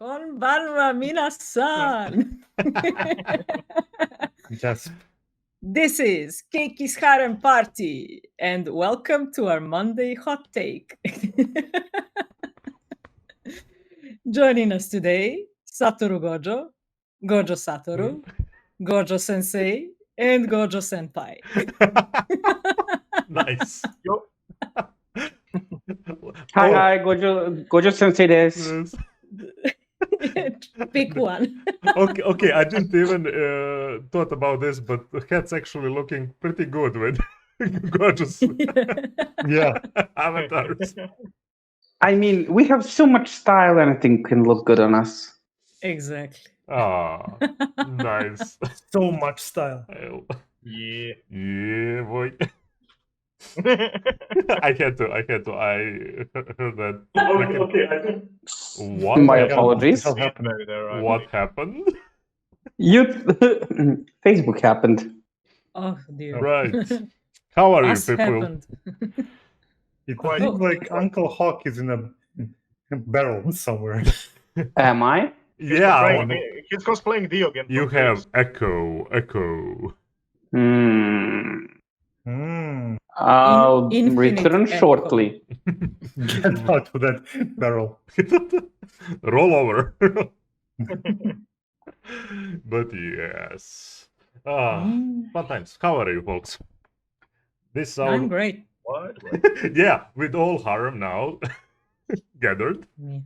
Konbanwa minasan. Just This is Keiki's Harem Party, and welcome to our Monday hot take. Joining us today, Satoru Gojo, Gojo Satoru, Gojo Sensei, and Gojo Senpai. Nice. Yo. Hi, Gojo Sensei desu. Pick one. Okay. I didn't even thought about this, but the hat's actually looking pretty good with gorgeous yeah. avatars. I mean, we have so much style, anything can look good on us. Exactly. Ah, nice. So much style. Yeah. Yeah, boy. I had to. I heard that. Okay. I think What? My happened? apologies. What happened? What happened? Facebook happened. Oh dear. Right. How are you, Us people? happened. It Quite. seems like Uncle Hawk is in a barrel somewhere. Am I? Yeah. He's cosplaying Diogen. You have Echo. I'll Infinite return echo. shortly. Get out of that barrel. Roll over. But yes. Fun times. How are you, folks? This I'm great. What? Yeah, with all Harem now gathered. Yeah.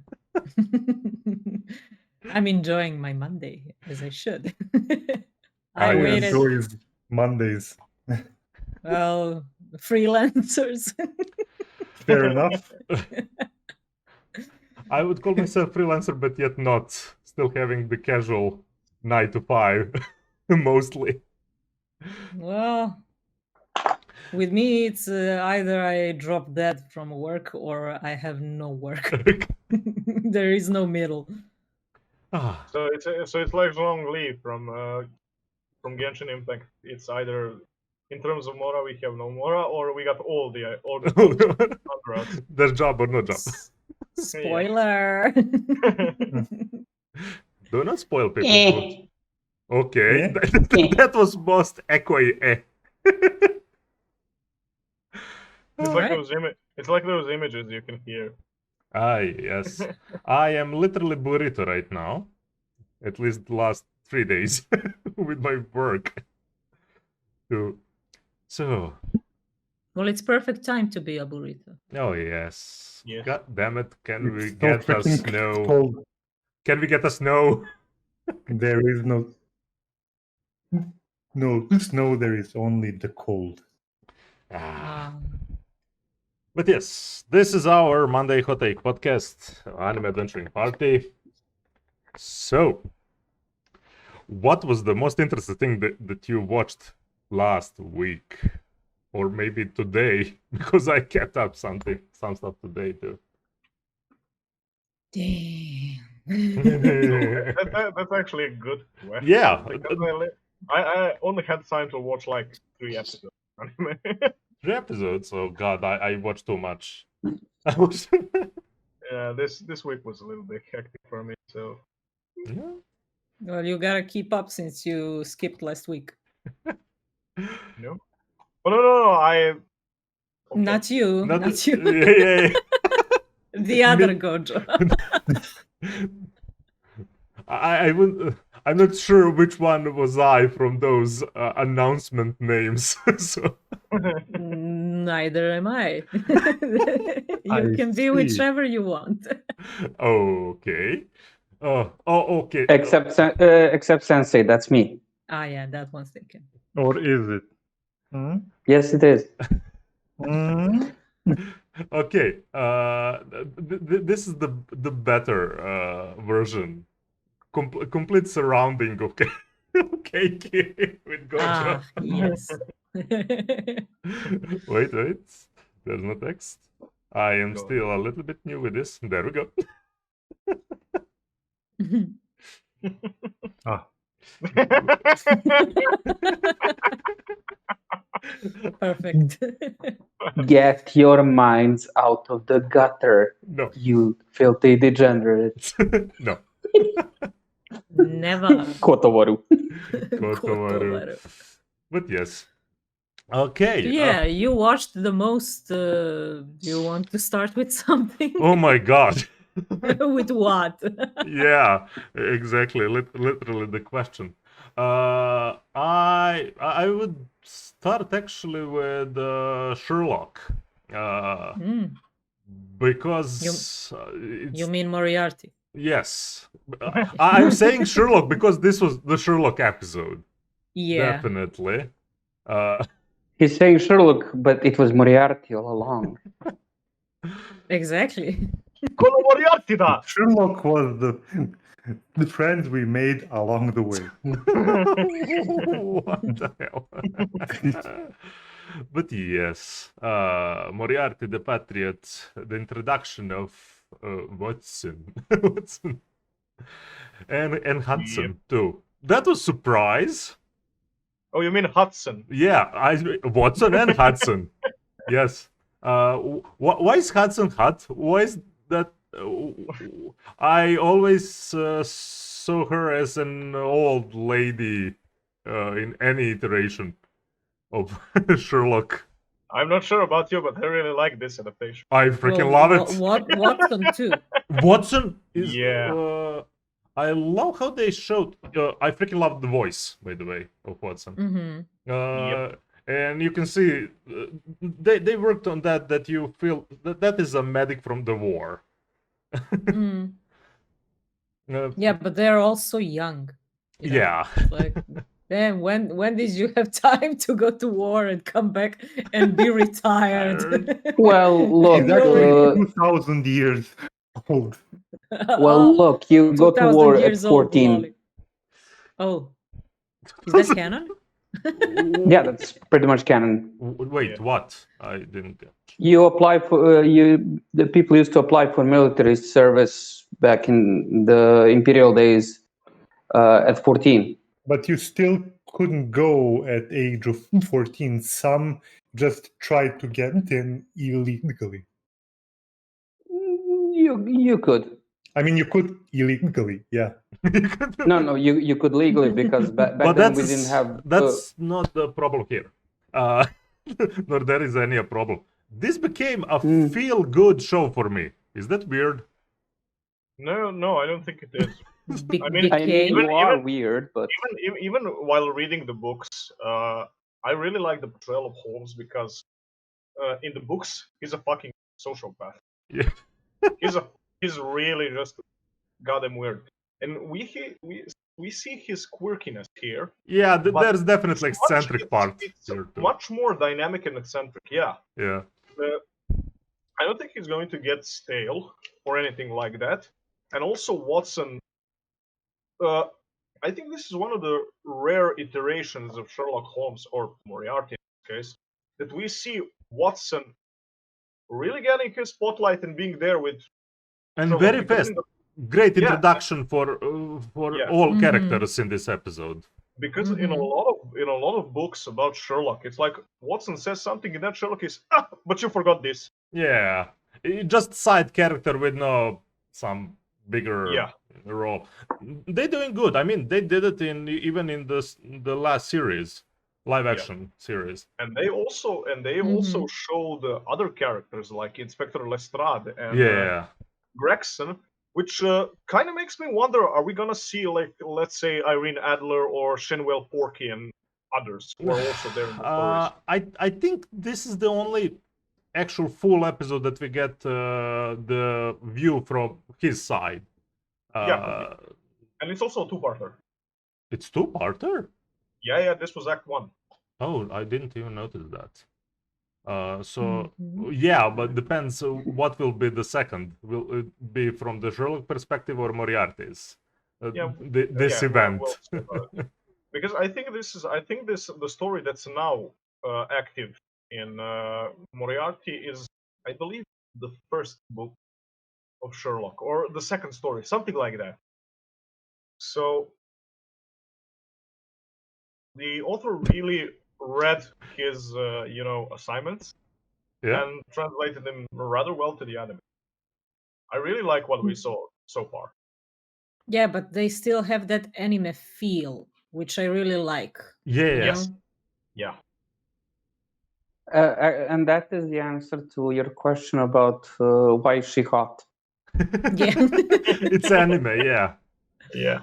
I'm enjoying my Monday, as I should. I Who waited. enjoys Mondays. Well, freelancers. Fair enough. I would call myself freelancer, but yet not. Still having the casual 9 to 5, mostly. Well, with me, it's either I drop dead from work or I have no work. There is no middle. Ah, So it's like Zhong Li from Genshin Impact. It's either in terms of Mora we have no Mora, or we got all the underouts. there's job or no job. Spoiler. Do not spoil people. Okay, Yeah. that was most echoey. It's Alright. like those images you can hear. Ah, yes. I am literally burrito right now. At least the last 3 days with my work. So, Well, it's perfect time to be a burrito. oh yes. Yes. God damn it, can we It's so get a freaking snow? cold. Can we get a snow? There is no snow. There is only the cold. Ah. Um, But yes, this is our Monday Hot Take podcast, Anime Adventuring Party. So, what was the most interesting thing that you watched last week? Or maybe today? Because I kept up some stuff today too. damn. That's actually a good question. Yeah. Because I only had time to watch like 3 episodes. of anime. 3 episodes, oh god, I watched too much. I was... Yeah, this week was a little bit hectic for me. So Yeah. Well, you gotta keep up since you skipped last week. no. Oh no! Okay. Not you. Not you. Yeah. The other Gojo. I wouldn't. I'm not sure which one was I from those announcement names. So Neither am I. You I can be see. whichever you want. okay. Okay. Except Sensei, that's me. Ah, yeah, that one's taken. Or is it? Hmm? Yes, it is. Hmm? Okay. This is the better version. Complete surrounding of Keiki with Gojo. Ah, yes. Wait. There's no text. I am still a little bit new with this. There we go. Ah. Perfect. Get your minds out of the gutter, No. you filthy degenerates. No. Never. Kotowaru. Kotowaru. But yes. Okay. Yeah, you watched the most. Do you want to start with something? Oh my god. With what? Yeah, exactly. Literally the question. I would start actually with Sherlock. Mm, Because you it's mean Moriarty? yes. I'm saying Sherlock because this was the Sherlock episode. Yeah. Definitely. Uh, He's saying Sherlock, but it was Moriarty all along. Exactly. Kono Moriarty da! Sherlock was the friends we made along the way. what the hell? But yes, Moriarty the Patriot, the introduction of Watson, Watson, and Hudson too. That was surprise. Oh, you mean Hudson? Yeah, Watson and Hudson. Yes. Why is Hudson hot? Why is that? I always saw her as an old lady in any iteration of Sherlock. I'm not sure about you, but I really like this adaptation. I freaking love it. Watson too. Watson is. Yeah. I love how they showed. I freaking love the voice, by the way, of Watson. Mm-hmm. And you can see they worked on that. That you feel that is a medic from the war. Mm. Yeah, but they're also young. You know? Yeah. Like, damn, when did you have time to go to war and come back and be retired? Well, look, He's actually 2,000 years old. well, look, you go to 2000 war at years old, 14. lolly. Oh, is that canon? Yeah, that's pretty much canon. Wait, Yeah. what? I didn't get. You apply for the people used to apply for military service back in the imperial days at 14. But you still couldn't go at age of 14. Some just tried to get in illegally. You could. I mean, you could illegally, yeah. No, you could legally because back But then we didn't have. That's not the problem here. Nor there is any problem. This became a feel-good show for me. Is that weird? No, I don't think it is. I mean, you are weird, but Even while reading the books, I really like the portrayal of Holmes because in the books he's a fucking sociopath. Yeah. He's really just goddamn weird, and we see his quirkiness here. Yeah, But there's definitely eccentric part. It's here too. much more dynamic and eccentric. Yeah. Yeah. I don't think he's going to get stale or anything like that. And also Watson. I think this is one of the rare iterations of Sherlock Holmes or Moriarty in this case that we see Watson really getting his spotlight and being there with And Sherlock, very because fast. in the- Great Yeah. introduction for Yeah. all Mhm. characters in this episode. Because in a lot of books about Sherlock, it's like Watson says something and then Sherlock is but you forgot this. Yeah, just side character with no some bigger Yeah. role. They're doing good. I mean, they did it even in the last series, live action series. And they also show the other characters like Inspector Lestrade and Yeah, Gregson, which kind of makes me wonder: are we gonna see, like, let's say, Irene Adler or Shinwell Porky and others who are also there in the stories? I think this is the only actual full episode that we get the view from his side. Yeah. And it's also a two-parter. It's two-parter. Yeah, this was Act 1. Oh, I didn't even notice that. Yeah, but depends what will be the second. Will it be from the Sherlock perspective or Moriarty's? This event. Because I think the story that's now active in Moriarty is, I believe, the first book of Sherlock or the second story, something like that. So the author really read his assignments and translated them rather well to the anime. I really like what we saw so far. Yeah, but they still have that anime feel, which I really like. Yeah. Yes. Yeah. And that is the answer to your question about why is she hot. Yeah. It's anime, yeah. Yeah.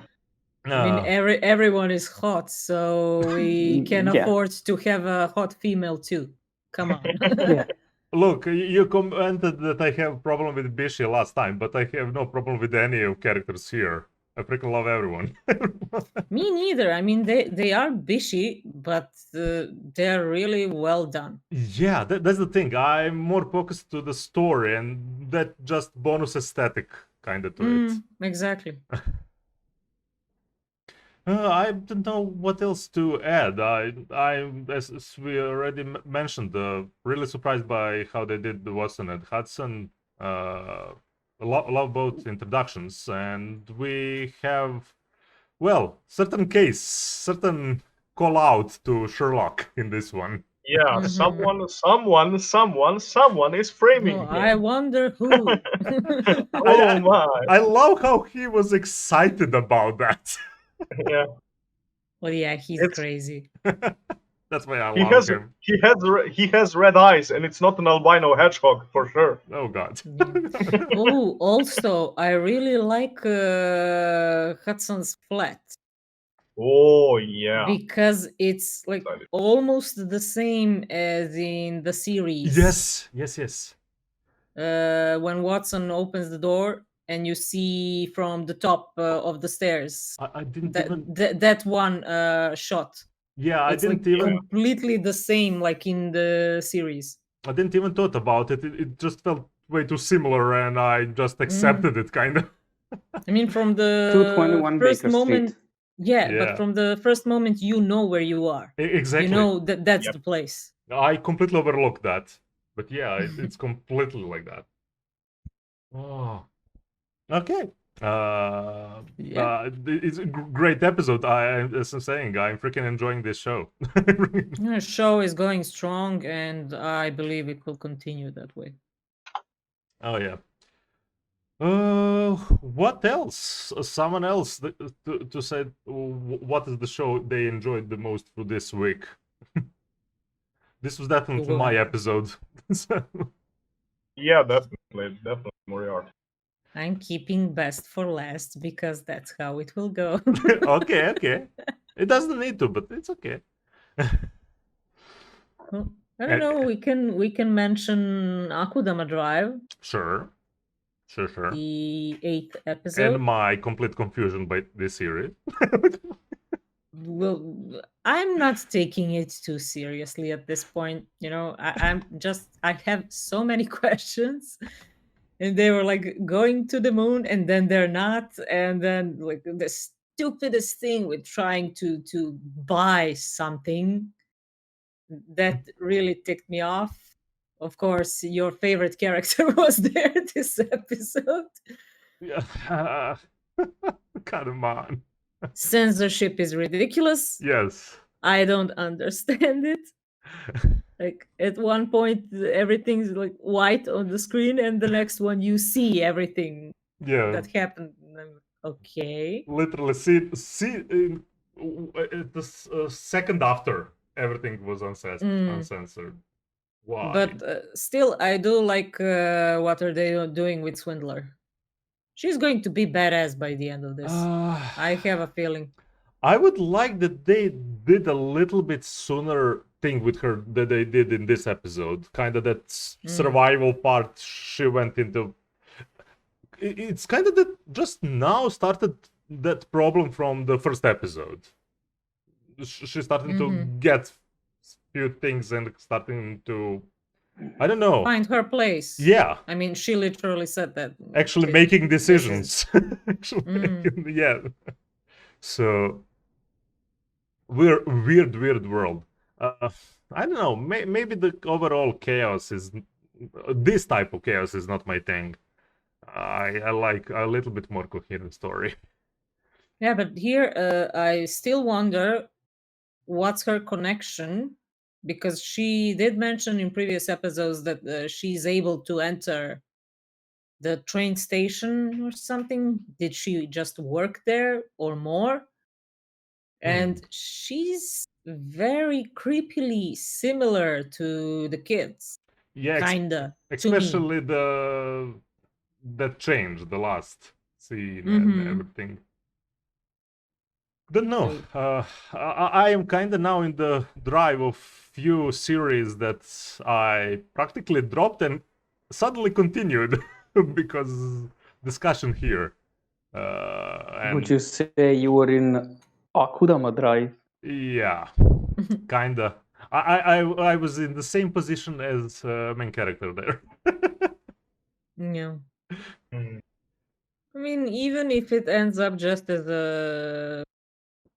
I mean, everyone is hot, so we can Yeah. afford to have a hot female too. Come on. Yeah. Look, you commented that I have a problem with Bishi last time, but I have no problem with any of characters here. I freaking love everyone. Me neither. I mean, they are bishy, but they're really well done. Yeah, that's the thing. I'm more focused to the story and that just bonus aesthetic kind of to it. Exactly. I don't know what else to add. As we already mentioned, really surprised by how they did the Watson and Hudson. Love both introductions, and we have, well, certain call out to Sherlock in this one. Yeah. Mhm. Someone is framing Oh, him. I wonder who. Oh my. I love how he was excited about that. Yeah. Well, yeah, he's It's- crazy. That's why I He love has him. he has red eyes, and it's not an albino hedgehog for sure. Oh god. Oh, also, I really like Hudson's flat Oh yeah. because it's like Excited. almost the same as in the series. Yes. When Watson opens the door and you see from the top of the stairs I didn't that even. that one shot. Yeah, It's like completely the same like in the series. I didn't even thought about it. It just felt way too similar, and I just accepted it, kind of. I mean, from the 221 first Baker moment, Street. yeah, Yeah. but from the first moment, you know where you are. Exactly. You know that that's Yep. the place. I completely overlooked that, but yeah, it's completely like that. Oh, okay. Yeah. It's a great episode. As I'm saying, I'm freaking enjoying this show. The show is going strong, and I believe it will continue that way. Oh yeah. What else? Someone else to say what is the show they enjoyed the most for this week? This was definitely Go my ahead. episode. Yeah, definitely Moriarty. I'm keeping best for last because that's how it will go. Okay. It doesn't need to, but it's okay. Well, I don't know. We can mention Akudama Drive, Sure. the 8th episode. And my complete confusion by this series. Well, I'm not taking it too seriously at this point. You know, I have so many questions, and they were like going to the moon, and then they're not, and then like the stupidest thing with trying to buy something that really ticked me off. Of course, your favorite character was there this episode. Yeah. Come on. Censorship is ridiculous. Yes. I don't understand it. Like at one point everything's like white on the screen, and the next one you see everything Yeah. that happened. And I'm like, okay. Literally, see the second after everything was uncensored. Why? But still, I do like what are they doing with Swindler. She's going to be badass by the end of this. I have a feeling. I would like that they did a little bit sooner thing with her that they did in this episode. Kind of that survival part she went into. It's kind of that just now started that problem from the first episode. She's starting to get few things and starting to, I don't know, Find her place. Yeah. I mean, she literally said that. Actually making decisions. Yeah. So weird world. I don't know. Maybe the overall chaos is this type of chaos is not my thing. I like a little bit more coherent story. Yeah, but here I still wonder what's her connection, because she did mention in previous episodes that she's able to enter the train station or something. Did she just work there or more? And she's very creepily similar to the kids, Yeah, kinda, to me. especially that change, the last scene and everything. Don't know. I am kind of now in the drive of few series that I practically dropped and suddenly continued because discussion here. Would you say you were in Akudama Drive? Yeah, kinda. I was in the same position as main character there. Yeah. Mm. I mean, even if it ends up just as a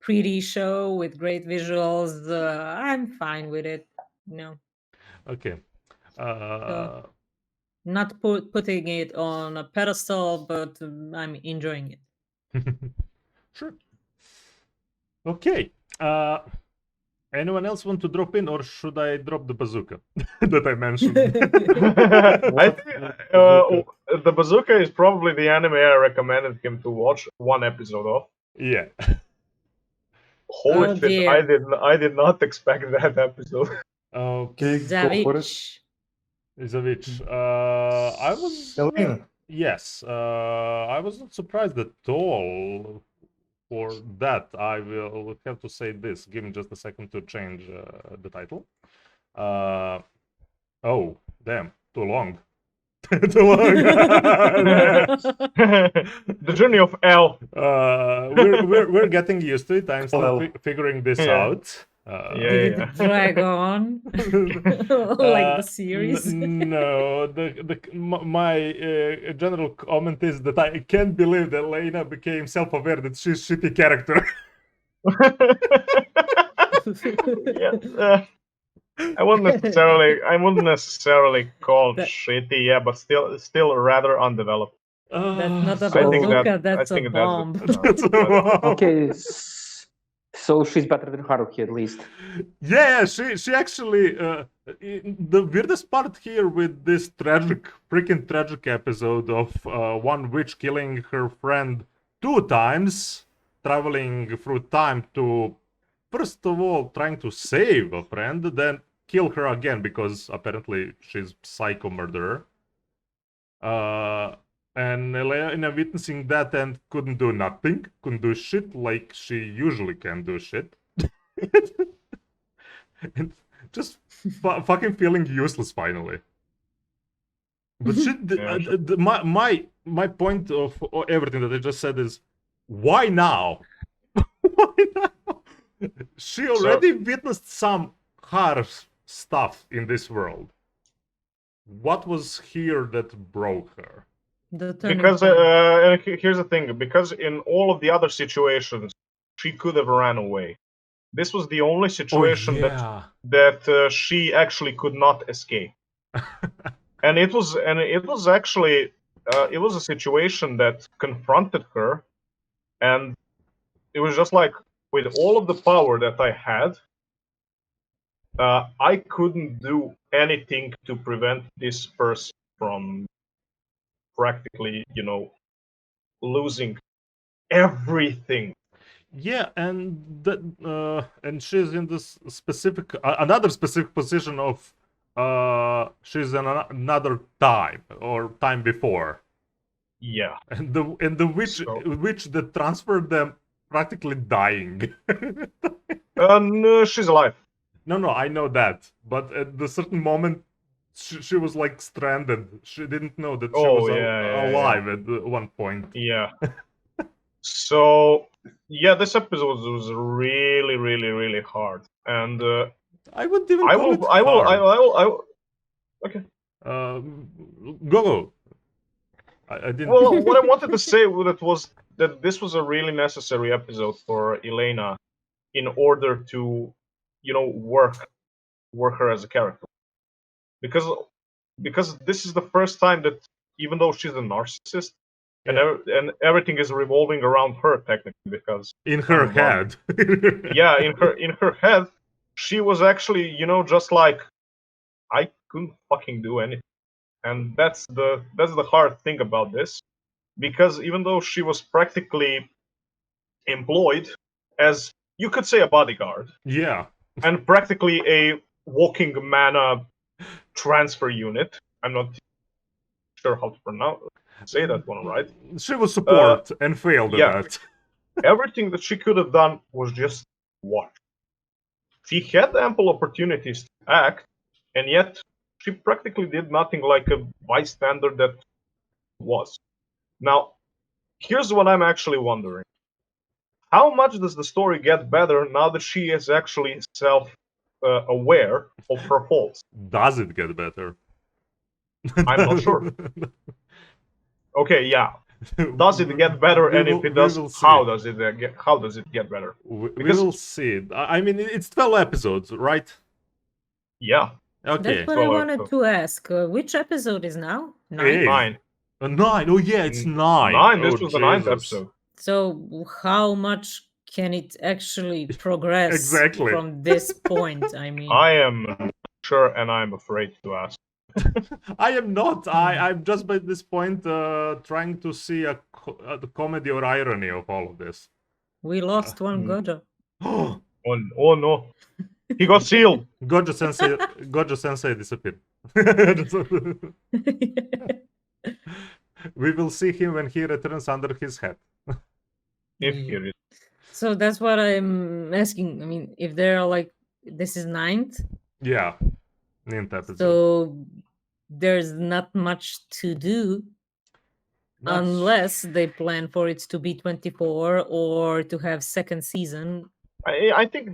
pretty show with great visuals, I'm fine with it. No. Okay. So, not putting it on a pedestal, but I'm enjoying it. Sure. Okay. Anyone else want to drop in, or should I drop the bazooka that I mentioned? I think the Bazooka is probably the anime I recommended him to watch one episode of. Yeah. Holy Oh, shit! dear. I did not expect that episode. Okay, go for it. Zavich. Zavich. I was. Elaina. Yes. I was not surprised at all. For that, I will have to say this. Give me just a second to change the title. Oh, damn, too long. Too long. The journey of L. We're getting used to it. I'm still Well, figuring this yeah. out. Did it drag on like the series? No, my general comment is that I can't believe that Elaina became self-aware that she's shitty character. Yeah, I wouldn't necessarily call it That- shitty, yeah, but still rather undeveloped. That's not a I think bazooka, that- that's I a think bomb. That's a bomb. Okay, so she's better than Haruki at least. Yeah, she actually the weirdest part here with this freaking tragic episode of one witch killing her friend 2 times, traveling through time to first of all trying to save a friend, then kill her again because apparently she's psycho murderer. And Elaina witnessing that and couldn't do nothing, couldn't do shit like she usually can do shit. And just fucking feeling useless finally. But shit, my point of everything that I just said is, why now? Why now? She already witnessed some harsh stuff in this world. What was here that broke her? The turning Because point. and here's the thing: because in all of the other situations, she could have ran away. This was the only situation that she actually could not escape. and it was actually it was a situation that confronted her, and it was just like, with all of the power that I had, I couldn't do anything to prevent this person from practically, losing everything. Yeah, and that and she's in this specific another specific position of she's in another time or time before. Yeah. And the witch that transferred them practically dying. No, she's alive. No, I know that, but at the certain moment she was like stranded. She didn't know that she was alive at one point. Yeah. So yeah, this episode was really, really, really hard, and I wouldn't even call it hard. I will. Okay. Go. I didn't. Well, what I wanted to say was that this was a really necessary episode for Elaina in order to, work her as a character, because this is the first time that, even though she's a narcissist, and everything is revolving around her technically, because in her head. Yeah, in her head, she was actually, just like, I couldn't fucking do anything. and that's the hard thing about this, because even though she was practically employed as, you could say, a bodyguard, Yeah. and practically a walking mana transfer unit. I'm not sure how to say that one right. She was support and failed yeah. at that. Everything that she could have done was just watch. She had ample opportunities to act, and yet she practically did nothing like a bystander that was. Now, here's what I'm actually wondering. How much does the story get better now that she is actually self-aware of her faults? Does it get better? I'm not sure. Okay, yeah. Does it get better? And if it does, how does it get better? We will see. I mean, it's 12 episodes, right? Yeah. Okay. That's what I wanted to ask. Which episode is now? 9? 9. 9. Oh yeah, it's 9. 9. This was the 9th episode. So how much can it actually progress exactly from this point? I mean, I am sure, and I'm afraid to ask. I am not. I'm just by this point trying to see the comedy or irony of all of this. We lost one Gojo. Oh no. He got sealed. Gojo Sensei disappeared. We will see him when he returns under his hat. If he is. So that's what I'm asking. I mean, if they're like, this is 9th. Yeah. 9th episode. So there's not much to do unless they plan for it to be 24 or to have second season. I think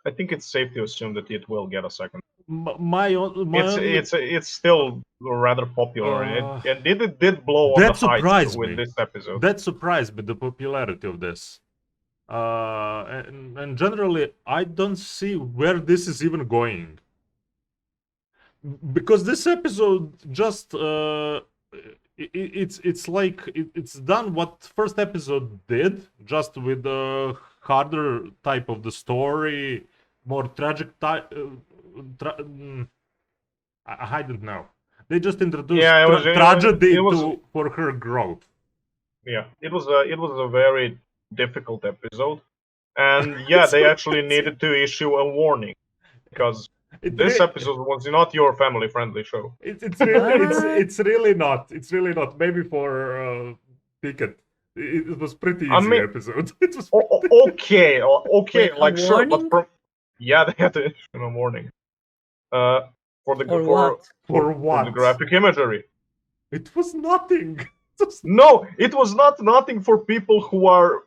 it's safe to assume that it will get a second. It's still rather popular, and it did blow on the heights with this episode. That surprised me, the popularity of this. And generally, I don't see where this is even going. Because this episode just it's like it's done what first episode did, just with the harder type of the story, more tragic type. I don't know. They just introduced tragedy for her growth. Yeah, it was a very difficult episode, and yeah, they actually needed to issue a warning because this episode was not your family-friendly show. It's really not. It's really not. Maybe for Pickett, it was pretty easy episode. It was okay, Wait, like sure, warning? but yeah, they had to issue a warning. For the graphic imagery. It was nothing. No, it was not nothing for people who are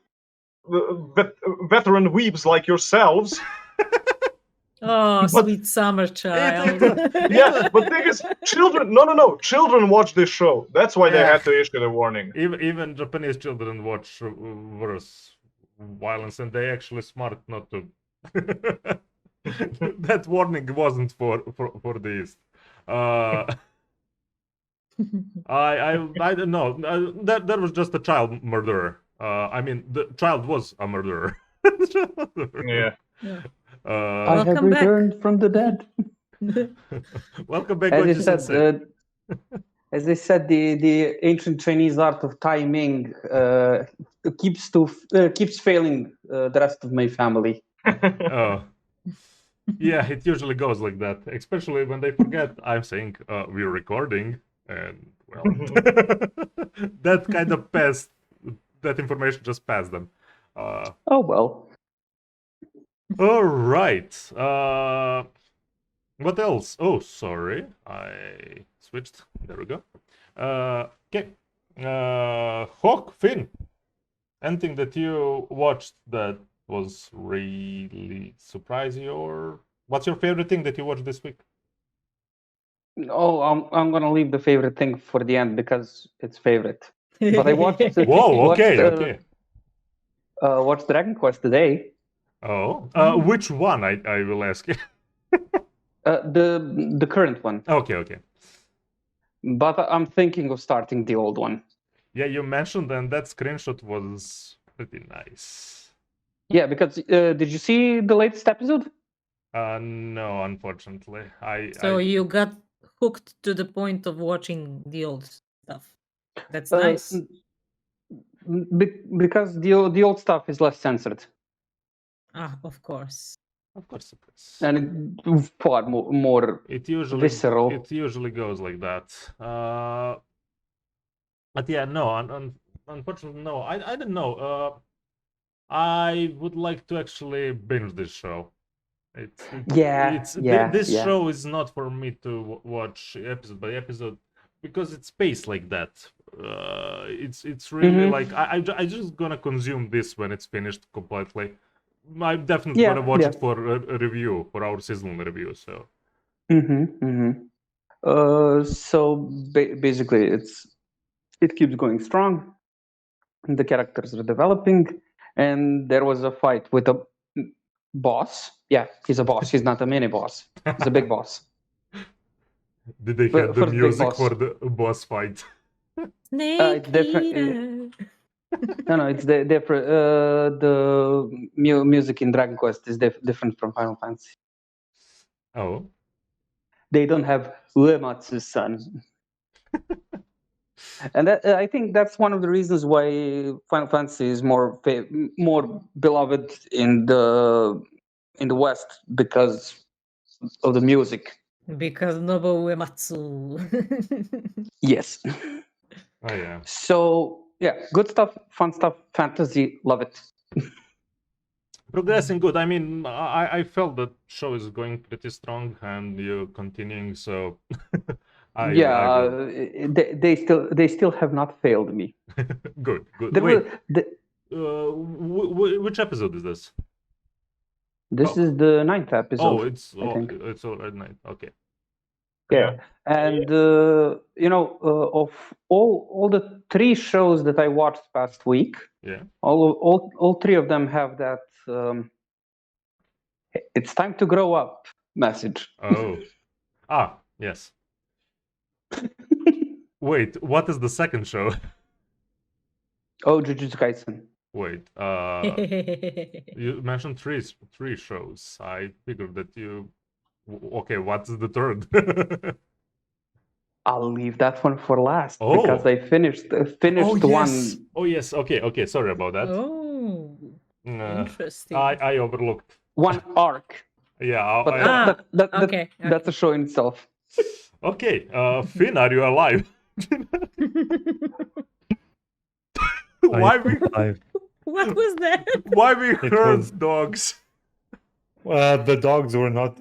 veteran weebs like yourselves. Oh, sweet summer child. Yeah, but thing is, children. No. Children watch this show. That's why they had to issue the warning. Even Japanese children watch worse violence, and they actually smart not to. That warning wasn't for this. I don't know. That was just a child murderer. I mean, the child was a murderer. Yeah. I have returned from the dead. Welcome back. As they said, the ancient Chinese art of timing keeps failing the rest of my family. Yeah, it usually goes like that, especially when they forget I'm saying we're recording, and well, that kind of passed. That information just passed them. Oh well. All right. What else? Oh, sorry, I switched. There we go. Okay. Hawk, Finn. Anything that you watched that was really surprised you, or what's your favorite thing that you watched this week? Oh, I'm gonna leave the favorite thing for the end because it's favorite. But I watched. Whoa, okay. Watched Dragon Quest today. Oh, which one? I will ask you. The current one. Okay. But I'm thinking of starting the old one. Yeah, you mentioned, and that screenshot was pretty nice. Yeah, because did you see the latest episode? No, unfortunately. You got hooked to the point of watching the old stuff. That's Uh, nice. Because the old stuff is less censored Of course. Of course it is. and far more It usually visceral. goes like that. But yeah, no, unfortunately, no. I don't know. I would like to actually binge this show. This show is not for me to watch episode by episode because it's paced like that. It's really like I just gonna consume this when it's finished completely. I'm definitely gonna watch it for a review, for our seasonal review. So. So basically, it keeps going strong. The characters are developing, and there was a fight with a boss. Yeah, he's a boss. He's not a mini boss. He's a big boss. Did they have the music for the boss fight? Snake it's different. No, it's different. The music in Dragon Quest is different from Final Fantasy. Oh. They don't have Uematsu-san. And I think that's one of the reasons why Final Fantasy is more beloved in the West, because of the music. Because Nobuo Uematsu. Yes. Oh yeah. So yeah, good stuff, fun stuff, fantasy, love it. Progressing good. I mean, I felt that show is going pretty strong, and you're continuing. So, they still have not failed me. Good. Wait, which episode is this? This is the 9th episode. Oh, it's already 9. Okay. Yeah, and of all the 3 shows that I watched past week, all 3 of them have that it's time to grow up message. Oh, yes. Wait, what is the second show? Oh, Jujutsu Kaisen. Wait, you mentioned three shows. I figured that you. Okay, what's the third? I'll leave that one for last because I finished one. Oh yes. Okay. Sorry about that. Oh, interesting. I overlooked one arc. Yeah. Okay. That's a show in itself. Okay, Finn, are you alive? Why we? What was that? Why we heard dogs? The dogs were not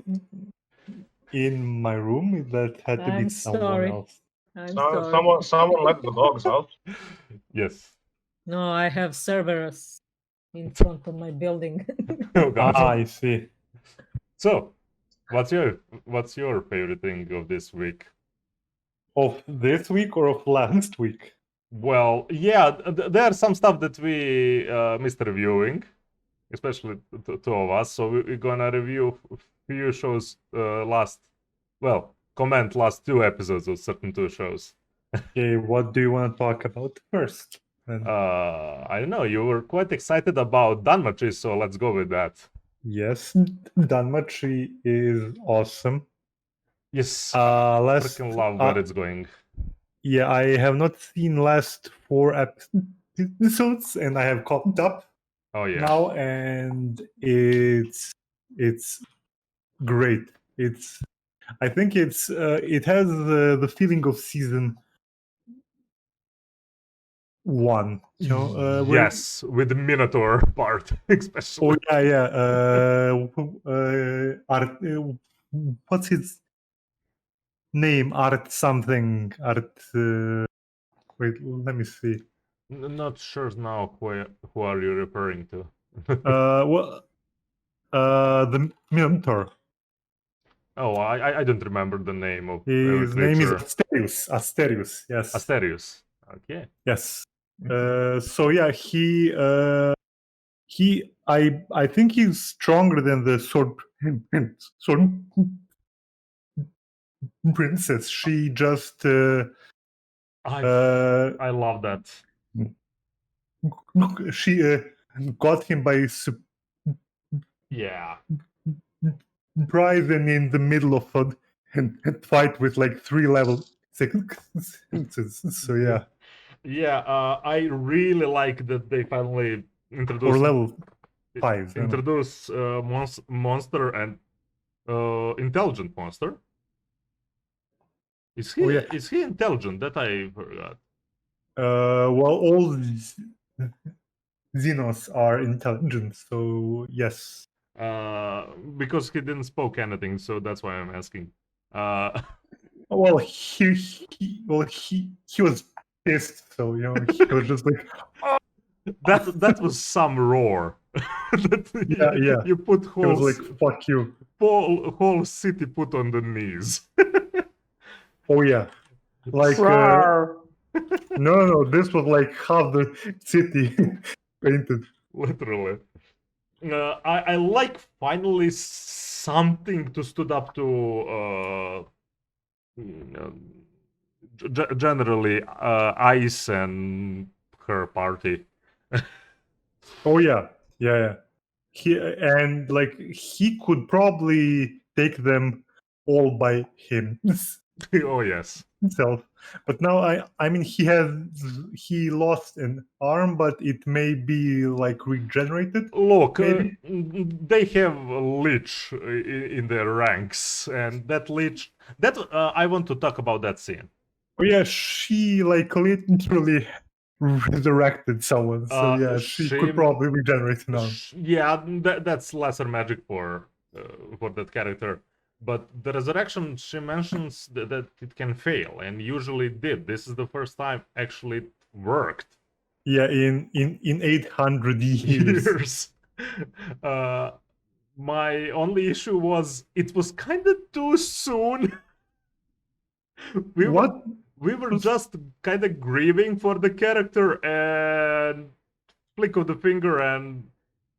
in my room. That had to be someone else. I'm sorry. Someone let the dogs out. Yes. No, I have Cerberus in front of my building. Oh God. I see. So, what's your favorite thing of this week? Of this week or of last week? Well, yeah, there's some stuff that we missed reviewing, especially two of us. So we're gonna review a few shows comment last 2 episodes of certain 2 shows. Okay, what do you want to talk about first? I don't know. You were quite excited about Danmachi, so let's go with that. Yes, Danmachi is awesome. Yes, freaking love where it's going. Yeah, I have not seen last 4 episodes, and I have caught up. Oh yeah. Now, and it's great. I think it has the feeling of season 1. You know, yes, with the Minotaur part, especially. Oh yeah. Art. What's his name? Art something. Art. Wait, let me see. Not sure now who are you referring to. The Minotaur. Oh, I don't remember the name of his name is Asterius. Yes. Asterius. Okay. Yes. So yeah, I think he's stronger than the sword princess. She just I love that. She got him by yeah. surprise and in the middle of a fight with like 3-level sequences. So yeah, Yeah, I really like that they finally or introduced level 5. I don't know. introduce monster and intelligent monster. Is he Oh, yeah. is he intelligent? That I forgot. Well, all Xenos are intelligent, so yes. Because he didn't spoke anything, so that's why I'm asking. Well, he was pissed, so he was just like, that was some roar. Yeah. You put he was like, fuck you. whole city put on the knees. Oh yeah, like Rawr. no, this was like half the city painted. Literally. I like finally something to stood up to generally Ice and her party. Oh yeah. He could probably take them all by Oh yes. himself, but now I mean he lost an arm, but it may be like regenerated. Look, Maybe. they have a leech in their ranks, and that leech. That I want to talk about that scene. Oh yeah, she like literally resurrected someone, so yeah, she she- could probably regenerate an arm. Yeah, that's lesser magic for that character. But the resurrection, she mentions that it can fail, and usually did. This is the first time actually it worked. Yeah, in 800 years. My only issue was it was kind of too soon. we were just kind of grieving for the character, and flick of the finger, and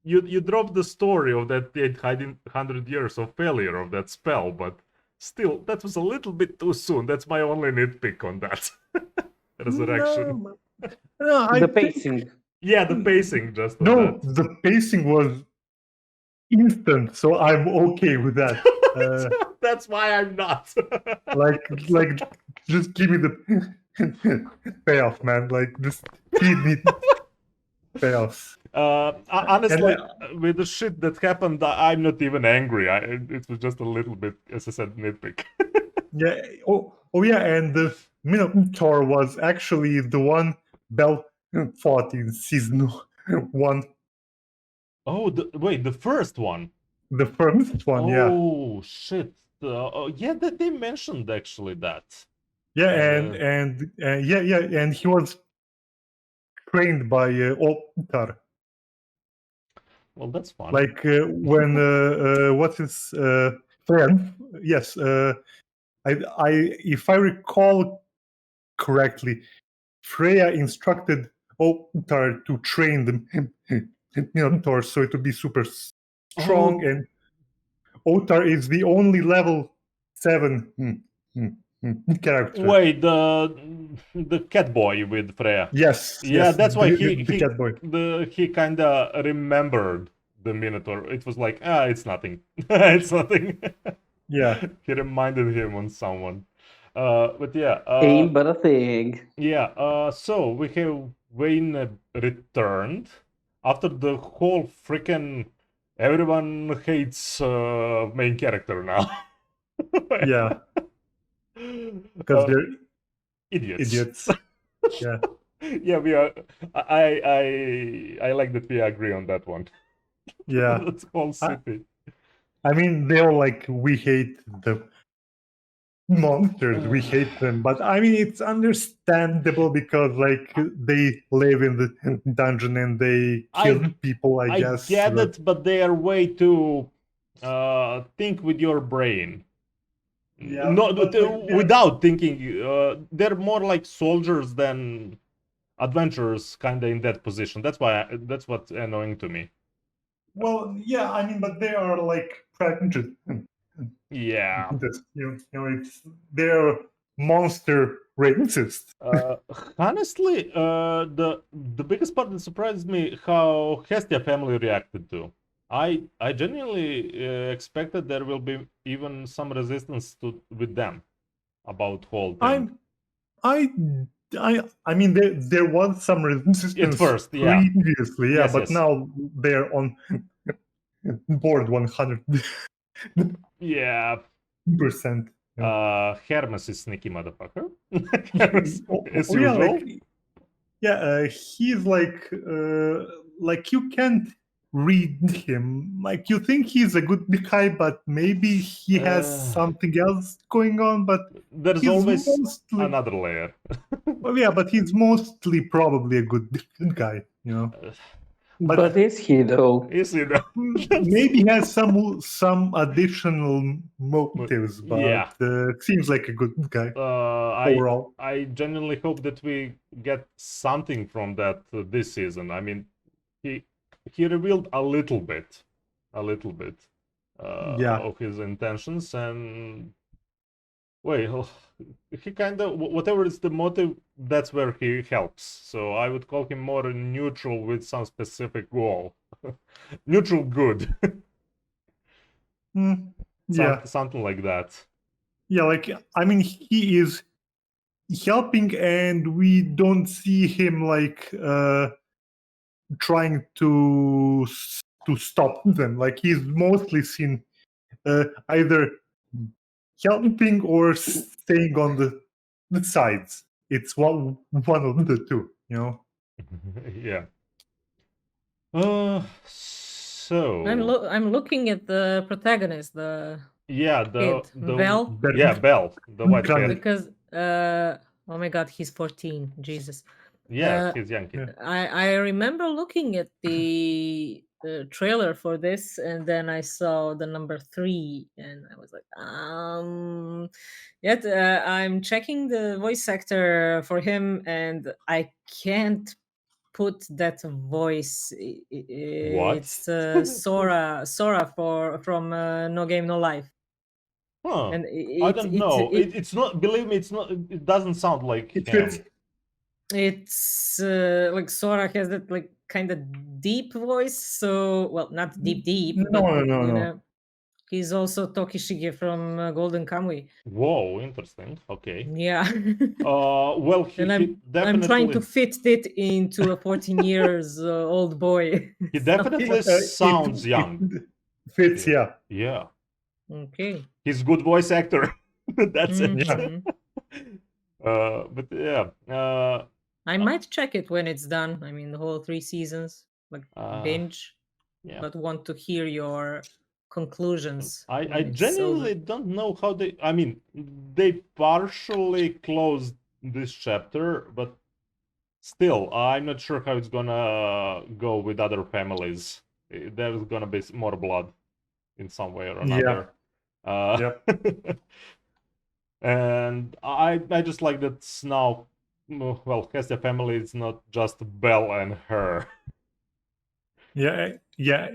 you drop the story of that 800 years of failure of that spell, but still, that was a little bit too soon. That's my only nitpick on that resurrection. No, The pacing. Yeah, the pacing just on No, that. the pacing was instant, so I'm okay with that. That's why I'm not. like just give me the payoff, man. Like just feed me payoffs. Honestly, with the shit that happened, I'm not even angry. It was just a little bit, as I said, nitpick. Yeah. Oh yeah, and the Minotaur was actually the one Bell fought in season 1. Oh, wait, the first one. The first one, yeah. Oh shit! Yeah, that they mentioned actually that. Yeah, and he was trained by Altar. Well, that's fun. Like when what's his friend? Yes, I if I recall correctly, Freya instructed Altar to train the Minotaur so it would be super strong, Oh. and Altar is the only level 7 character. Wait, the cat boy with Freya. Yes. Yeah, yes, that's why the cat boy. he kind of remembered the Minotaur. It was like, it's nothing. It's nothing. Yeah. He reminded him on someone. But yeah. Ain't but a thing. Yeah. So we have Wayne returned after the whole freaking everyone hates main character now. Yeah. Because they're idiots. Yeah. Yeah, we are. I like that we agree on that one. Yeah. That's whole city. I mean, they're like, we hate the monsters, we hate them, but I mean, it's understandable because like they live in the dungeon and they kill people. I guess. I get it, but they are way too think with your brain. Yeah, without thinking, they're more like soldiers than adventurers, kind of in that position. That's what's annoying to me. Well, yeah, I mean, but they are like pragmatic. Yeah. They're monster racists. Honestly, the biggest part that surprised me how Hestia family reacted to. I genuinely expected there will be even some resistance with them about whole thing. I mean, there was some resistance first, yeah. previously, Yes, but yes. now they're on board 100%. Yeah. Hermes is sneaky motherfucker. Hermes, as usual. He's like you can't read him. Like you think he's a good guy, but maybe he has something else going on. But there's he's always mostly another layer. well, yeah, but he's mostly probably a good guy, you know. But is he though? Is he though? Maybe he has some additional motives, but Yeah. seems like a good guy overall. I genuinely hope that we get something from that this season. I mean, he revealed a little bit of his intentions, and well, he kind of, whatever is the motive, that's where he helps. So I would call him more neutral with some specific goal. Neutral good. Something like that. Yeah, like I mean, he is helping, and we don't see him like trying to stop them. Like he's mostly seen either helping or staying on the sides. It's one of the two, you know. Yeah. So I'm looking at the protagonist, the Bell. Bell, the white hair. Because oh my god, he's 14. Jesus. Yeah, he's young kid. I remember looking at the trailer for this, and then I saw the number 3, and I was like, Yet I'm checking the voice actor for him, and I can't put that voice. What? It's Sora from No Game No Life. Huh. And I don't know. It's not. Believe me, it's not. It doesn't sound like him. It's like Sora has that like kind of deep voice. So well, not deep. No. You know, he's also Tokishige from Golden Kamuy. Whoa, interesting. Okay. Yeah. Well, I'm trying to fit it into a 14 years old boy. He definitely sounds young. Fits, yeah. Yeah. Okay. He's good voice actor. That's it. Yeah. But yeah. I might check it when it's done. I mean, the whole 3 seasons, like binge. Yeah. But want to hear your conclusions. I genuinely don't know how they. I mean, they partially closed this chapter, but still, I'm not sure how it's gonna go with other families. There's gonna be more blood in some way or another. And I just like that now. Well, Hestia family is not just Belle and her. Yeah,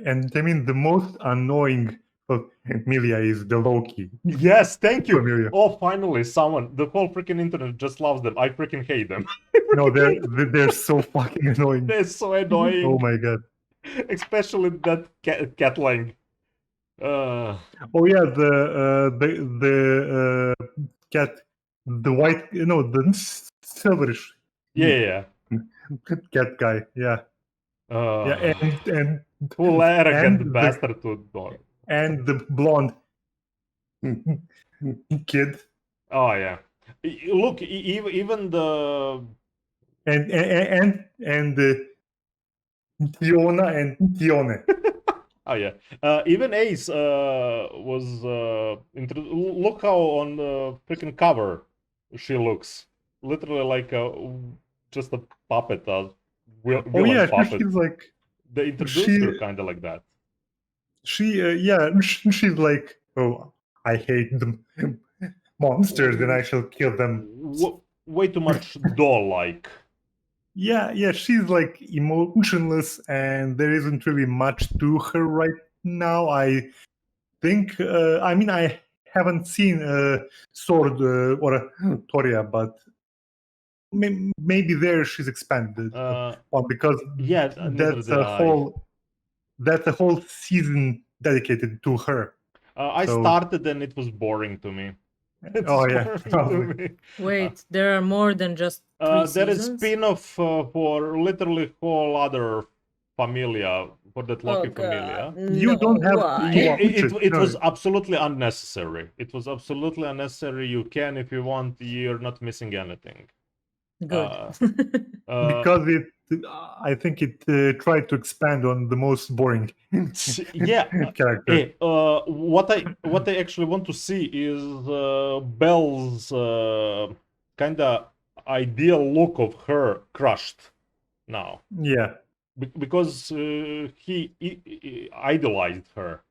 and I mean the most annoying familia is the Loki. Yes, thank you. Familia. Oh, finally, someone. The whole freaking internet just loves them. I freaking hate them. No, they're so fucking annoying. They're so annoying. Oh my god. Especially that Catling. Oh yeah, the cat, the white, the silverish. Yeah. Cat guy, yeah. Yeah, and full arrogant bastard to dog. And the blonde kid. Oh yeah. Look, even the and the Tiona and Tione. Oh yeah. Even Ace was look how on the freaking cover she looks. Literally like just a puppet. Puppet. She's like they introduced her kind of like that. She's like, oh, I hate them monsters, and I shall kill them. Way too much doll-like. Yeah, she's like emotionless, and there isn't really much to her right now. I think. I mean, I haven't seen Sword or Toria, but maybe there she's expanded on because that's a that's a whole season dedicated to her. I So- started and it was boring to me. It's Oh yeah, boring to probably. me. Wait, there are more than just 3 There is seasons? spin-off for literally whole other familia, for that Loki God, familia. You don't have why? to watch It no. was absolutely unnecessary. It was absolutely unnecessary. You can if you want. You're not missing anything. Good. Because I think it tried to expand on the most boring Yeah. character. What I actually want to see is Belle's kind of ideal look of her crushed now. Yeah, Because he idolized her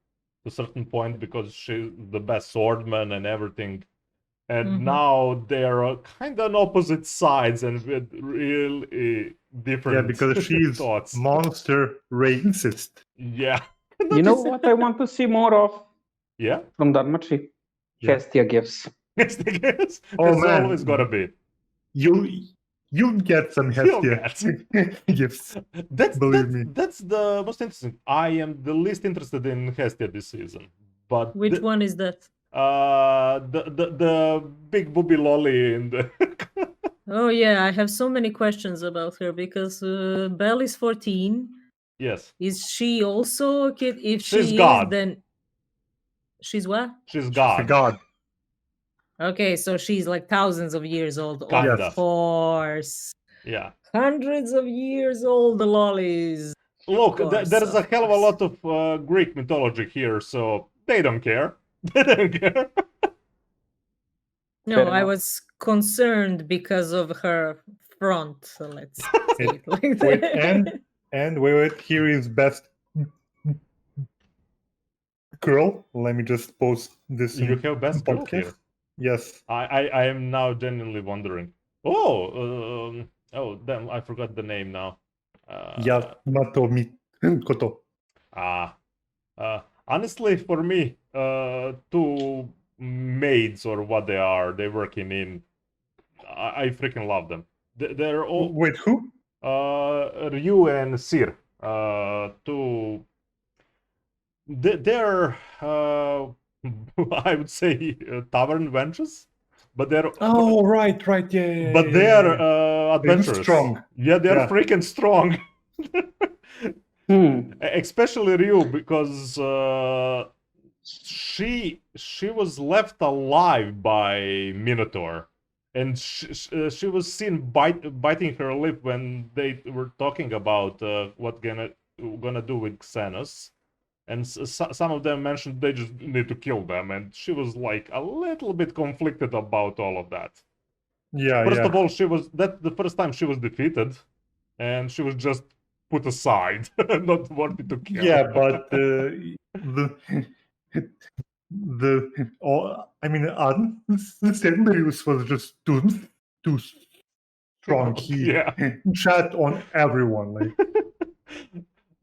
to a certain point because she's the best swordman and everything. And Mhm. now they're kind of on opposite sides and with real different yeah, because she's thoughts. monster racist. Yeah. You know what I want to see more of Yeah. from Danmachi? Yeah. Hestia gifts. Yes, I guess. Oh, There's man. always gotta be. You'll get some You'll Hestia gifts. That's Believe me. That's the most interesting. I am the least interested in Hestia this season. But Which one is that? the big booby lolly in the Oh yeah, I have so many questions about her because Belle is 14. Yes. Is she also a kid? If She's she God. is, then she's what? She's The God. god. Okay, so she's like thousands of years old. Kinda. Of course. Yeah. Hundreds of years old, the lollies. Look, course, there's a of hell of a course. lot of Greek mythology here, so they don't care. They don't care. No, Fair I enough. was concerned because of her front. So let's say it like Wait, that. and wait, here is best girl. Let me just post this You in have best girl podcast. here. Yes. I am now genuinely wondering. Oh, damn! I forgot the name now. Yamatomi Koto. Honestly, for me, two maids or what they are, they working in. I freaking love them. They're all Wait, who? Ryu and Sir. Two. They're I would say tavern wenches, but they're Oh, right, yeah. but they're They're adventurous. strong. Yeah, they're Yeah. freaking strong. Hmm. Especially Ryu, because she was left alive by Minotaur, and she was seen biting her lip when they were talking about what gonna do with Xenos. And some of them mentioned they just need to kill them, and she was like a little bit conflicted about all of that. Yeah, First yeah. of all, that's the first time she was defeated, and she was just put aside, not wanted to kill. Yeah, but I mean, Sendarius was just too strong. He Yeah. chat on everyone.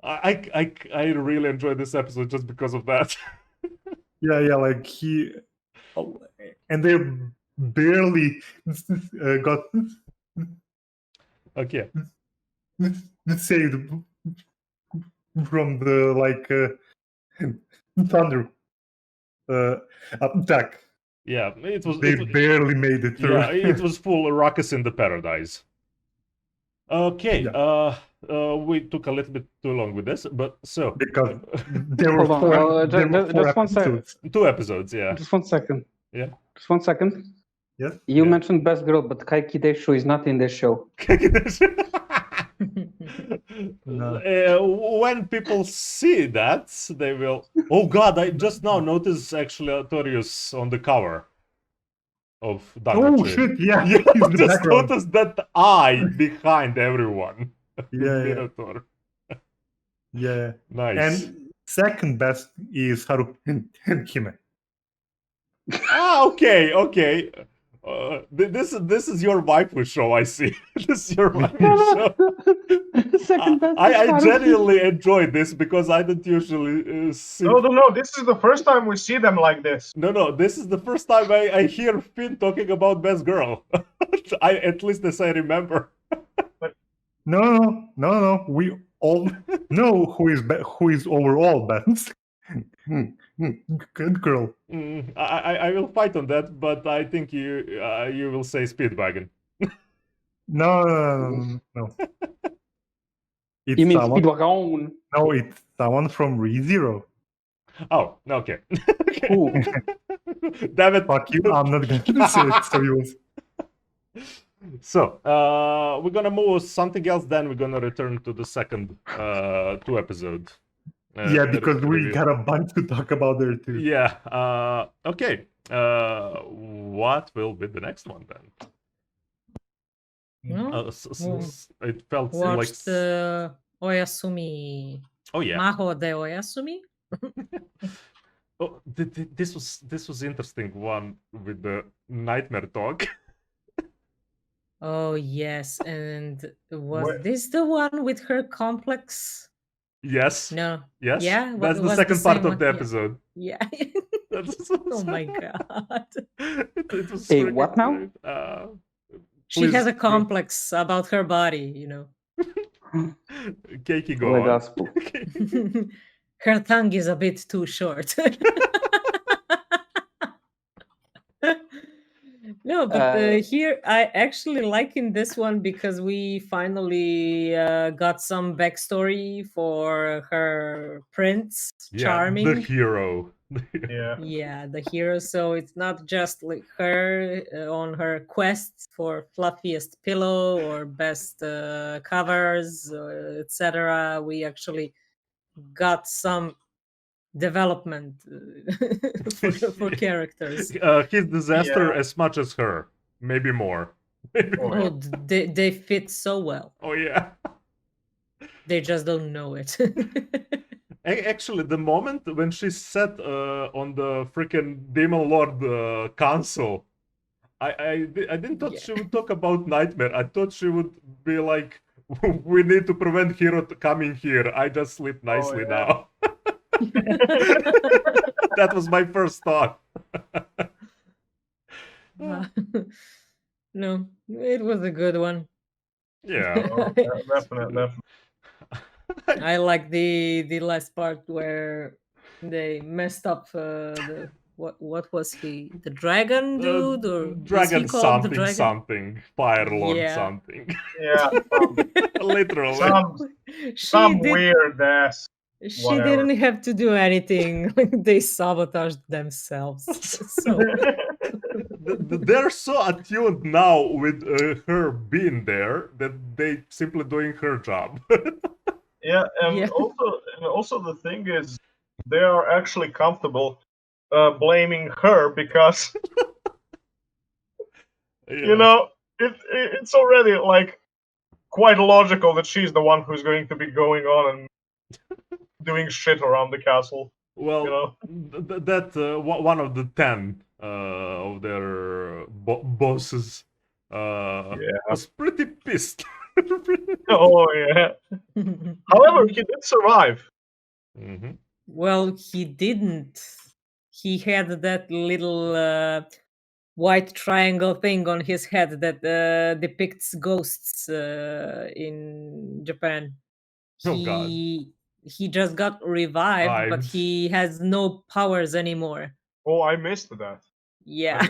Like, I really enjoyed this episode just because of that. yeah, like he, and they barely got Okay. saved from the thunder attack. Yeah, it was. They barely made it through. Yeah, it was full ruckus in the paradise. Okay, we took a little bit too long with this, but so Because there were Hold on, four just one second. episodes. 2 episodes, yeah. Just 1 second. Yeah. Just 1 second. Yes. You Yeah. mentioned best girl, but Keiki Deshu is not in this show. When people see that, they will. Oh God! I just now noticed actually Artorius on the cover of Oh Danmachi. shit! Yeah, Yeah, he's in the just background. noticed that eye behind everyone. Yeah, Minotaur. yeah. Nice. And second best is Haruhime. Okay. This is your waifu show. I see. This is your waifu show. Second best. I is Haruhi. genuinely enjoyed this because I don't usually see. No. This is the first time we see them like this. No. This is the first time I hear Finn talking about best girl. At least as I remember. No. We all know who is overall balanced. Good girl. I will fight on that, but I think you will say Speedwagon. No. It's You mean someone. Speedwagon? No, it's someone from ReZero. Oh, okay. Who? Damn it. Fuck you, I'm not gonna say it, so you So, we're gonna move something else, then we're gonna return to the second 2 episode. yeah, because we review. got a bunch to talk about there too. Yeah, okay. What will be the next one then? No? It felt Watch like... the Oyasumi. Oh, yeah. Maho de Oyasumi? Oh, this was interesting one with the nightmare dog. Oh, yes. And was Where- this the one with her complex? Yes. No. Yes. Yeah? That's the was second part same of one? the Yeah. episode. Yeah. That's so Oh my sad. god. It was Hey, freaking what now? great. She Please, has a go. complex about her body, you know. Keiki, go Le on. gospel. Her tongue is a bit too short. No, but here I actually like in this one because we finally got some backstory for her prince, Charming. The hero. Yeah. Yeah, the hero. So it's not just like her on her quest for fluffiest pillow or best covers, etc. We actually got some development for characters. His disaster Yeah. as much as her, maybe more. Oh, yeah. Oh, they fit so well. Oh yeah. They just don't know it. Actually, the moment when she sat on the freaking Demon Lord council, I didn't thought she would talk about nightmare. I thought she would be like, "We need to prevent Hero coming here. I just sleep nicely yeah. now." That was my first thought. No, it was a good one. Yeah. Oh, yeah, definitely. I like the last part where they messed up the what was he, the dragon dude, or is he Dragon called something the dragon? something Fire Lord Yeah. something. Yeah. Literally. Some weird ass. She whatever. didn't have to do anything. They sabotaged themselves. So They're so attuned now with her being there that they simply doing her job. Yeah, and Yeah. also the thing is, they are actually comfortable blaming her because you know it's already like quite logical that she's the one who's going to be going on and doing shit around the castle. Well, You know? that one of the 10 of their bosses was pretty pissed. Oh yeah. However, he did survive. Mm-hmm. Well, he didn't. He had that little white triangle thing on his head that depicts ghosts in Japan. Oh, God. He just got revived, but he has no powers anymore. Oh, I missed that. Yeah.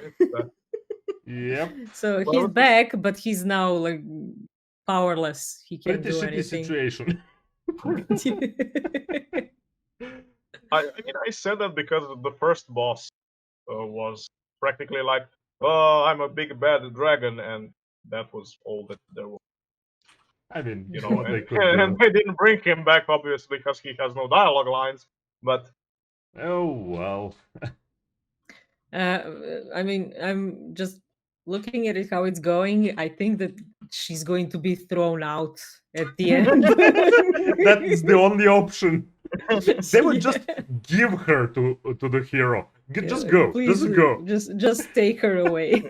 Yep. So Well, he's back, but he's now like powerless. He can't Pretty do shitty anything. situation. I mean, I said that because the first boss was practically like, "Oh, I'm a big bad dragon," and that was all that there was. I mean, You know, what they and, could and do. they didn't bring him back obviously because he has no dialogue lines. But Oh, well. I mean, I'm just looking at it how it's going. I think that she's going to be thrown out at the end. That is the only option. They would Yeah. just give her to the hero. Just Yeah, go. please, Just go. just take her away.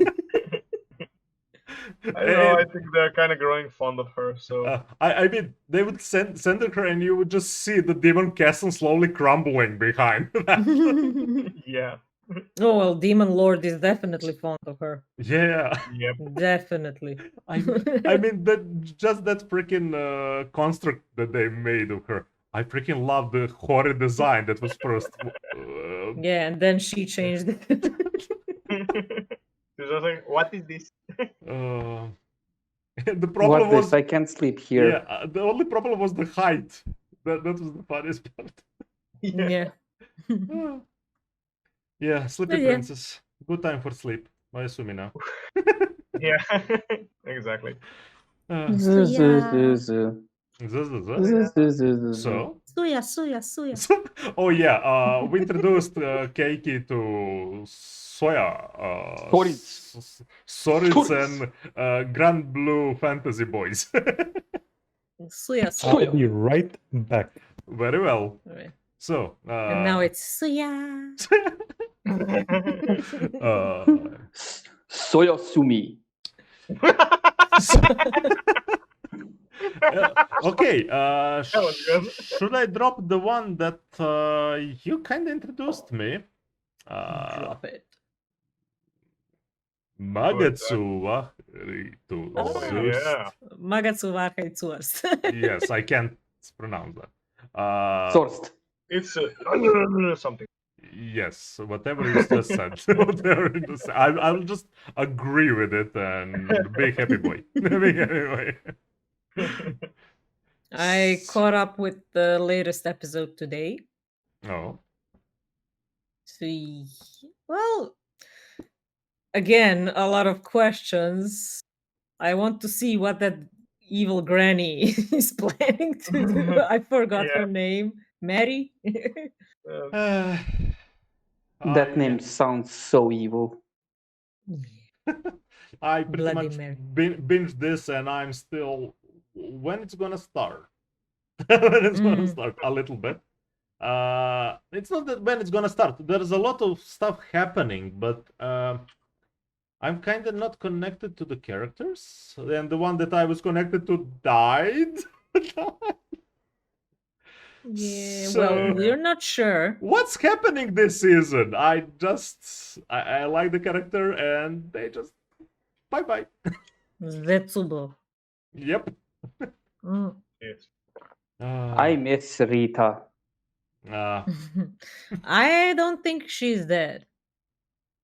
I don't know, I think they're kind of growing fond of her. So I mean, they would send her, and you would just see the demon castle slowly crumbling behind that. yeah, Oh well, Demon Lord is definitely fond of her. Yeah. Yep. Definitely. I mean that freaking construct that they made of her. I freaking love the horrid design that was first. Yeah, and then she changed it. She's just like, what is this? The problem What's was this? I can't sleep here. yeah. The only problem was the height. That was the funniest part. Yeah. Yeah, Sleepy But yeah. Princess. Good time for sleep. I assume now. Yeah, exactly. Zzz, zzz, zzz. So, Suya. oh yeah, we introduced Keiki to Soya, Sorits and Grand Blue Fantasy Boys. Suya. I'll be right back. Very well. Alright. So, And now it's Suya. Soyosumi. okay. was good. Should I drop the one that you kind of introduced me? Drop it. Magatsu Wahrheit to Oh, Zuerst. yeah. Magatsu Wahrheit Zuerst. Yes, I can't pronounce that. Sorcerers. It's something. Yes, whatever you just said. Whatever you just said. I'll just agree with it and be happy boy. Be happy boy. I caught up with the latest episode today. Oh. See, well, again, a lot of questions. I want to see what that evil granny is planning to do. I forgot Yeah. her name. Mary? That name sounds so evil. I pretty Bloody much Mary. binged this and I'm still when it's gonna start. When it's gonna start a little bit. It's not that when it's gonna start. There's a lot of stuff happening, but I'm kind of not connected to the characters, and the one that I was connected to died. Yeah, So- well, we're not sure. What's happening this season? I like the character, and they just bye. Zetsubo. Yep. Mm. Yes. I miss Rita. I don't think she's dead.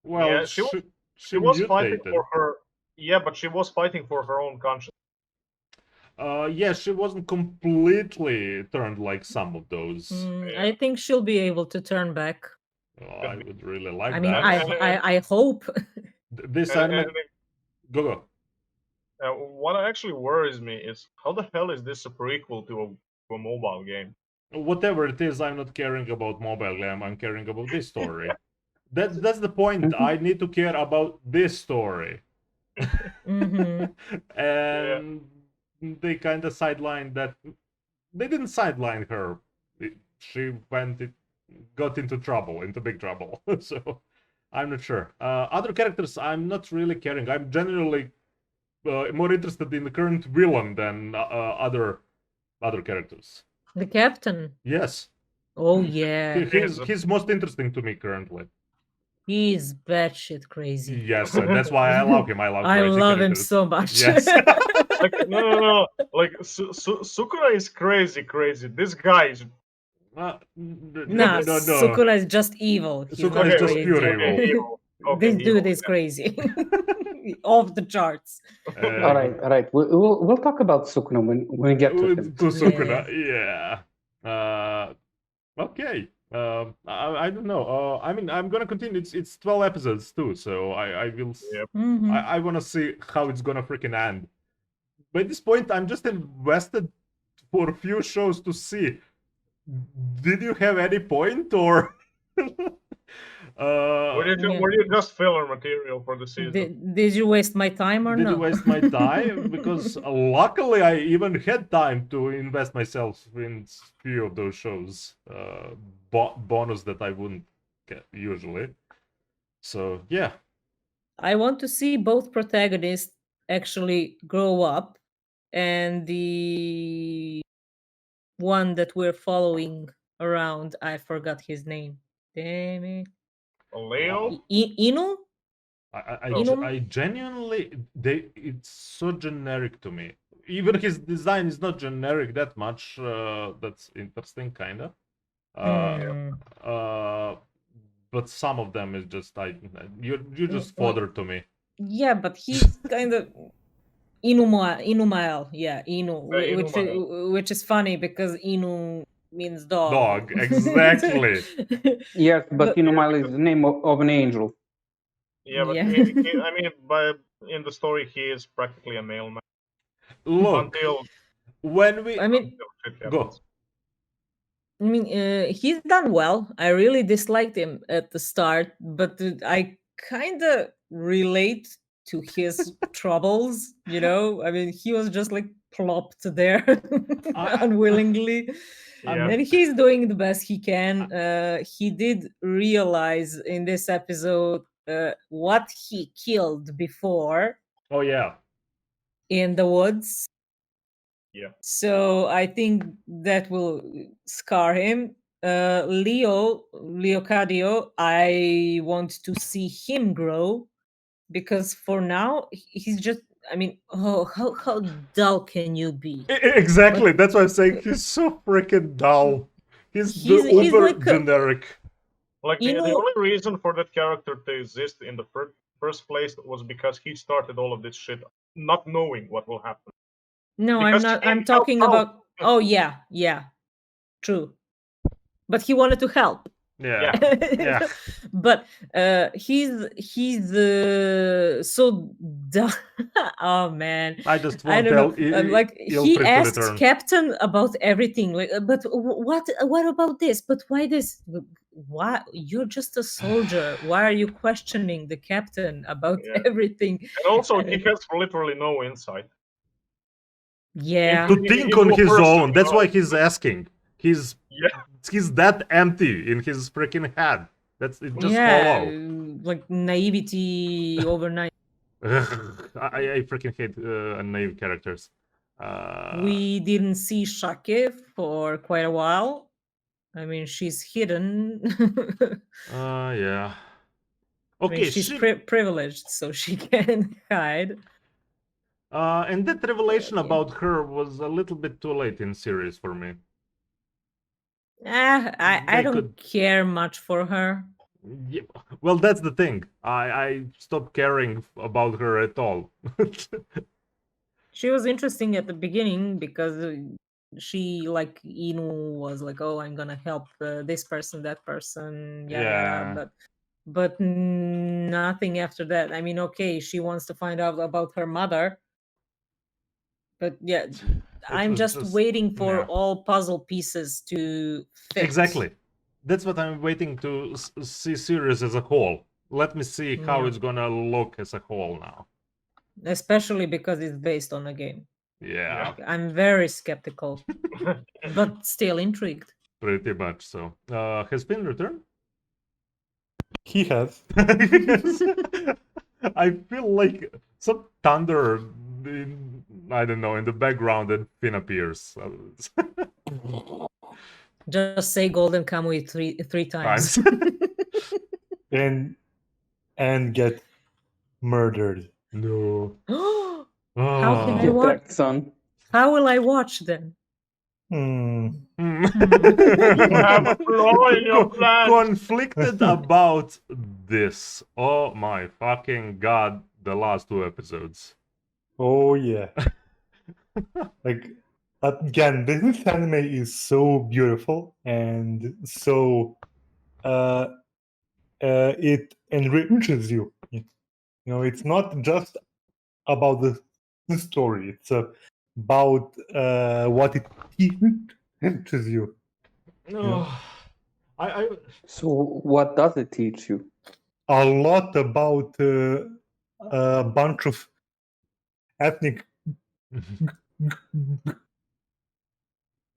Well, Yeah, she was fighting mutated. for her. Yeah, but she was fighting for her own conscience. Yeah, she wasn't completely turned like some of those. I think she'll be able to turn back. Oh, I would really like I mean, that. I hope. This And- anime. Go. What actually worries me is how the hell is this a prequel to a mobile game? Whatever it is, I'm not caring about mobile game. I'm caring about this story. That's the point. I need to care about this story. Mhm. And they kind of sidelined that. They didn't sideline her. She got into big trouble. So I'm not sure. Other characters, I'm not really caring. I'm generally more interested in the current villain than other characters. The captain. Yes, Oh yeah, he's most interesting to me currently. he's batshit crazy. Yes, and that's why I love him. I love. I crazy love him characters. so much. Yes. Like no. Like Sukuna is crazy. This guy is Nah, No. Sukuna is just evil. He's Sukuna not is just crazy. pure okay, evil. Okay, This dude evil, is crazy. Off the charts. All right. We'll talk about Sukuna when we get to him. To Sukuna, yeah. Okay. I don't know. I mean, I'm gonna continue. It's 12 episodes too, so I will. Yep. Mhm. I want to see how it's gonna freaking end. By this point, I'm just invested for a few shows to see. Did you have any point or? Were you just filler material for the season? Did you waste my time or Did no? you waste my time? Because luckily I even had time to invest myself in few of those shows. Bonus that I wouldn't get usually. So yeah. I want to see both protagonists actually grow up, and the one that we're following around, I forgot his name. Damn it. Leo? Inu? I genuinely it's so generic to me. Even his design is not generic that much. That's interesting, kinda. But some of them is just you're just fodder to me. Yeah, but he's kind of Inumael. Yeah, Inu, which is funny because Inu means dog. Dog, exactly. Yes, but Inumael is the name of an angel. Yeah, but Yeah. I mean, in the story, he is practically a mailman. Look, Until when we I mean, shit go. happens. I mean, he's done well. I really disliked him at the start, but I kind of relate to his troubles. You know, I mean, he was just like plopped there unwillingly. Yeah. And he's doing the best he can. He did realize in this episode what he killed before Oh yeah. in the woods. Yeah. So I think that will scar him. Leocadio, I want to see him grow because for now he's just. I mean, how dull can you be? Exactly. That's why I'm saying he's so freaking dull. He's He's uber like generic. Like You the know- only reason for that character to exist in the first place was because he started all of this shit not knowing what will happen. No, Because I'm not. he I'm helped talking out. about. Oh yeah, true. But he wanted to help. Yeah. Yeah. But he's so dumb. Oh man, I just I want don't know. Like he Ilfrid to asked return. Captain about everything. Like, but what about this? But why this? Why you're just a soldier? Why are you questioning the captain about Yeah. everything? And also, he has literally no insight. Yeah, To Into- think into on a his person, own. you That's know? why he's asking. He's Yeah. that empty in his freaking head. That's it. Just yeah, follow. like naivety overnight. I freaking hate naive characters. We didn't see Shake for quite a while. I mean, she's hidden. Yeah. I mean, Okay, she's she privileged, so she can hide. and that revelation Yeah. about her was a little bit too late in series for me. I They don't could- care much for her. Yeah, well, that's the thing. I stopped caring about her at all. She was interesting at the beginning because she, like Inu, was like, "Oh, I'm gonna help this person, that person, yada Yeah. yada." But nothing after that. I mean, okay, she wants to find out about her mother, but yeah, I'm was just waiting for yeah. all puzzle pieces to fit. Exactly. That's what I'm waiting to see series as a whole. Let me see how Yeah. it's gonna look as a whole now. Especially because it's based on a game. Yeah, Like, I'm very skeptical, but still intrigued. pretty much so. Has Finn returned? He has. I feel like some thunder I don't know, in the background and Finn appears. Just say Golden Kamuy three times. and get murdered. No. How can I Get watch? wrecked, son. How will I watch then? You have a flaw in your plan. Conflicted about this. Oh my fucking god, the last 2 episodes. Oh yeah. Like again, this anime is so beautiful and so it enriches you. You know, it's not just about the story. It's about what it teaches you. I So, what does it teach you? A lot about a bunch of ethnic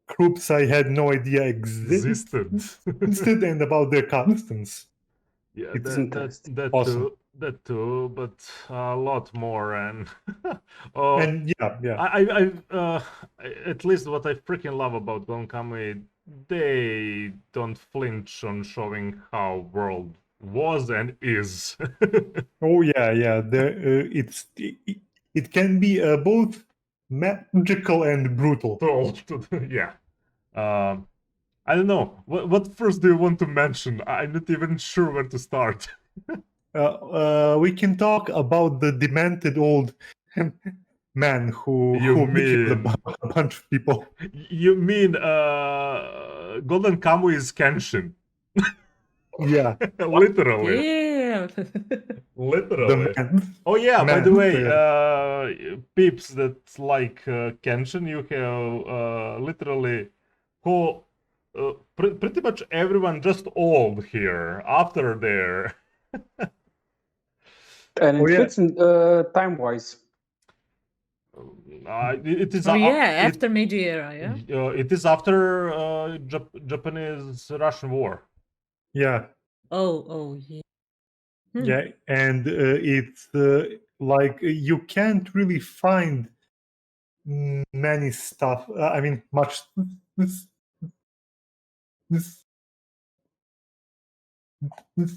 groups I had no idea existed and about their customs. Yeah, It's interesting. that awesome. too, but a lot more. And oh, And yeah. I at least what I freaking love about Gonkami, they don't flinch on showing how world was and is. Oh yeah. It can be both magical and brutal. Yeah. I don't know. What first do you want to mention? I'm not even sure where to start. We can talk about the demented old man who You killed mean- a bunch of people. You mean Golden Kamuy's Kenshin? Yeah, Literally. Damn. Literally. the man. Oh yeah, by Man, the way, peeps that like Kenshin, you have literally pretty much everyone just old here after their And Oh, it yeah. fits in time-wise. it is Oh yeah, after Meiji era, yeah. it is after Japanese Russian War. Yeah, Oh yeah. yeah, and it's like you can't really find many stuff. I mean, much this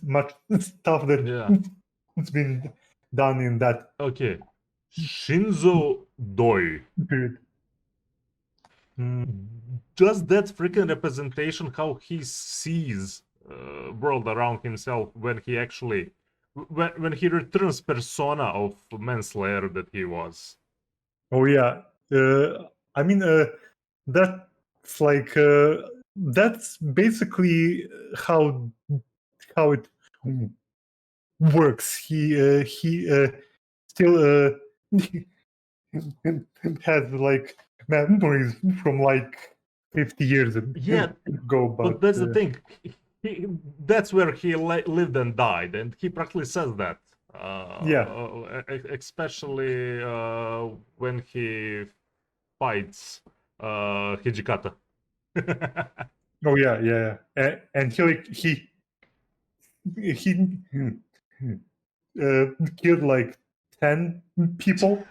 much stuff that Yeah. it's been done in that Okay. Shinzo Doi. period. Just that freaking representation, how he sees world around himself when he actually when he returns persona of manslayer that he was. Oh yeah, I mean that's like that's basically how it works. He still has like memories from like 50 years Yeah, ago, but that's the thing. That's where he lived and died, and he practically says that. Especially when he fights Hijikata. Oh yeah. And he killed like 10 people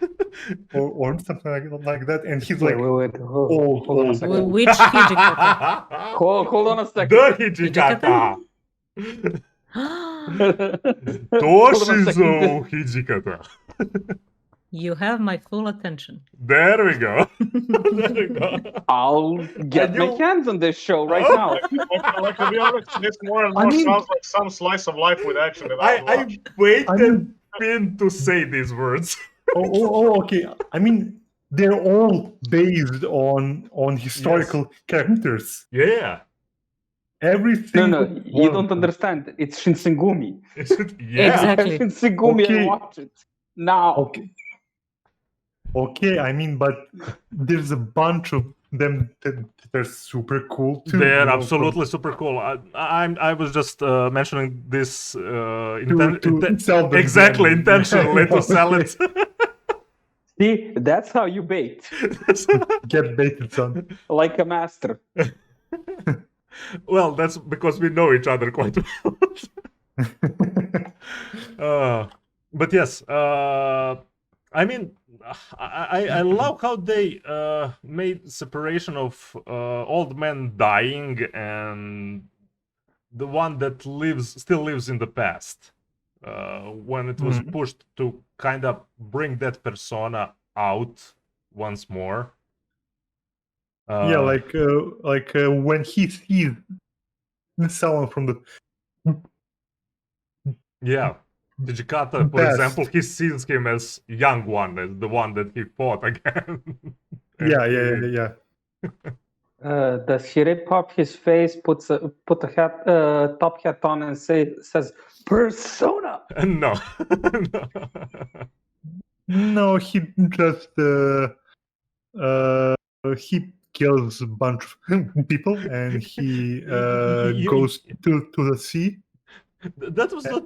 or something like that, and he's like Wait. Hold on a old. second. Which Hijikata? Hold on a The second. Hijikata! Hold on a second. Toshizo Hijikata. You have my full attention. There we go. There we go. I'll get my hands on this show right now. Like, to be honest, this more and more I mean- sounds like some slice of life with action that I would I watch. waited I mean- Finn to say these words. Okay. I mean, they're all based on historical characters. Yeah. Everything. No, you don't understand. It's Shinsengumi. Yeah. Exactly. Shinsengumi Okay. and watch it now. Okay. I mean, but there's a bunch of them that are super cool too. They're you know, absolutely super cool. I was just mentioning this to sell them. exactly intentionally to sell it. See, that's how you bait, Get baited, son. like a master. Well, that's because we know each other quite well. But yes, I mean, I love how they made separation of old men dying and the one that still lives in the past. When it was pushed to kind of bring that persona out once more. Yeah, like when he sees someone from the Yeah. Hijikata, for Best. example, he sees him as young one, as the one that he fought again. yeah. Does he rip up his face, put a hat, top hat on, and says persona? No. No, he just he kills a bunch of people and he goes to the sea. That was not.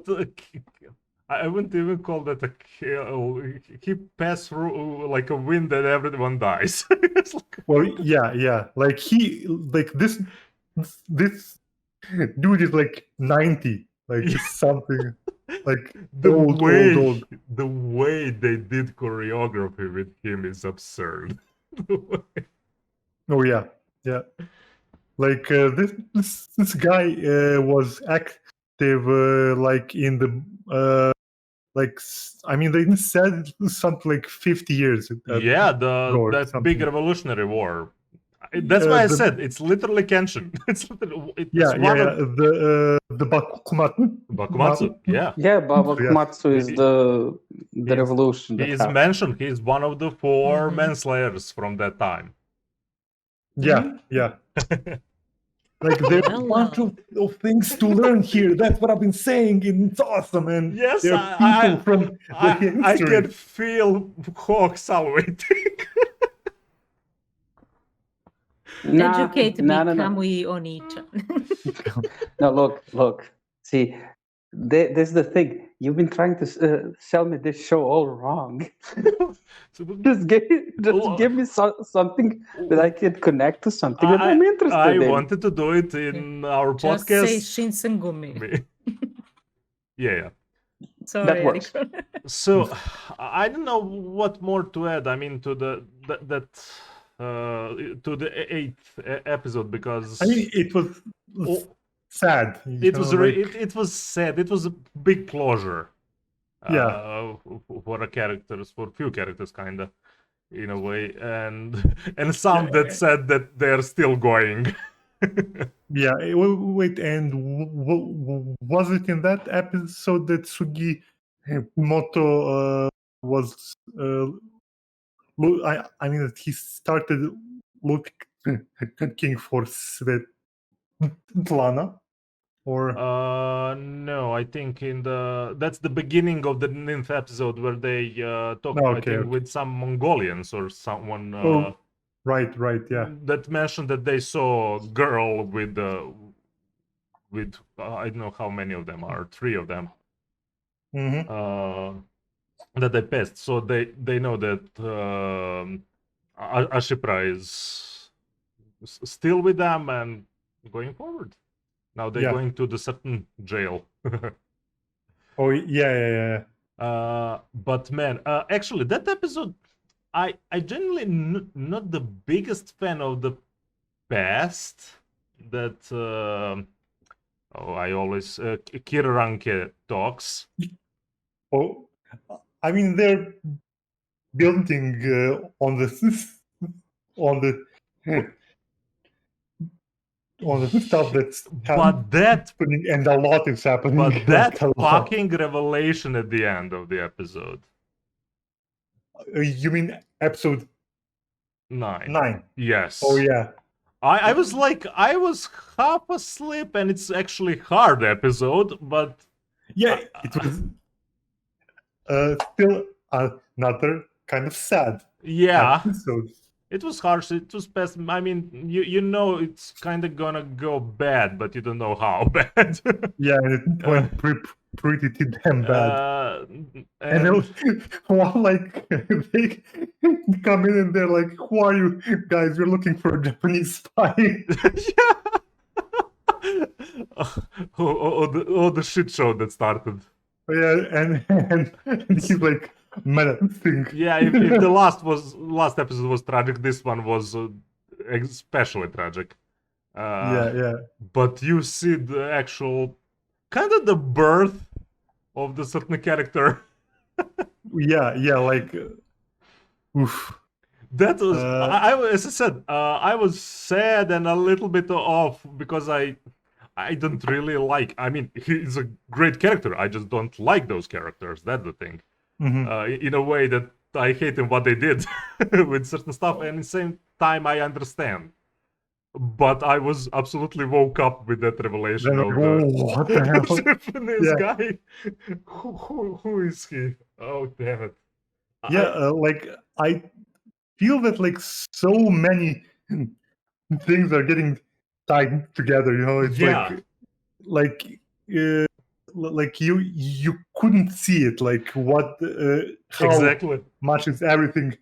I wouldn't even call that a kill. He passed through like a wind and everyone dies. It's like, Well, yeah. Like this dude is like 90, like something like old. The way they did choreography with him is absurd. Oh yeah. Like this guy was like in the I mean, they said something like 50 years. Yeah, or that big something. revolutionary war. That's why I said it's literally Kenshin. It's one of The Bakumatsu. Yeah, Yeah, Bakumatsu is He- the he's- revolution he that is happened. mentioned. He is one of the 4 Mhm. manslayers from that time. Yeah. Like there's a Well, bunch of things to learn here. That's what I've been saying, and it's awesome. And Yes, there are people from the I history. can feel Hawk salivating. educate me, No. Kamui Oni-chan. No, look. See, there's the thing. You've been trying to sell me this show all wrong. Just give me something that I can connect to something that I'm interested I in. wanted to do it in our Just podcast. say Shinsengumi. Yeah. Sorry, That works. Eric. So I don't know what more to add. I mean, to the to the 8th episode, because I mean, it was sad. it was it was sad. It was a big closure. For few characters, kinda, in a way, and some that said that they're still going. Yeah. Wait, and was it in that episode that Sugi Moto was? I mean, that he started looking for Svetlana, or No, I think that's the beginning of the 9th episode where they talk, I think, with some Mongolians or someone. Right, yeah. That mentioned that they saw a girl with I don't know how many of them are, 3 of them. That they passed, so they know that Ashipra is still with them and going forward. Now they're going to the certain jail. Oh yeah. But man, actually, that episode, I genuinely not the biggest fan of the past. That I always Kiraranke talks. Oh, I mean, they're building on the stuff that's happening, and a lot is happening. But that fucking revelation at the end of the episode. You mean episode 9? Yes. Oh yeah. I was half asleep, and it's actually hard episode, but yeah, it was still another kind of sad. Yeah. Episode. It was harsh. It was past. I mean, you know it's kind of gonna go bad, but you don't know how bad. Yeah, and it went pretty damn bad. And like they come in and they're like, "Who are you guys? You're looking for a Japanese spy." Yeah. The shit show that started. Yeah, and he's like, menacing. Yeah, if the last episode was tragic, this one was especially tragic. Yeah. But you see the actual kind of the birth of the certain character. yeah, like, oof. That was, as I said, I was sad and a little bit off because I don't really like. I mean, he's a great character. I just don't like those characters. That's the thing. In a way that I hate what they did with certain stuff, and at the same time I understand. But I was absolutely woke up with that revelation of what the hell? Japanese guy. Who is he? Oh damn it! Yeah, like I feel that like so many things are getting tied together. You know, it's like you couldn't see it. Like what? How exactly much is everything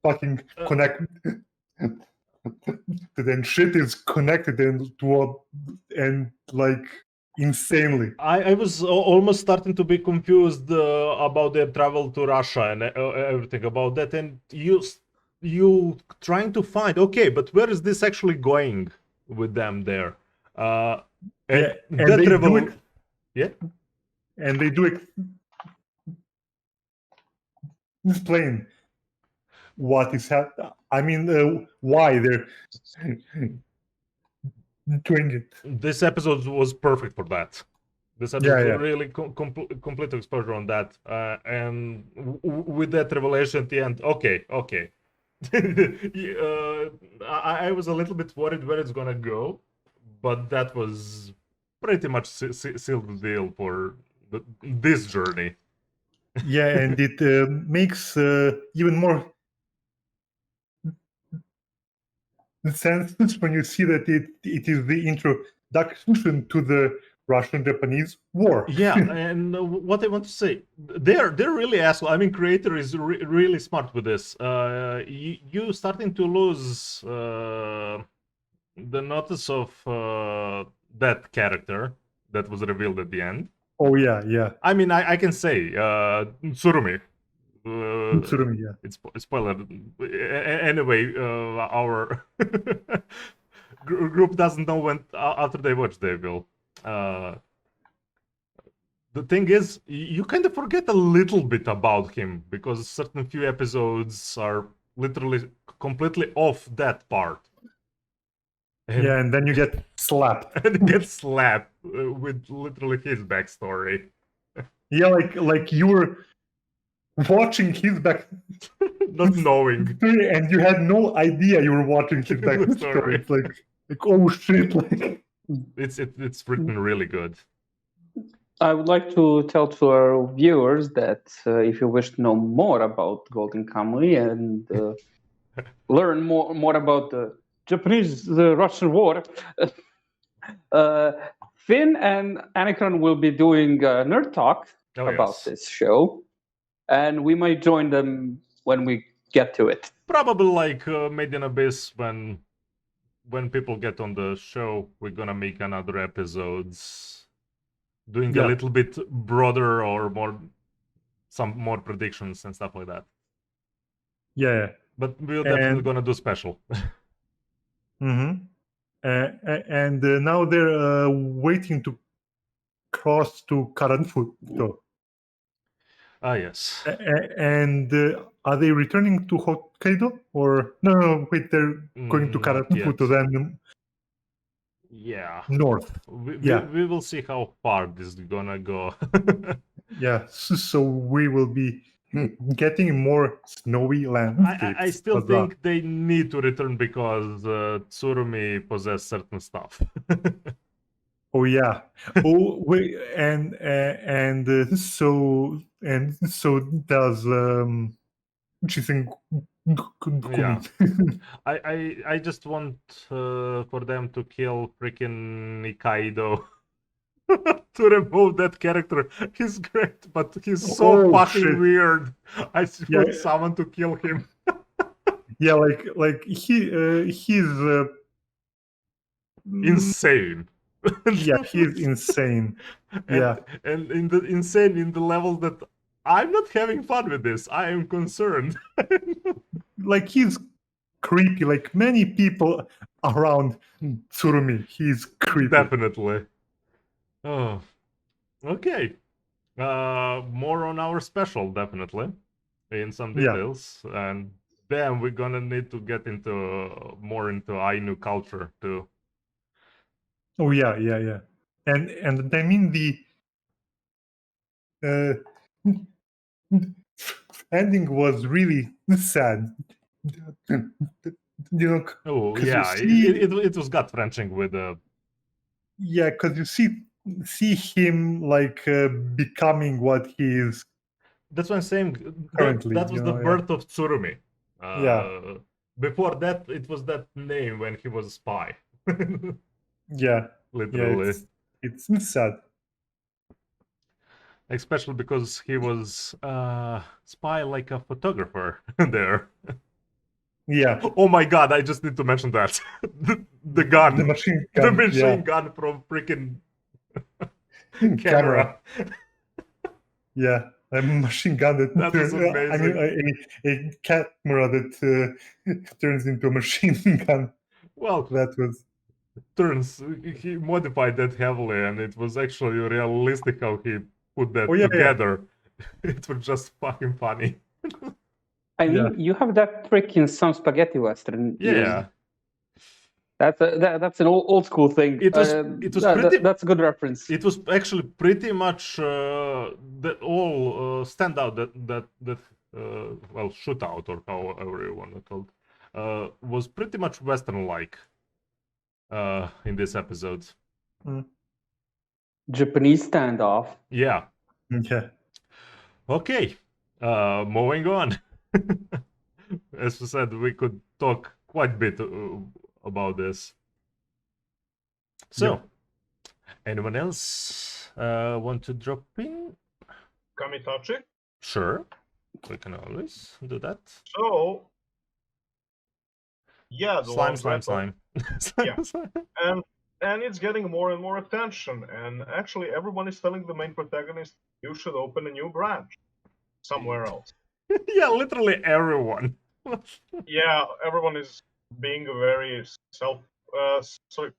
fucking connected? Then shit is connected and like insanely. I was almost starting to be confused about their travel to Russia and everything about that, and you trying to find, okay, but where is this actually going with them there? And they do it. Yeah. And they do explain what is happening. I mean, why they're doing it. This episode was perfect for that. This episode Yeah. really complete exposure on that, and with that revelation at the end. Okay. I was a little bit worried where it's gonna go, but that was pretty much sealed the deal for this journey. Yeah, and it makes even more sense when you see that it is the introduction to the Russian-Japanese War. Yeah, and what I want to say, they're really asshole. I mean, creator is really smart with this. You starting to lose the notice of that character that was revealed at the end. Oh yeah. I mean, I can say Tsurumi. Tsurumi, yeah. It's spoiler. Anyway, our group doesn't know when after they watch. They will. The thing is, you kind of forget a little bit about him because certain few episodes are literally completely off that part. And then you get slapped. And get slapped with literally his backstory. Yeah, like you were watching his back, not knowing, and you had no idea you were watching his backstory. It's like oh shit, like it's written really good. I would like to tell to our viewers that if you wish to know more about Golden Kamuy and learn more about the Japanese-Russian War, Finn and Anacron will be doing Nerd Talk about this show, and we might join them when we get to it. Probably like Made in Abyss, when people get on the show, we're gonna make another episodes. Doing a little bit broader or some more predictions and stuff like that. Yeah. But we're definitely gonna do special. And now they're waiting to cross to Karanfuto. Yes. And are they returning to Hokkaido or no? Wait, they're going to Karanfuto then. Yeah. North. We will see how far this is gonna go. Yeah, so we will be getting more snowy landscapes. I still think they need to return because Tsurumi possesses certain stuff. Oh yeah. Oh wait, and so does Chisen. Yeah. I just want for them to kill freaking Nikaido. To remove that character. He's great, but he's so fucking weird. I want someone to kill him. Yeah, like he's insane. Yeah, he's insane. And in the insane in the level that I'm not having fun with this. I am concerned. Like he's creepy. Like many people around Tsurumi, he's creepy. Definitely. Oh, okay. More on our special, definitely, in some details, and then we're gonna need to get into more into Ainu culture too. Oh yeah, and I mean the ending was really sad. Oh yeah, it was gut wrenching with Yeah, because you see him like becoming what he is. That's what I'm saying. Currently, that was the birth of Tsurumi. Before that, it was that name when he was a spy. Literally. It's sad. Especially because he was spy like a photographer there. Yeah. Oh my god, I just need to mention that. the gun. The machine gun. The machine gun from freaking camera. Yeah. A machine gun that was amazing. I mean, a camera that turns into a machine gun. Well, that was turns, he modified that heavily, and it was actually realistic how he put that Oh, yeah, yeah. together. It was just fucking funny. I mean, Yeah. you have that trick in some spaghetti western. Yeah. That's an old school thing. It was pretty. That's a good reference. It was actually pretty much that all standout that well, shootout or however you want to call it was pretty much Western like in this episode. Japanese standoff. Yeah. Yeah. Okay. Moving on. As we said, we could talk quite a bit about this. So, anyone else want to drop in? Kamitachi. Sure, we can always do that. So, yeah, the long Slime. battle. Yeah. And it's getting more and more attention. And actually, everyone is telling the main protagonist, you should open a new branch somewhere else. Yeah, literally everyone. Yeah, everyone is being very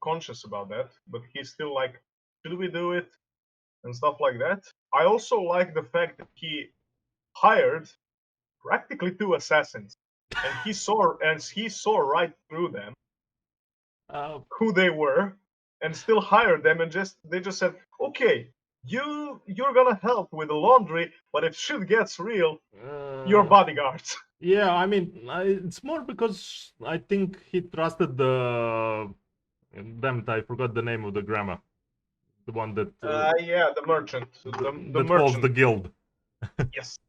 conscious about that. But he's still like, should we do it? And stuff like that. I also like the fact that he hired practically 2 assassins. And he saw right through them who they were, and still hired them, and they just said, okay, you're gonna help with the laundry, but if shit gets real, you're bodyguards. Yeah, I mean, it's more because I think he trusted the damn it, I forgot the name of the grandma, the one that yeah, the merchant, the that merchant. calls the guild. Yes,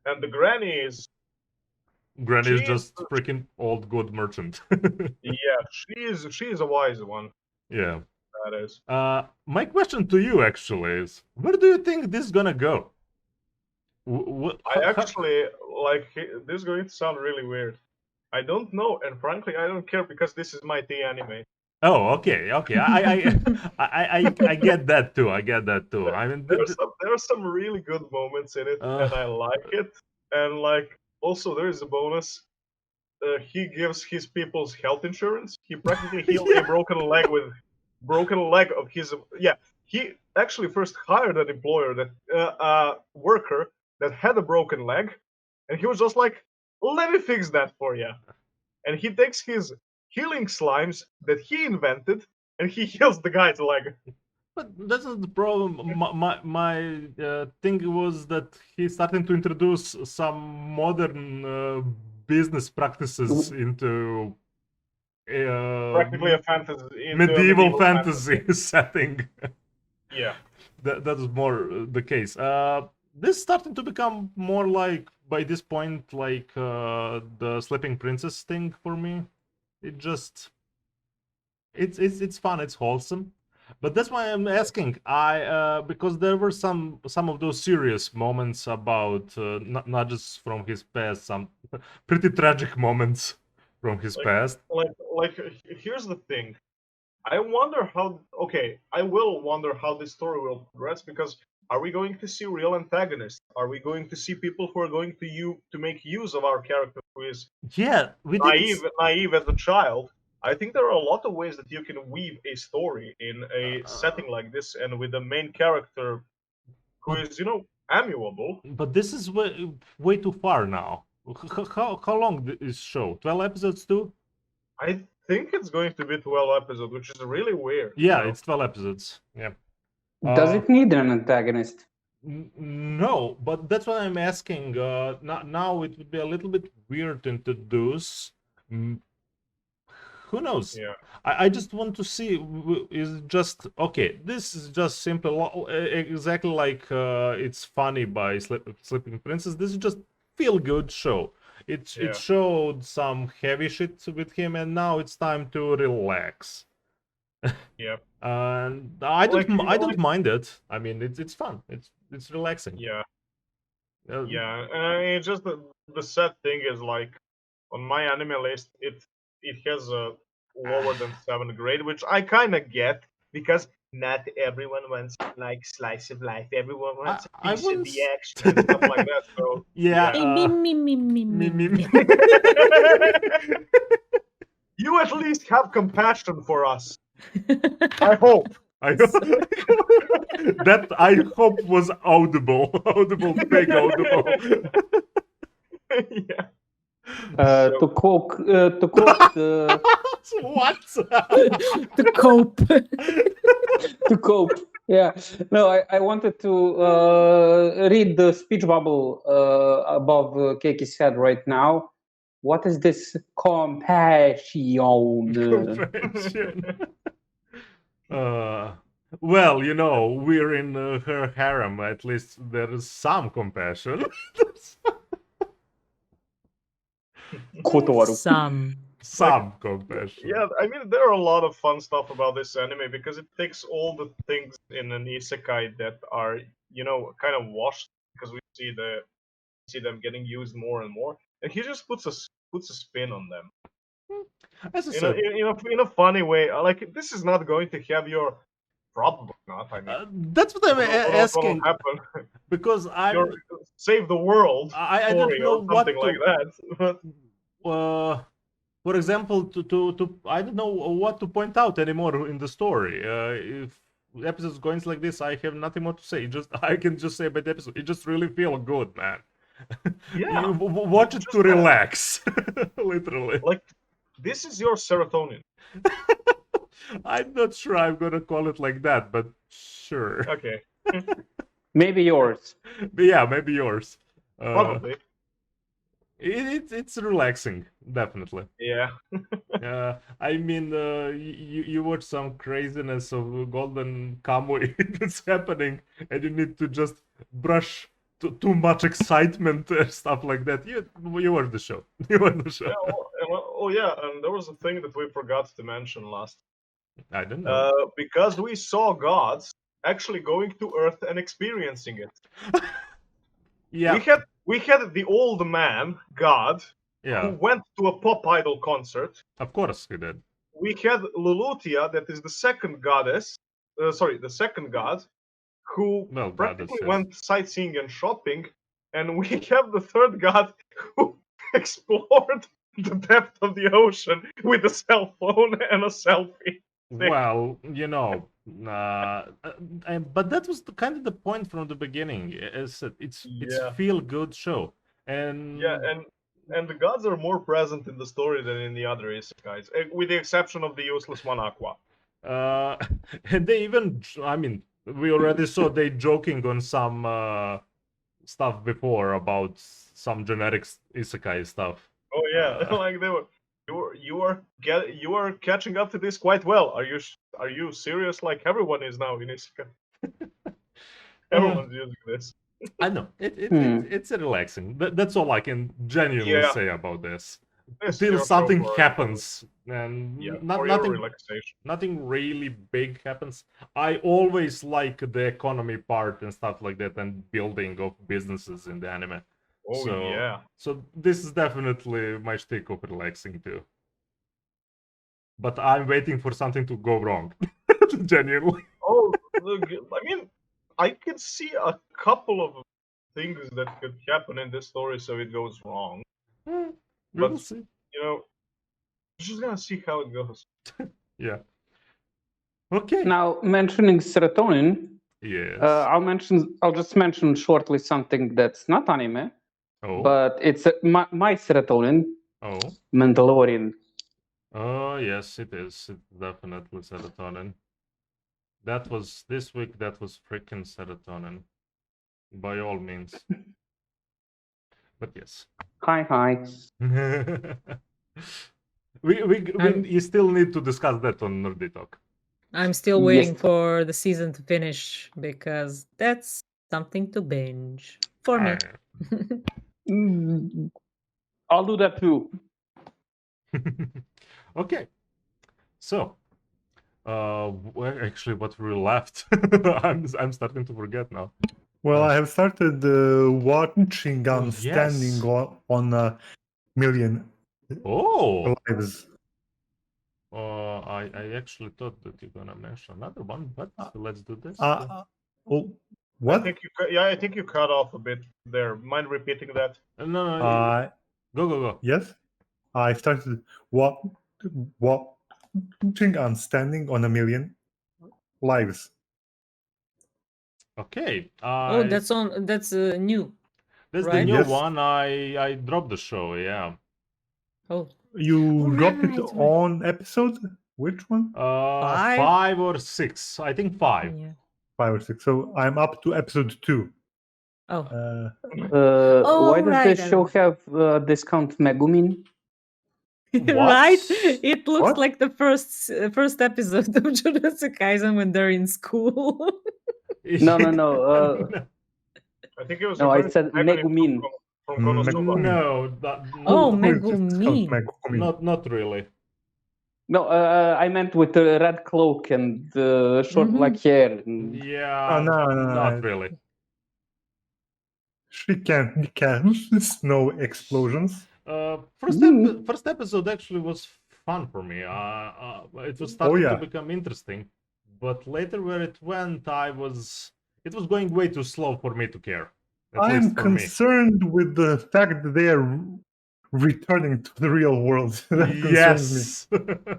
and the granny is just freaking old good merchant. Yeah, she is a wise one. Yeah. That is. My question to you actually is, where do you think this is gonna go? I actually like this is going to sound really weird. I don't know, and frankly, I don't care because this is my T anime. Oh, okay. I get that too. I mean, there are some really good moments in it, and I like it. And like, also there is a bonus. He gives his people's health insurance. He practically healed a broken leg of his. Yeah, he actually first hired an employer that worker that had a broken leg, and he was just like, "Let me fix that for you." And he takes his healing slimes that he invented, and he heals the guy's leg. But that's not the problem. My thing was that he's starting to introduce some modern business practices into practically a fantasy, medieval fantasy setting. Yeah, that is more the case. This is starting to become more like, by this point, like the Sleeping Princess thing for me. It's fun, it's wholesome. But that's why I'm asking. Because there were some of those serious moments about not just from his past, some pretty tragic moments from his past. Like here's the thing. I wonder how. Okay, I will wonder how this story will progress, because are we going to see real antagonists? Are we going to see people who are going to make use of our character who is naive as a child? I think there are a lot of ways that you can weave a story in a setting like this, and with the main character who is, amiable. But this is way too far now. How long is show? 12 episodes too? I think it's going to be 12 episodes, which is really weird. Yeah, it's 12 episodes. Yeah. Does it need an antagonist? No, but that's what I'm asking. Now it would be a little bit weird to introduce. Who knows? Yeah. I just want to see, is just okay. This is just simple, exactly like It's Funny by Sleeping Princess. This is just feel good show. It showed some heavy shit with him, and now it's time to relax. Yeah. And I don't mind it. I mean, it's fun. It's relaxing. Yeah. Yeah, and it's just the sad thing is, like, on my anime list, it has a lower than 7th grade, which I kind of get, because not everyone wants like slice of life. Everyone wants a piece of the action and stuff like that. So yeah. You at least have compassion for us. I hope. That I hope was audible, big audible. Yeah. To quote the What? To cope. to cope. Yeah. No, I wanted to read the speech bubble above Keiki's head right now. What is this compassion? Compassion. Well, you know, we're in her harem. At least there is some compassion. Kotoru. Some. Compassion. Yeah, I mean, there are a lot of fun stuff about this anime because it takes all the things in an isekai that are, you know, kind of washed because we see them getting used more and more, and he just puts a spin on them As I in said, a funny way. Like, this is not going to have your probably not. I mean, that's what I'm what'll asking happen? because Your save the world I don't story know or what something to. like that. For example, to I don't know what to point out anymore in the story. If episodes going like this, I have nothing more to say. I can just say about the episode. It just really feel good, man. Yeah, You watch it to relax, literally. like, this is your serotonin. I'm not sure I'm gonna call it like that, but sure. Okay, Maybe yours. But yeah, maybe yours. probably. It's relaxing, definitely. Yeah. I mean, you watch some craziness of Golden Kamuy that's happening, and you need to just brush too much excitement and stuff like that. You watch the show. You watch the show. Yeah, yeah, and there was a thing that we forgot to mention last. I don't know. Because we saw gods actually going to Earth and experiencing it. Yeah, We had the old man god who yeah. went to a pop idol concert. Of course he did. We had Lulutia, that is the second goddess. The second god, who Well, practically goddess, yes. went sightseeing and shopping. And we have the third god who explored the depth of the ocean with a cell phone and a selfie. Well, you know, but that was kind of the point from the beginning. It's Yeah. feel good show, and Yeah, and the gods are more present in the story than in the other isekais, with the exception of the useless one, Aqua. and they even, I mean, we already saw they joking on some stuff before about some generic isekai stuff. Oh yeah, like they were. You are catching up to this quite well. Are you serious? Like, everyone is now in isekai. Everyone's using this. I know it's relaxing. That's all I can genuinely say about this. This Till your something show for- happens, and Yeah, for your nothing relaxation. nothing really big happens. I always like the economy part and stuff like that, and building of businesses in the anime. Oh yeah. So this is definitely my shtick of relaxing too. But I'm waiting for something to go wrong. Genuinely. Oh, look, I mean, I could see a couple of things that could happen in this story, so it goes wrong. We But- will see. You know, we're just gonna see how it goes. Yeah. Okay. Now, mentioning serotonin, Yes. I'll just mention shortly something that's not anime, Oh. but it's my serotonin, Oh. Mandalorian. Oh, yes, it is. It's definitely serotonin. That was this week. That was freaking serotonin, by all means. But yes. Hi. You still need to discuss that on Nerdy Talk. I'm still waiting for the season to finish because that's something to binge for me. I'll do that too. Okay. So, actually, what we left, I'm starting to forget now. Well, I have started watching yes. Standing on a Million Oh. Lives. I actually thought that you're gonna mention another one, but let's do this. What? I think you cut off a bit there. Mind repeating that? No. Go. Yes, I started watching, I'm standing on 1,000,000 lives. Okay. Oh, that's new. That's the right? new Yes. one. I dropped the show. Yeah. Oh, You dropped it right. on episode? Which one? 5 or 6. I think 5. Yeah. 5 or 6. So I'm up to episode 2. Oh, Why does right, this I show remember. have discount Megumin? right? It looks What? like the first episode of Jujutsu Kaisen when they're in school. No. I think it was. No, I referring to said Megumin. from Konosuba. No, Oh, Who is this Megumi. Megumi? not really. No, I meant with the red cloak and short black hair. And... Yeah, no. not really. She can't snow explosions. First episode actually was fun for me. It was starting yeah. to become interesting, but later where it went, it was going way too slow for me to care. At I'm least for me. concerned with the fact that they are returning to the real world. That concerns me. Yes,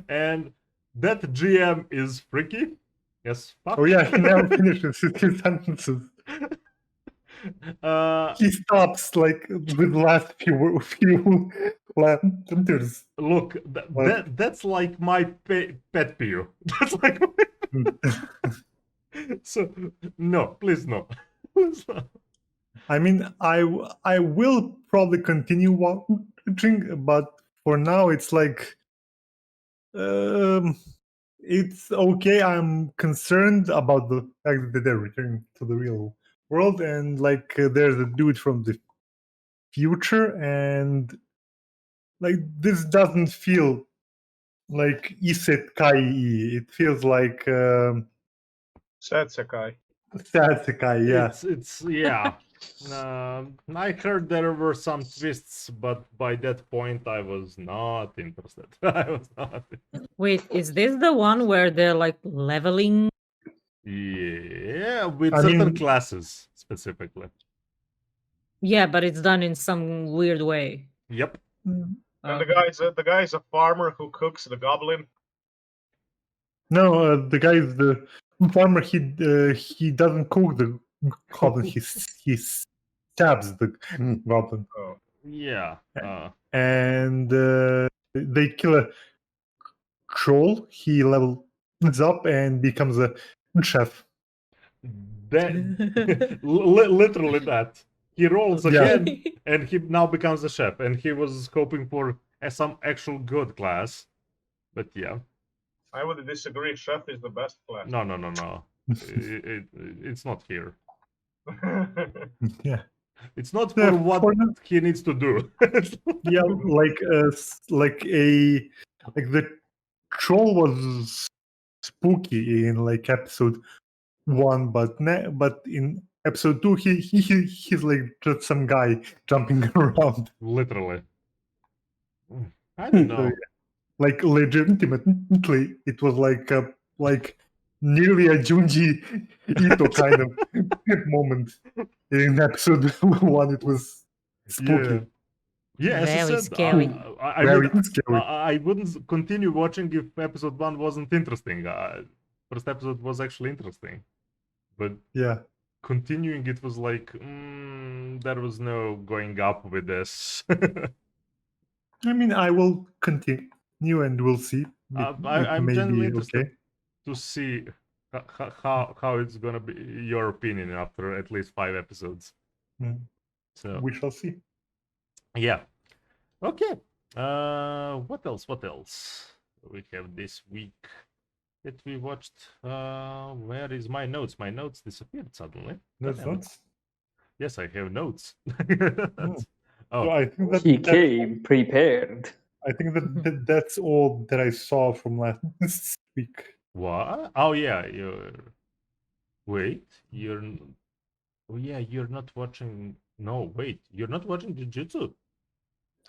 and that GM is freaky. Yes. Fuck. Oh yeah, he never finishes his sentences. He stops like with the last few letters. Look, that's like my pet peeve. That's like. So no, please no. Please no. I mean, I will probably continue watching, but for now it's like, it's okay. I'm concerned about the fact that they're returning to the real world, and like there's a dude from the future, and like this doesn't feel like isekai. It feels like Sad Sekai. Sasekai. Yeah. It's yeah. I heard there were some twists, but by that point I was not interested. I was not. Wait, is this the one where they're like leveling? Yeah, with I certain mean- classes specifically. Yeah, but it's done in some weird way. Yep. And Oh. the guy's a farmer who cooks the goblin. No, the guy is the farmer. He doesn't cook the goblin. He stabs the goblin, Oh. Yeah. and they kill a troll. He levels up and becomes a chef. That literally that. He rolls Yeah. again, and he now becomes a chef. And he was hoping for some actual good class, but yeah. I would disagree. Chef is the best class. No. It's not here. Yeah, It's not Yeah, for what for the- he needs to do. yeah, like the troll was spooky in like episode 1, but in episode 2 he's like just some guy jumping around. Literally. I don't know. Like legitimately, it was like nearly a Junji Ito kind of moment. In episode 1, it was spooky. Yeah, as I Very said, scary. Very scary. I wouldn't continue watching if episode 1 wasn't interesting. First episode was actually interesting, but Yeah. continuing it was like there was no going up with this. I mean, I will continue and we'll see. I'm may genuinely be interested to see how it's gonna be your opinion after at least 5 episodes. Mm. So We shall see. yeah. Okay. What else? What else we have this week that we watched? Where is my notes? My notes disappeared suddenly. That's Damn it. not. Yes, I have notes. So Oh, I think that He came prepared. I think that's all that I saw from last week. what? Oh yeah, you're. Oh yeah, you're not watching. No, wait, you're not watching Jujutsu.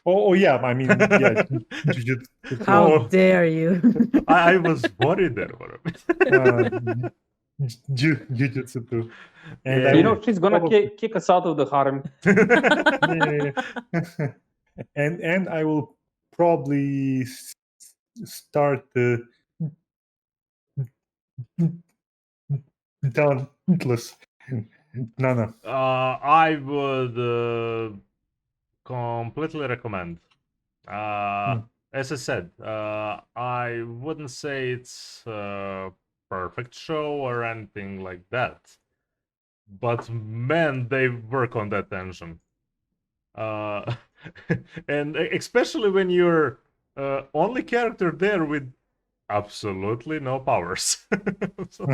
Oh yeah, I mean, yeah. How Oh. dare you? I was worried there for a bit. Jujutsu too. And Yeah. I You will know, she's gonna probably- kick us out of the harem. yeah. and I will probably start Talentless Nana. I would completely recommend. As I said, I wouldn't say it's a perfect show or anything like that. But man, they work on that tension. And especially when you're only character there with absolutely no powers. So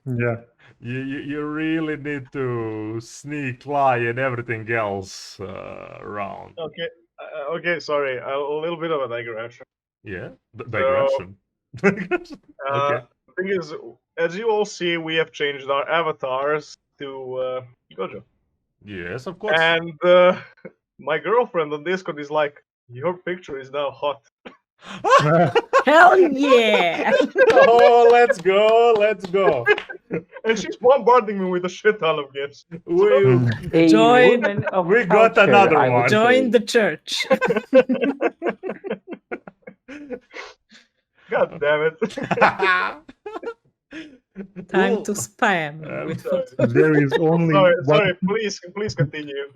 Yeah. you really need to sneak, lie, and everything else around. Okay, sorry, a little bit of a digression. Yeah, So, digression. Okay. thing is, as you all see, we have changed our avatars to Gojo. Yes, of course. And my girlfriend on Discord is like, your picture is now hot. Hell yeah! Oh, let's go. And she's bombarding me with a shit ton of gifts. A Join- woman of we got culture, another I would one. Join say. the church. God damn it. Time Well, to spam with sorry. There is only Sorry, one please continue.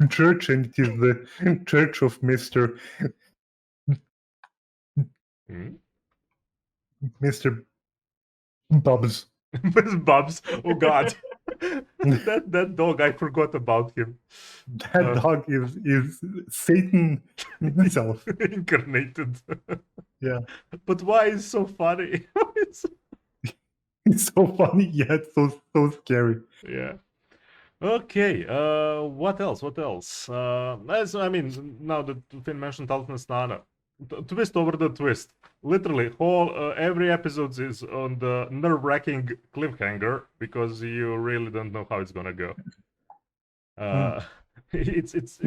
church, and it is the Church of Mr. Hmm? Mr. Bubs. Bubs. Oh God. that dog, I forgot about him. That dog is Satan himself. Incarnated. Yeah. But why is so funny? It's so funny yet so scary. Yeah. Okay. What else? I mean, now that Finn mentioned Talentless Nana, twist over the twist. Literally, every episode is on the nerve-wracking cliffhanger because you really don't know how it's gonna go. It's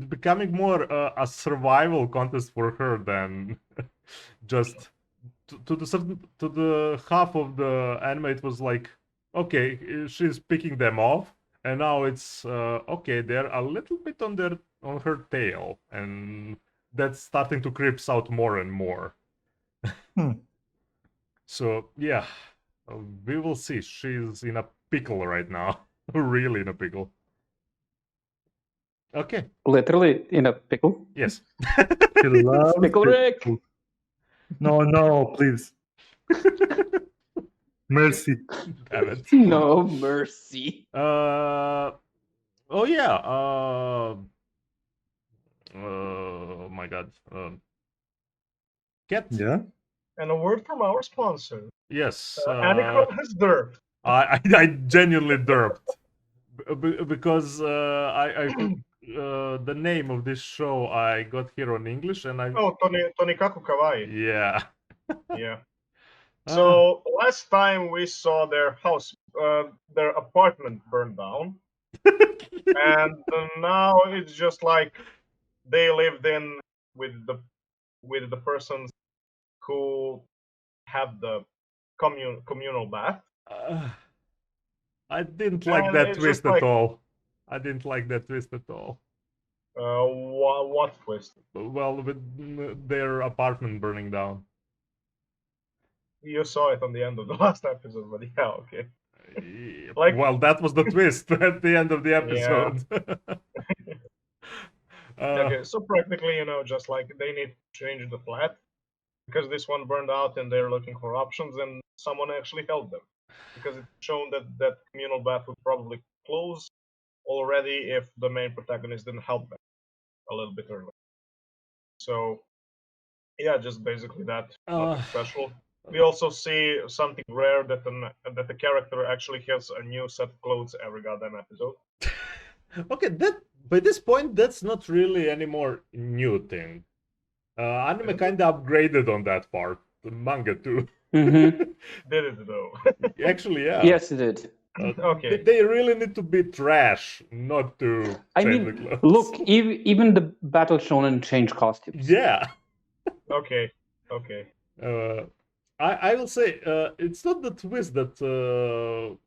becoming more a survival contest for her than just to the half of the anime. It was like, okay, she's picking them off, and now it's okay, they're a little bit on her tail, and that's starting to creep out more and more. So yeah, we will see. She's in a pickle right now. Really in a pickle. Okay. Literally in a pickle. Yes. She loves Pickle Rick. pickles. No, please. Mercy. Damn it. No mercy. Oh yeah. Oh my God. Cat. Yeah. And a word from our sponsor. Yes. Anacron has derped. I genuinely derped because the name of this show I got here on English, and I Oh, Tonikaku Kawaii. yeah. Yeah. So last time we saw their house, their apartment burned down, and now it's just like they lived in with the persons who had the communal bath. I didn't like And that it's twist just like- at all. I didn't like that twist at all. What twist? Well, with their apartment burning down. You saw it on the end of the last episode, but yeah, okay. Yeah, Like- well, that was the twist at the end of the episode. Okay, so practically, just like they need to change the flat because this one burned out and they're looking for options, and someone actually helped them because it's shown that communal bath would probably close already if the main protagonist didn't help them a little bit earlier. So, yeah, just basically that. Nothing special. We also see something rare that the character actually has a new set of clothes every goddamn episode. Okay, that by this point, that's not really any more new thing. Anime kind of upgraded on that part. The manga too. Mm-hmm. Did it though? Actually, yeah. Yes, it did. Okay. They really need to be trash, not to I change the mean, clothes. look, even the Battle Shonen changed costumes. Yeah. Okay. I will say it's not the twist that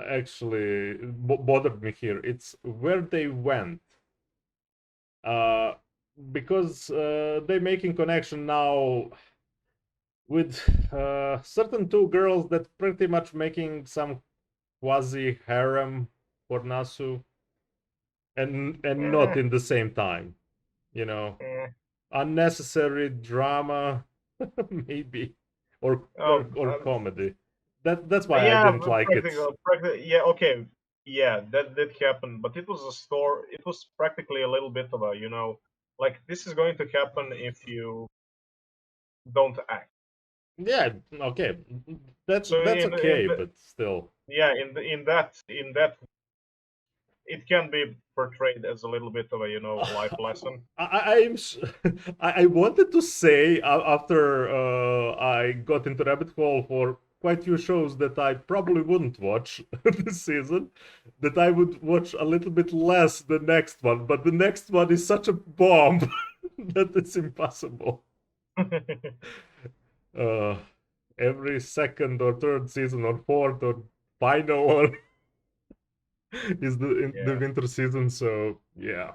actually bothered me here. It's where they went. because they're making connection now with certain two girls that pretty much making some quasi harem for Nasu, and not in the same time, you know, unnecessary drama, maybe, or comedy. That's why I didn't like it. Yeah, okay, yeah, that did happen, but it was it was practically a little bit of a, like this is going to happen if you don't act. Yeah, okay, that's So okay, but still. Yeah, in that it can be portrayed as a little bit of a life lesson. I wanted to say after I got into rabbit hole for quite few shows that I probably wouldn't watch this season, that I would watch a little bit less the next one, but the next one is such a bomb that it's impossible. Every second or third season or fourth or final one is the winter season, so yeah.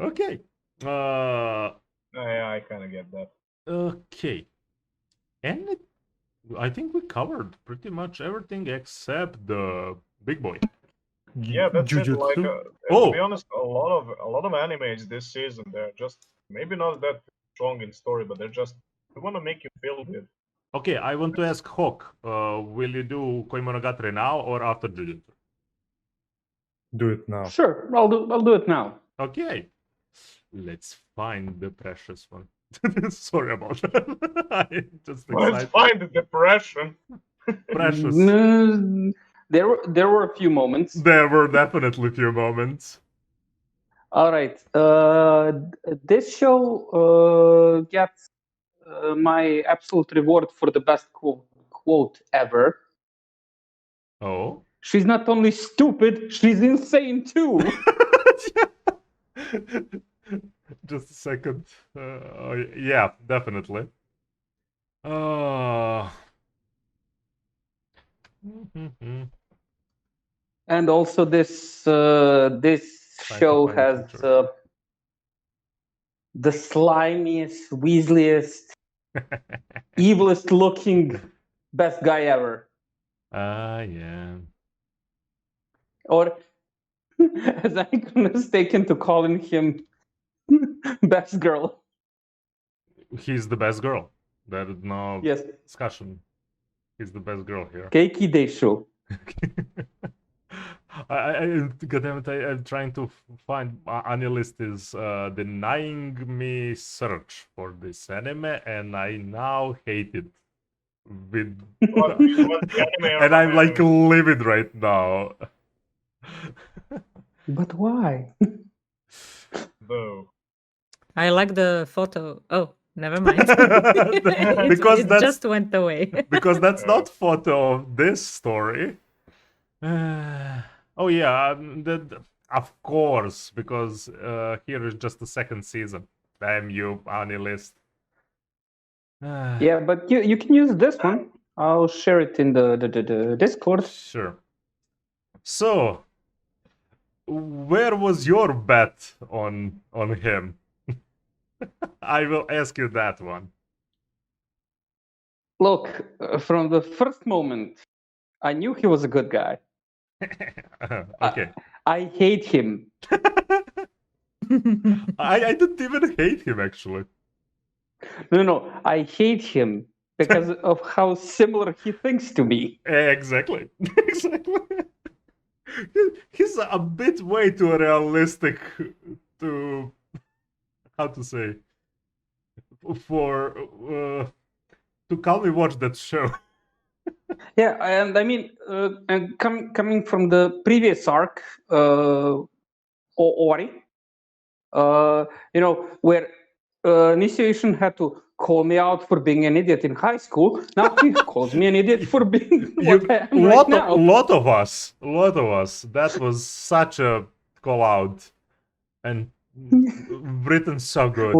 Okay. I kind of get that. Okay. And I think we covered pretty much everything except the big boy. Yeah, that's it. Like, to be honest, a lot of animes this season, they're just maybe not that strong in story, but they want to make you feel good. Okay, I want to ask Hawk, will you do Koimonogatari now or after Jujutsu? Do it now. Sure, I'll do it now. Okay. Let's find the precious one. Sorry about that. I just Let's find the depression. Precious. There were a few moments. There were definitely a few moments. All right. This show gets my absolute reward for the best quote ever. Oh? She's not only stupid, she's insane too. Just a second. Yeah, definitely. And also this show has the slimiest, weaseliest, evilest looking best guy ever. Yeah. Or as I'm mistaken to calling him best girl. He's the best girl. There is no discussion. He's the best girl here. Keiki Deisho. Goddammit, I'm trying to find. Anilist is denying me search for this anime, and I now hate it. And I'm like livid right now. But why? No. I like the photo. Oh, never mind. Because it just went away. Because that's not photo of this story. Oh yeah, of course, because here is just the second season. Damn you, Anilist. Yeah, but you can use this one. I'll share it in the Discord. Sure. So, where was your bet on him? I will ask you that one. Look, from the first moment, I knew he was a good guy. Okay. I hate him. I didn't even hate him, actually. No, I hate him because of how similar he thinks to me. Exactly. Exactly. He's a bit way too realistic to, how to say, for to calm me watch that show. Yeah, and I mean, and coming from the previous arc, Ori, where Initiation had to call me out for being an idiot in high school. Now he calls me an idiot for being what I am right now. A lot of us. That was such a call out, and written so good.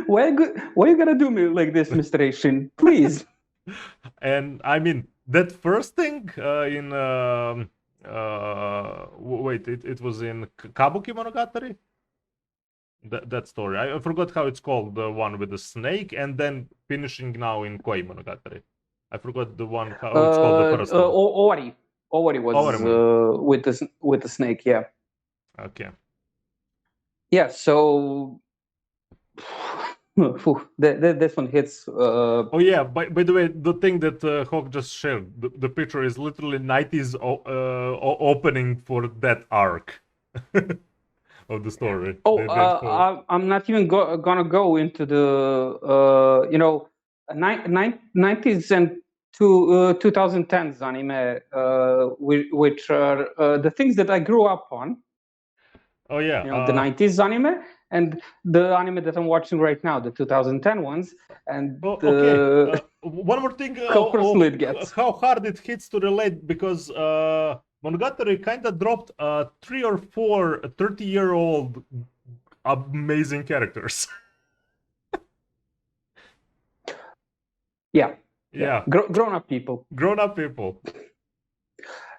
Why you gonna do me like this, Mr. Asian? Please. And I mean that first thing in Wait, it was in Kabuki Monogatari? That story. I forgot how it's called, the one with the snake, and then finishing now in Koimonogatari. I forgot the one, how it's called, the first one. Owari. Owari was Owari. with the snake, yeah. Okay. Yeah, so this one hits. Oh yeah, by the way, the thing that Hawk just shared, the picture is literally 90s opening for that arc of the story. I'm not even gonna go into the 90s and 2010s anime, which are the things that I grew up on. Oh yeah, the 90s anime and the anime that I'm watching right now, the 2010 ones. And okay. One more thing, how personal it gets. How hard it hits to relate, because Monogatari kind of dropped 3 or 4 30-year-old amazing characters. Yeah. Yeah. Grown-up people. Grown-up people.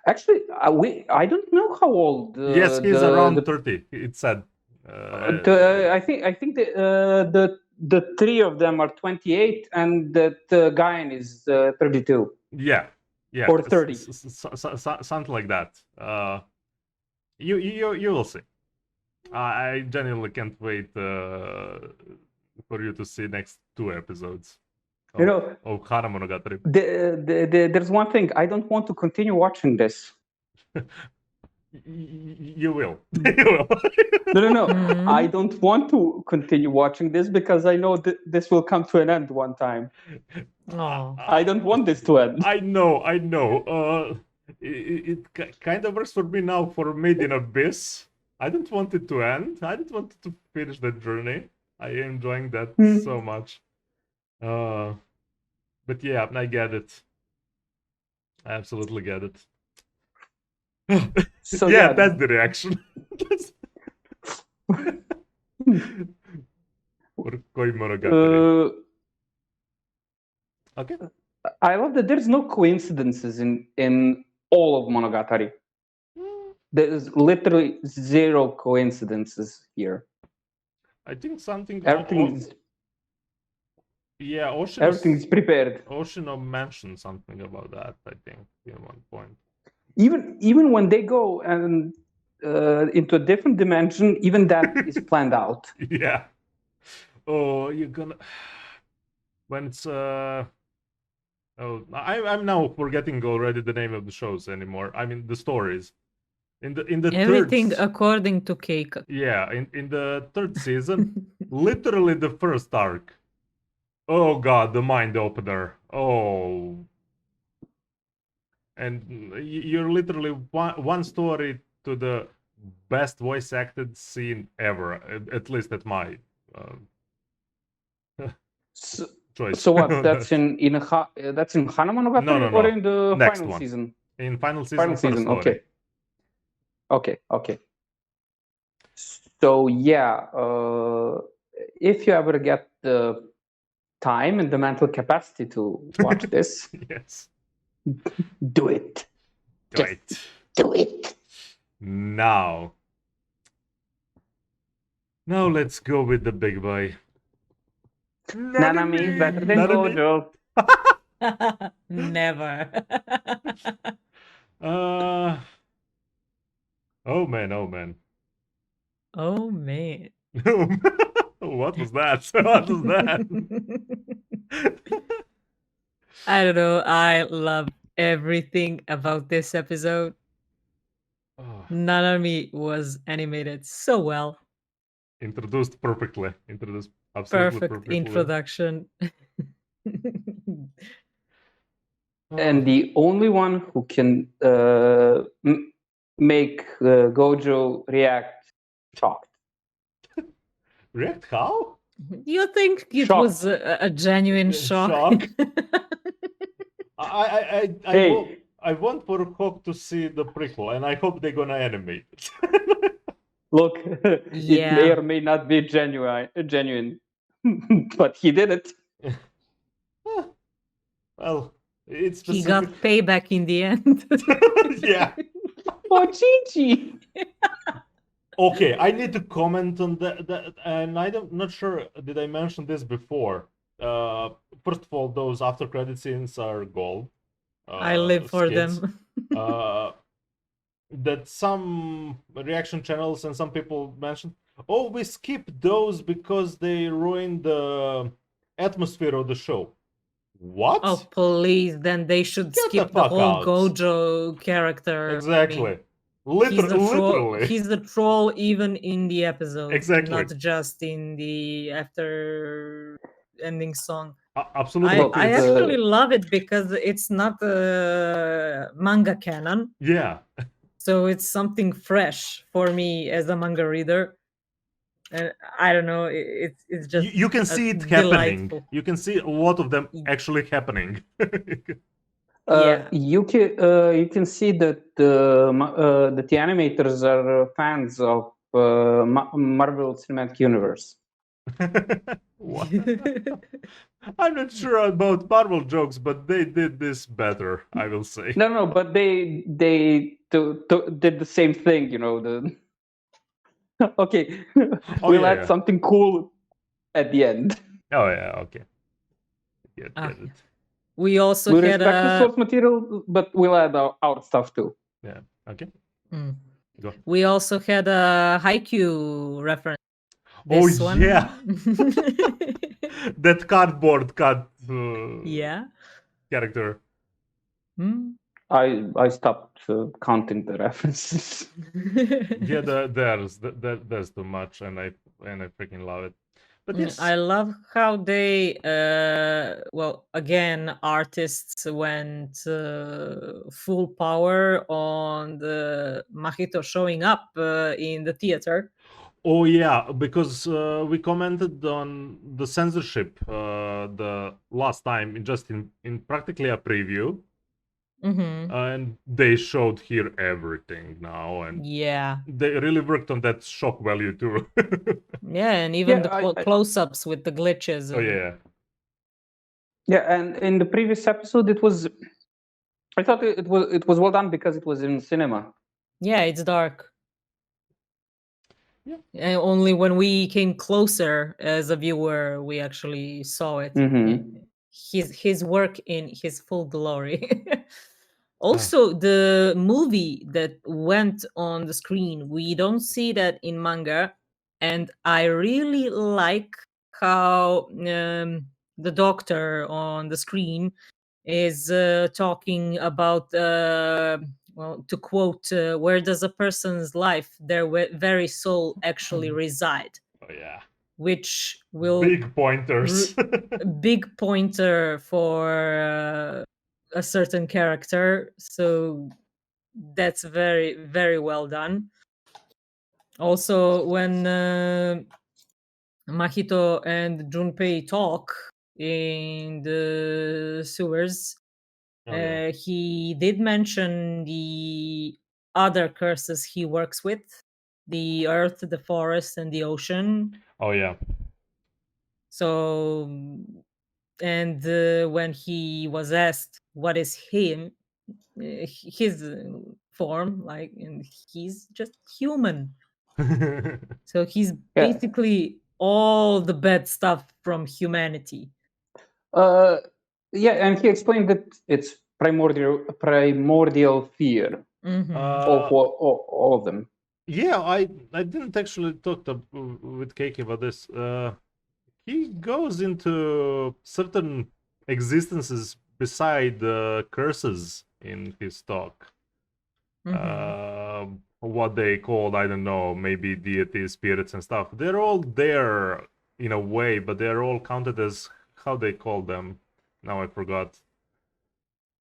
Actually, I don't know how old. Yes, he's around 30. It said. I think the 3 of them are 28, and that guy is 32. Yeah. Or 30. Something like that. You will see. I genuinely can't wait for you to see next 2 episodes. Of Harem Monogatari. There's one thing. I don't want to continue watching this. You will. You will. No. I don't want to continue watching this because I know this will come to an end one time. Oh. I don't want this to end. I know. It kind of works for me now for Made in Abyss. I don't want it to end. I don't want to finish that journey. I am enjoying that so much. But yeah, I get it. I absolutely get it. So yeah, that's the reaction. For Koimonogatari. Okay. I love that there's no coincidences in all of Monogatari. There's literally 0 coincidences here. I think something. Everything's. Yeah, Ocean. Everything's prepared. Oshino mentioned something about that, I think, at one point. Even when they go and into a different dimension, even that is planned out. Yeah. Oh, you're gonna. When it's I'm now forgetting already the name of the shows anymore. I mean the stories. In the Everything third, according to Keiki. Yeah, in the 3rd season, literally the first arc. Oh god, the mind opener. Oh. And you're literally one story to the best voice acted scene ever, at least at my choice. So what? That's in Harem Monogatari No. or in the Next final one. season? In final season. Final season. Okay. So yeah, if you ever get the time and the mental capacity to watch this, yes, do it. Do it. Now let's go with the big boy. Nanami is better than Gojo. Never. Oh man. Oh man. What was that? What was that? I don't know. I love everything about this episode. Oh. Nanami was animated so well. Introduced perfectly. Absolutely Perfect introduction. And the only one who can make Gojo react shocked. React how? You think it Shocked. was a genuine shock? I want for Hawk to see the prequel, and I hope they're gonna animate it. Look, it may or may not be genuine, but he did it. Well, it's He got payback in the end. Yeah. Oh, Chi-Chi! Okay, I need to comment on that, and I'm not sure, did I mention this before? First of all, those after credit scenes are gold. I live for skins. them. That some reaction channels and some people mentioned, oh, we skipped those because they ruined the atmosphere of the show. What? Oh, please, then they should Get the skip the fuck whole out. Gojo character. Exactly. Literally. He's Literally. the troll even in the episode. Exactly. Not just in the after ending song. Absolutely. I It's, actually love it because it's not manga canon. Yeah. So it's something fresh for me as a manga reader. And I don't know, it's just You can see it happening. delightful. You can see a lot of them actually happening. Yeah. You can see that the animators are fans of Marvel Cinematic Universe. What? I'm not sure about Marvel jokes, but they did this better, I will say. No, but they did the same thing, you know. Okay, we'll add something cool at the end. Oh yeah, okay. Get it. We also we had respect the source material, but we'll add our stuff too. Yeah. Okay. Go. We also had a Haikyuu reference. This one. Yeah. That cardboard cut. Yeah. Character. I stopped counting the references. Yeah, there's too much, and I freaking love it. But yes. I love how they again, artists went full power on the Mahito showing up in the theater. Oh yeah, because we commented on the censorship the last time, just in practically a preview. And they showed here everything now, and yeah, they really worked on that shock value too. Yeah, and even the close-ups with the glitches. Oh yeah. Yeah, and in the previous episode, I thought it was well done because it was in cinema. Yeah, it's dark. Yeah. And only when we came closer as a viewer, we actually saw it. His work in his full glory. Also, the movie that went on the screen, we don't see that in manga. And I really like how the doctor on the screen is talking about, to quote, where does a person's life, their very soul actually reside? Oh, yeah. Which will... Big pointers. Big pointer for... a certain character, so that's very, very well done. Also, when Mahito and Junpei talk in the sewers, he did mention the other curses he works with: the earth, the forest, and the ocean. Oh yeah. So, and when he was asked what is his form, like, and he's just human. So he's basically all the bad stuff from humanity. Yeah, and he explained that it's primordial fear of all of them. Yeah, I didn't actually talk with Keiki about this. He goes into certain existences beside the curses in his talk. What they called, I don't know, maybe deities, spirits, and stuff. They're all there in a way, but they're all counted as, how they call them. Now I forgot.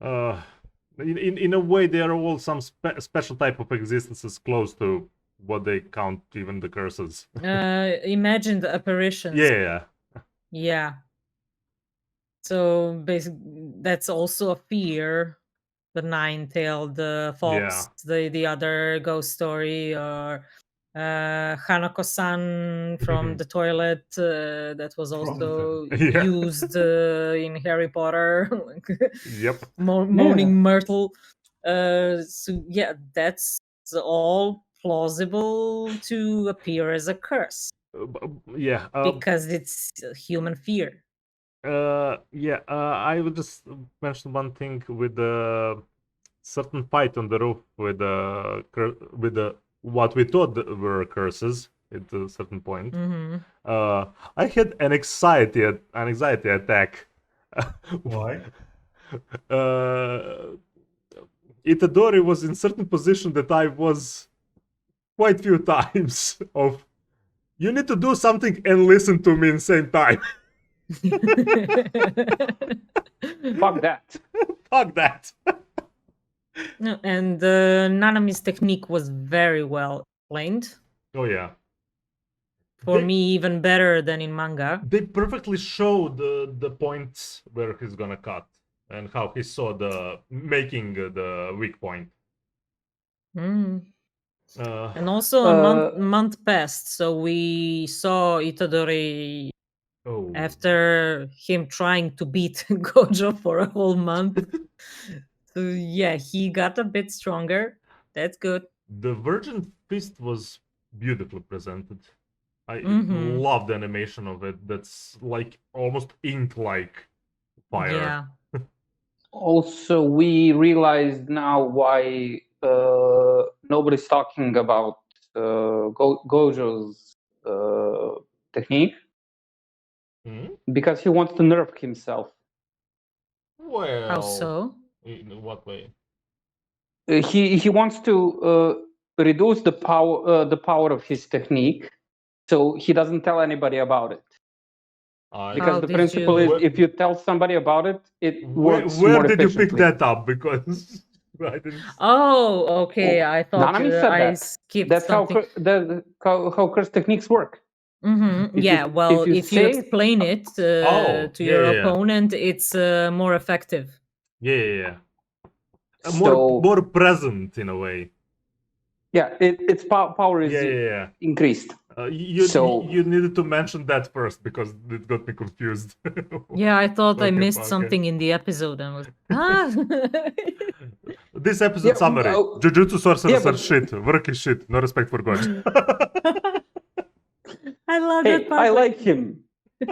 In a way, they are all some special type of existences close to what they count even the curses. Imagined apparitions. Yeah. So basically, that's also a fear. The nine-tailed fox, the other ghost story, or Hanako-san from the toilet that was also used in Harry Potter. Yep. Moaning Myrtle. So yeah, that's all plausible to appear as a curse Yeah. because it's human fear. I would just mention one thing with the certain fight on the roof with the what we thought were curses at a certain point. Hmm. I had an anxiety attack. Why? Itadori was in certain position that I was quite few times of. You need to do something and listen to me in the same time. Fuck that. Fuck that. No, and Nanami's technique was very well explained. Oh yeah. For They- me, even better than in manga. They perfectly show the points where he's gonna cut and how he saw the making the weak point. Mm. Uh, And also a month passed, so we saw Itadori oh. after him trying to beat Gojo for a whole month. So yeah, he got a bit stronger. That's good. The Virgin Fist was beautifully presented. I Mhm. love the animation of it. That's like almost ink-like fire. Yeah. Also, we realized now why nobody's talking about Gojo's technique, Hmm? because he wants to nerf himself. Well, How so? in what way? He wants to reduce the power of his technique, so he doesn't tell anybody about it. Because How the did principle you- is, if you tell somebody about it, it works Where more did you pick efficiently. that up? Because I didn't. Oh, okay. Oh, I thought Nanami said I that. skipped That's something. how curse techniques work. Mm-hmm. If Yeah, you- well, if you if you say- explain it Oh, to your yeah, yeah. opponent, it's more effective. Yeah. So More present in a way. yeah, its power is Yeah. increased. You needed to mention that first because it got me confused. Yeah, I thought I Okay, missed okay. something in the episode and was This episode Yeah, summary: Jujutsu sorcerers yeah, but- are shit, work is shit, no respect for Gojo. I love Hey, that part. I like him.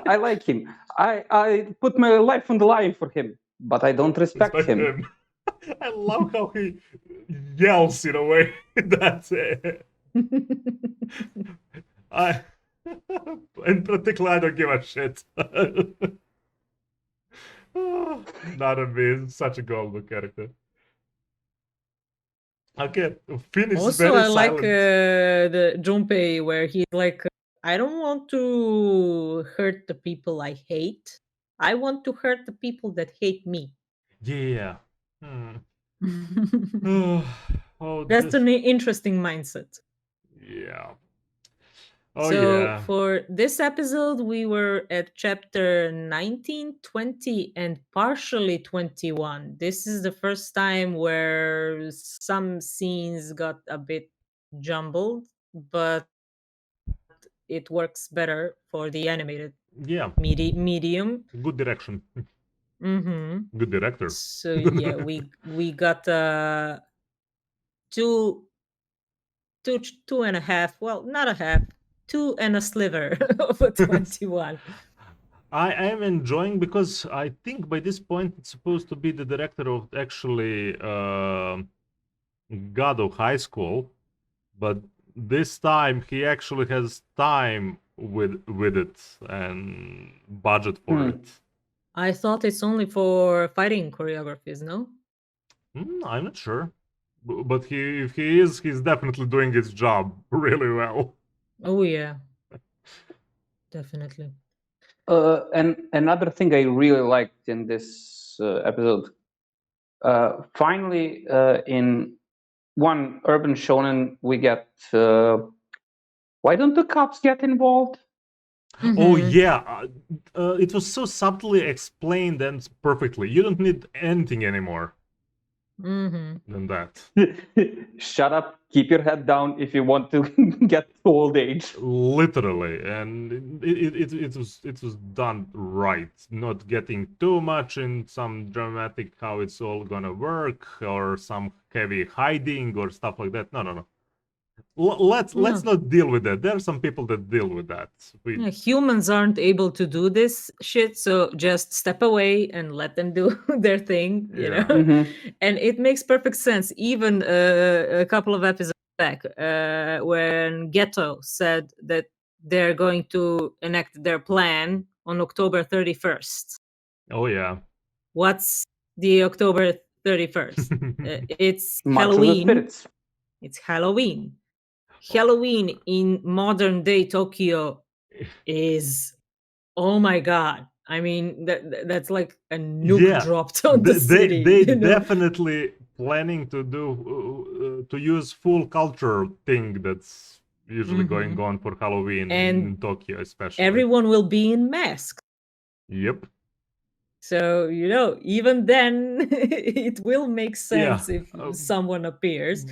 I like him. I put my life on the line for him, but I don't respect him. I love how he yells in a way that I, in particular, I don't give a shit. Nanami is such a golden character. Okay, Finn is Also, very I like silent. the Junpei where he's like, I don't want to hurt the people I hate. I want to hurt the people that hate me. Yeah. Oh, That's an interesting mindset. Yeah. Oh, So yeah. for this episode, we were at chapter 19, 20, and partially 21. This is the first time where some scenes got a bit jumbled, but it works better for the animated Yeah. medium. Good direction. Mm-hmm. Good director. So yeah, we got two and a half. Well, not a half. 2 and a sliver of a 21. I am enjoying because I think by this point it's supposed to be the director of actually Gado High School, but this time he actually has time with it and budget for it. I thought it's only for fighting choreographies, no? I'm not sure, but if he is, he's definitely doing his job really well. Oh yeah, definitely. And another thing I really liked in this episode, finally, in one urban shonen, we get why don't the cops get involved? Oh Mhm. yeah, it was so subtly explained and perfectly. You don't need anything anymore. than that. Shut up, keep your head down if you want to get to old age. Literally, and it was done right, not getting too much in some dramatic how it's all gonna work or some heavy hiding or stuff like that. No. Let's not deal with that. There are some people that deal with that. Humans aren't able to do this shit, so just step away and let them do their thing, you know. And it makes perfect sense. Even a couple of episodes back, when Ghetto said that they're going to enact their plan on October 31st. Oh yeah. What's the October 31st? It's March of the Halloween. Spirits. It's Halloween. Halloween in modern day Tokyo is, oh my god. I mean, that's like a nuke dropped on the city. They definitely planning to do to use full culture thing that's usually going on for Halloween in Tokyo, especially. Everyone will be in masks. Yep. So, you know, even then, it will make sense if someone appears.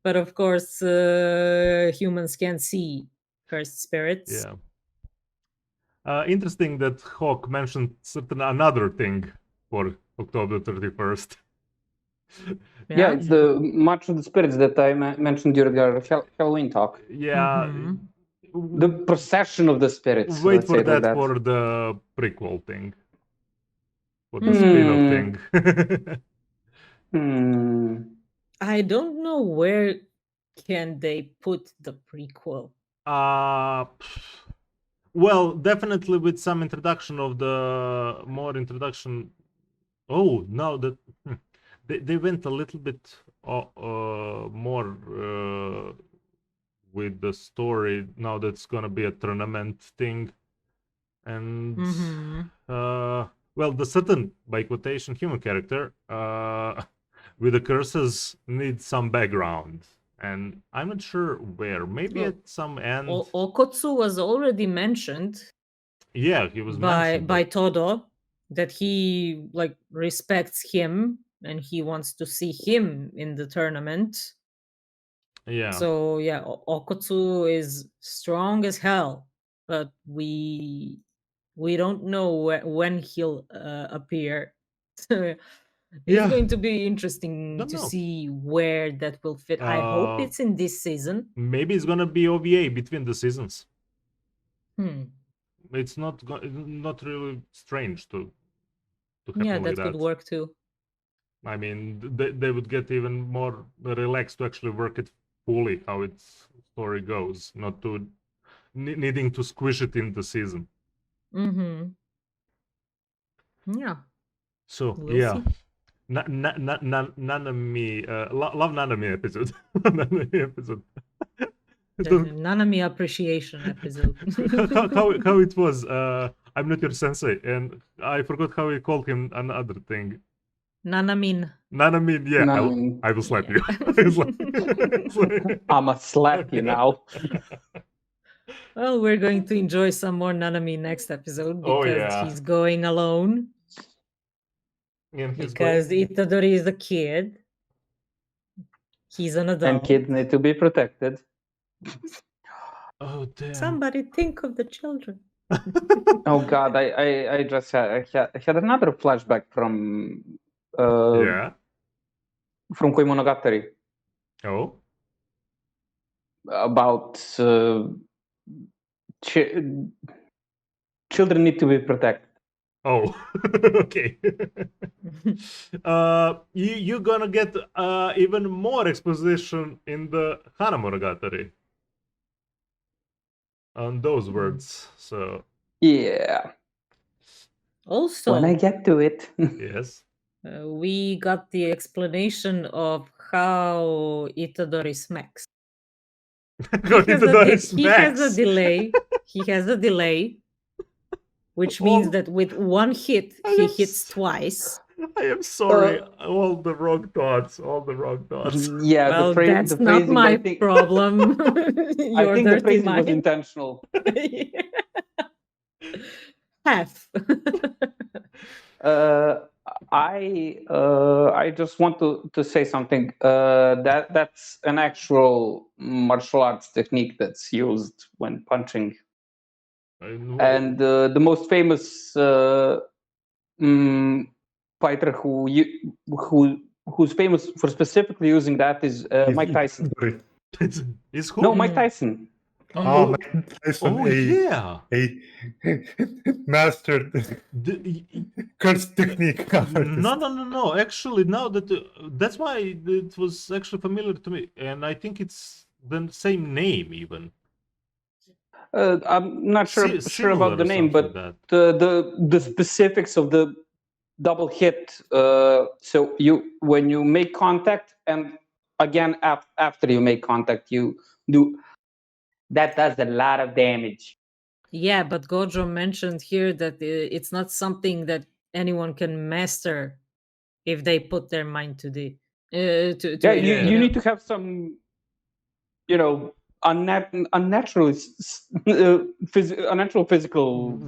But of course, humans can see cursed spirits. Yeah. Interesting that Hawk mentioned another thing for October 31st. Yeah, it's the March of the Spirits that I mentioned during our Halloween talk. Yeah. The procession of the spirits. Wait for that for the prequel thing. For the spin-off thing. I don't know where can they put the prequel. Well, definitely with some introduction of the more introduction. Oh no, that they went a little bit more with the story. Now that's gonna be a tournament thing, and well, the certain by quotation human character with the curses needs some background. And I'm not sure where. Maybe at some end. Okotsu was already mentioned. Yeah, he was mentioned by Todo, that he like respects him and he wants to see him in the tournament. Yeah. So yeah, Okotsu is strong as hell, but we don't know when he'll appear. It's going to be interesting to see where that will fit. I hope it's in this season. Maybe it's gonna be OVA between the seasons. Hmm. It's not really strange to happen like that. Yeah, that could work too. I mean, they would get even more relaxed to actually work it fully how its story goes, not to needing to squish it in the season. Yeah. So we'll see. Nanami, love Nanami episode. Nanami episode. Nanami appreciation episode. how it was. I'm not your sensei, and I forgot how we called him another thing. Nanamin. Nanamin, yeah. Nanamin. I will slap you. I'ma slap you now. Well, we're going to enjoy some more Nanami next episode because he's going alone. Because Itadori is a kid. He's an adult. And kids need to be protected. Oh damn! Somebody think of the children. Oh God! I just had another flashback from from Koimonogatari. Oh. About children need to be protected. Oh, okay. You're gonna get even more exposition in the Monogatari on those words. So yeah. Also, when I get to it, yes, we got the explanation of how Itadori smacks. He has a delay. He has a delay. Which means that with one hit, he hits twice. I am sorry. All the wrong thoughts. Yeah, well, that's not my problem. I think the phrasing was intentional. Half. I just want to say something. That's an actual martial arts technique that's used when punching. And the most famous fighter who's famous for specifically using that is Mike Tyson. Is who? No, Mike Tyson. Mike Tyson, Yeah. a master curse technique. No. Actually, now that that's why it was actually familiar to me, and I think it's the same name even. I'm not sure Similar about the or name, something but like that. the specifics of the double hit. So when you make contact, and again after you make contact, you do that does a lot of damage. Yeah, but Gojo mentioned here that it's not something that anyone can master if they put their mind to the You need to have some, unnatural physical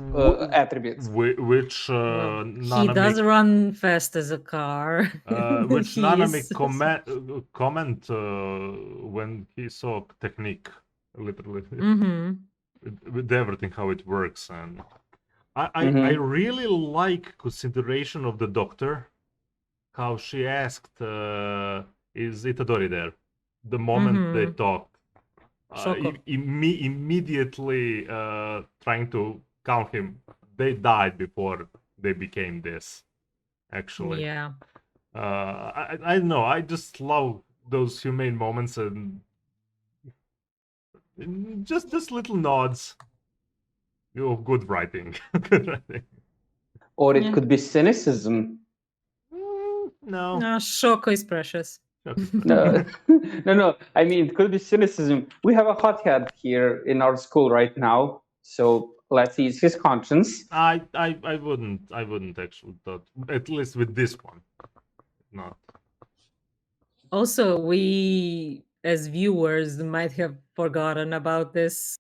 attributes. Which he does run fast as a car. Which Nanami comment when he saw technique, literally. With everything how it works, and I really like consideration of the doctor, how she asked is Itadori there the moment they talked, immediately trying to count him. They died before they became this, actually. Yeah. I don't know, I just love those humane moments and just little nods of good writing. Or it could be cynicism. No. Shoko is precious. No. I mean, it could be cynicism. We have a hothead here in our school right now, so let's ease his conscience. I wouldn't actually thought, at least with this one, not. Also, we as viewers might have forgotten about this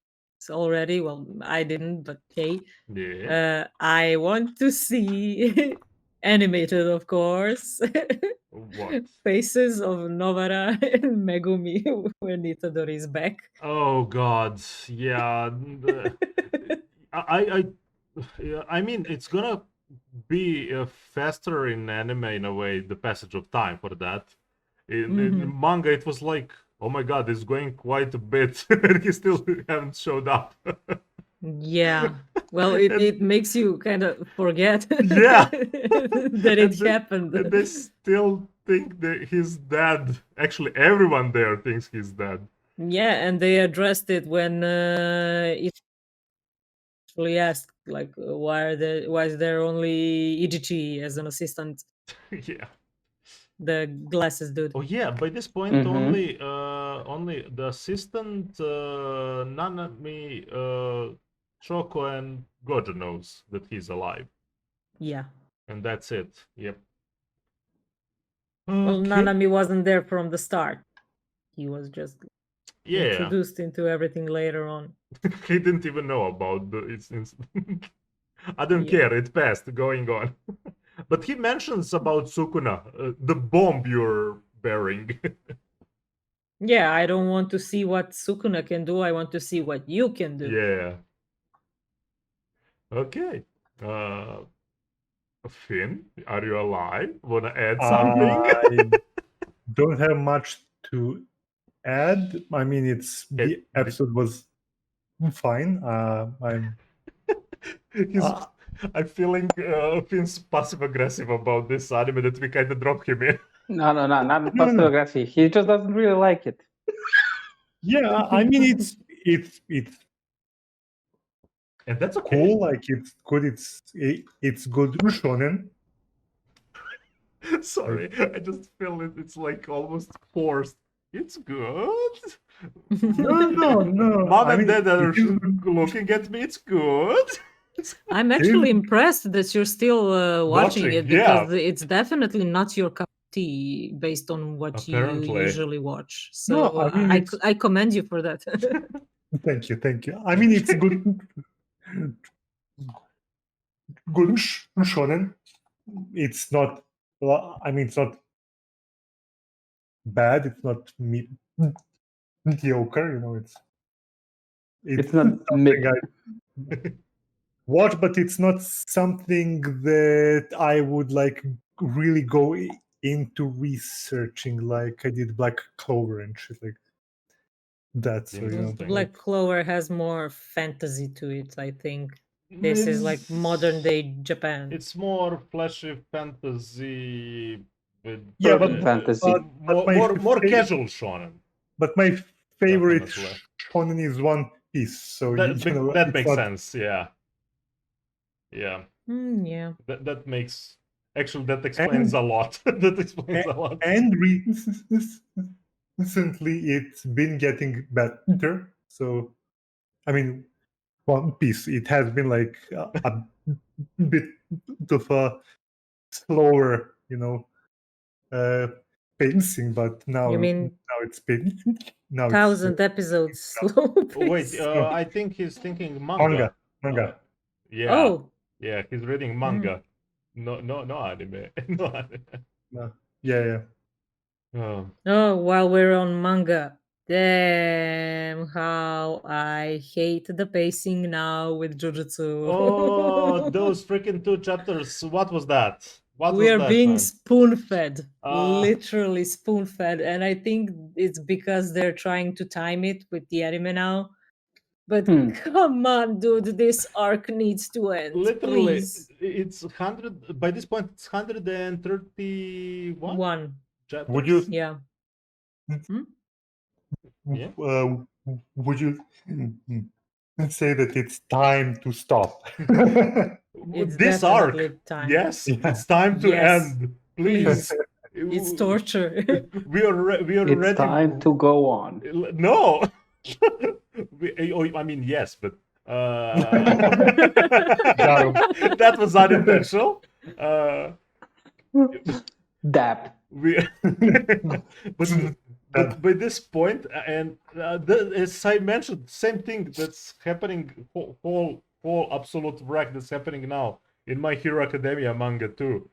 already. Well, I didn't, but hey. Yeah. I want to see animated, of course. What? Faces of Novara and Megumi when Itadori is back. Oh God, yeah. I mean, it's gonna be faster in anime in a way, the passage of time for that. In manga, it was like, oh my God, it's going quite a bit, and he still haven't showed up. Yeah, well, it makes you kind of forget that it happened. And they still think that he's dead. Actually, everyone there thinks he's dead. Yeah, and they addressed it when it actually asked, like, why is there only Ijichi as an assistant? Yeah. The glasses dude. Oh yeah, by this point only the assistant Nanami, Choco and Gojo knows that he's alive. Yeah. And that's it. Yep. Well, Nanami wasn't there from the start. He was just introduced into everything later on. He didn't even know about its incident. I don't care, it passed, going on. But he mentions about Sukuna, the bomb you're bearing. Yeah, I don't want to see what Sukuna can do, I want to see what you can do. Yeah. Okay. Finn, are you alive? Wanna add something? I don't have much to add. I mean, the episode was fine. I'm feeling Finn's passive aggressive about this anime that we kind of dropped him in. No, not passive aggressive. He just doesn't really like it. Yeah, I mean, it's and that's okay. Cool. Like it's good. It's good shonen. Sorry, I just feel it's like almost forced. It's good. No. Mom and Dad are looking at me. It's good. I'm actually impressed that you're still watching it, because it's definitely not your cup of tea based on what you usually watch. So no, I mean, I commend you for that. Thank you. I mean, it's good. Good shonen. It's not well, I mean, it's not bad. It's not mediocre. It's not something mid. I watch, but it's not something that I would like really go into researching like I did Black Clover and shit like that. So Interesting. Black Clover has more fantasy to it, I think. This is like modern day Japan. It's more flashy fantasy with Yeah, Urban fantasy. but my more fa- casual shonen. But my favorite Definitely. shonen is One Piece. So That it's makes not- sense. Yeah. Yeah. That makes actually that explains a lot. That explains a lot. And recently it's been getting better. So I mean, One Piece, it has been like a bit of a slower, pacing, but now You mean it's been now 1,000 episodes slow Wait, pace? I think he's thinking manga. manga. Yeah. Oh, Yeah, he's reading manga. No anime. No anime. Yeah. Oh. while we're on manga. Damn, how I hate the pacing now with Jujutsu. Oh, those freaking 2 chapters. What was that? What We was are that, being man? spoon-fed, Ah. literally spoon-fed, and I think it's because they're trying to time it with the anime now. But come on, dude, this arc needs to end. Literally, Please. it's 100. By this point, it's 131 One. chapters. Would you Yeah. Yeah. Would you say that it's time to stop? It's This arc? definitely time. Yes, Yeah. it's time to Yes. end. Please. It's torture. We are It's ready. time to go on. No. I mean, yes, but that was unintentional. Dap. But by this point, and as I mentioned, same thing that's happening, whole absolute wreck that's happening now in My Hero Academia manga too.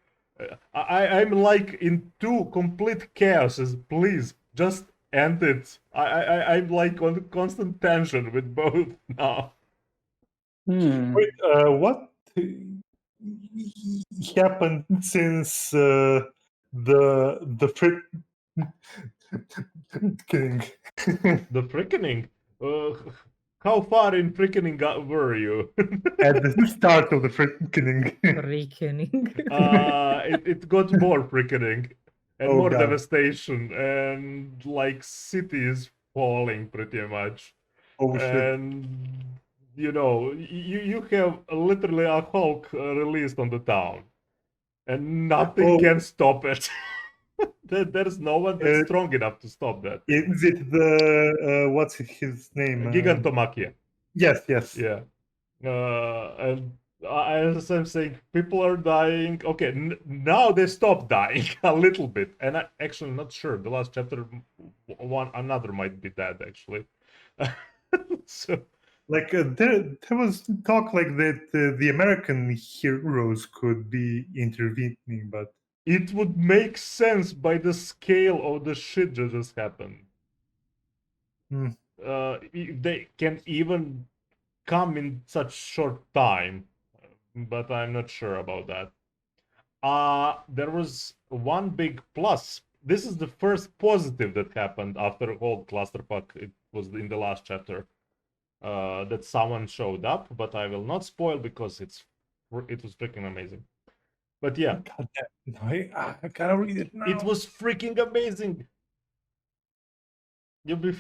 I'm like in 2 complete chaoses. Please just end it. I'm like on constant tension with both now. Wait, what happened since the freaking The frickening. How far in frickening were you? at the start of the freaking? Reckoning. It got more frickening and Oh, more God. devastation and like cities falling pretty much. Oh shit! And you have literally a Hulk released on the town, and nothing can stop it. There's no one that's strong enough to stop that. Is it the what's his name? Gigantomachia. Yes. Yeah. And as I'm saying, people are dying. Okay, now they stop dying a little bit, and I'm actually not sure. The last chapter, another might be dead actually. So. Like there was talk like that the American heroes could be intervening, but it would make sense by the scale of the shit that just happened. They can even come in such short time, but I'm not sure about that. There was one big plus. This is the first positive that happened after all clusterfuck. It was in the last chapter. That someone showed up, but I will not spoil because it was freaking amazing. But yeah, God damn, I gotta read it now. it was freaking amazing. You'll be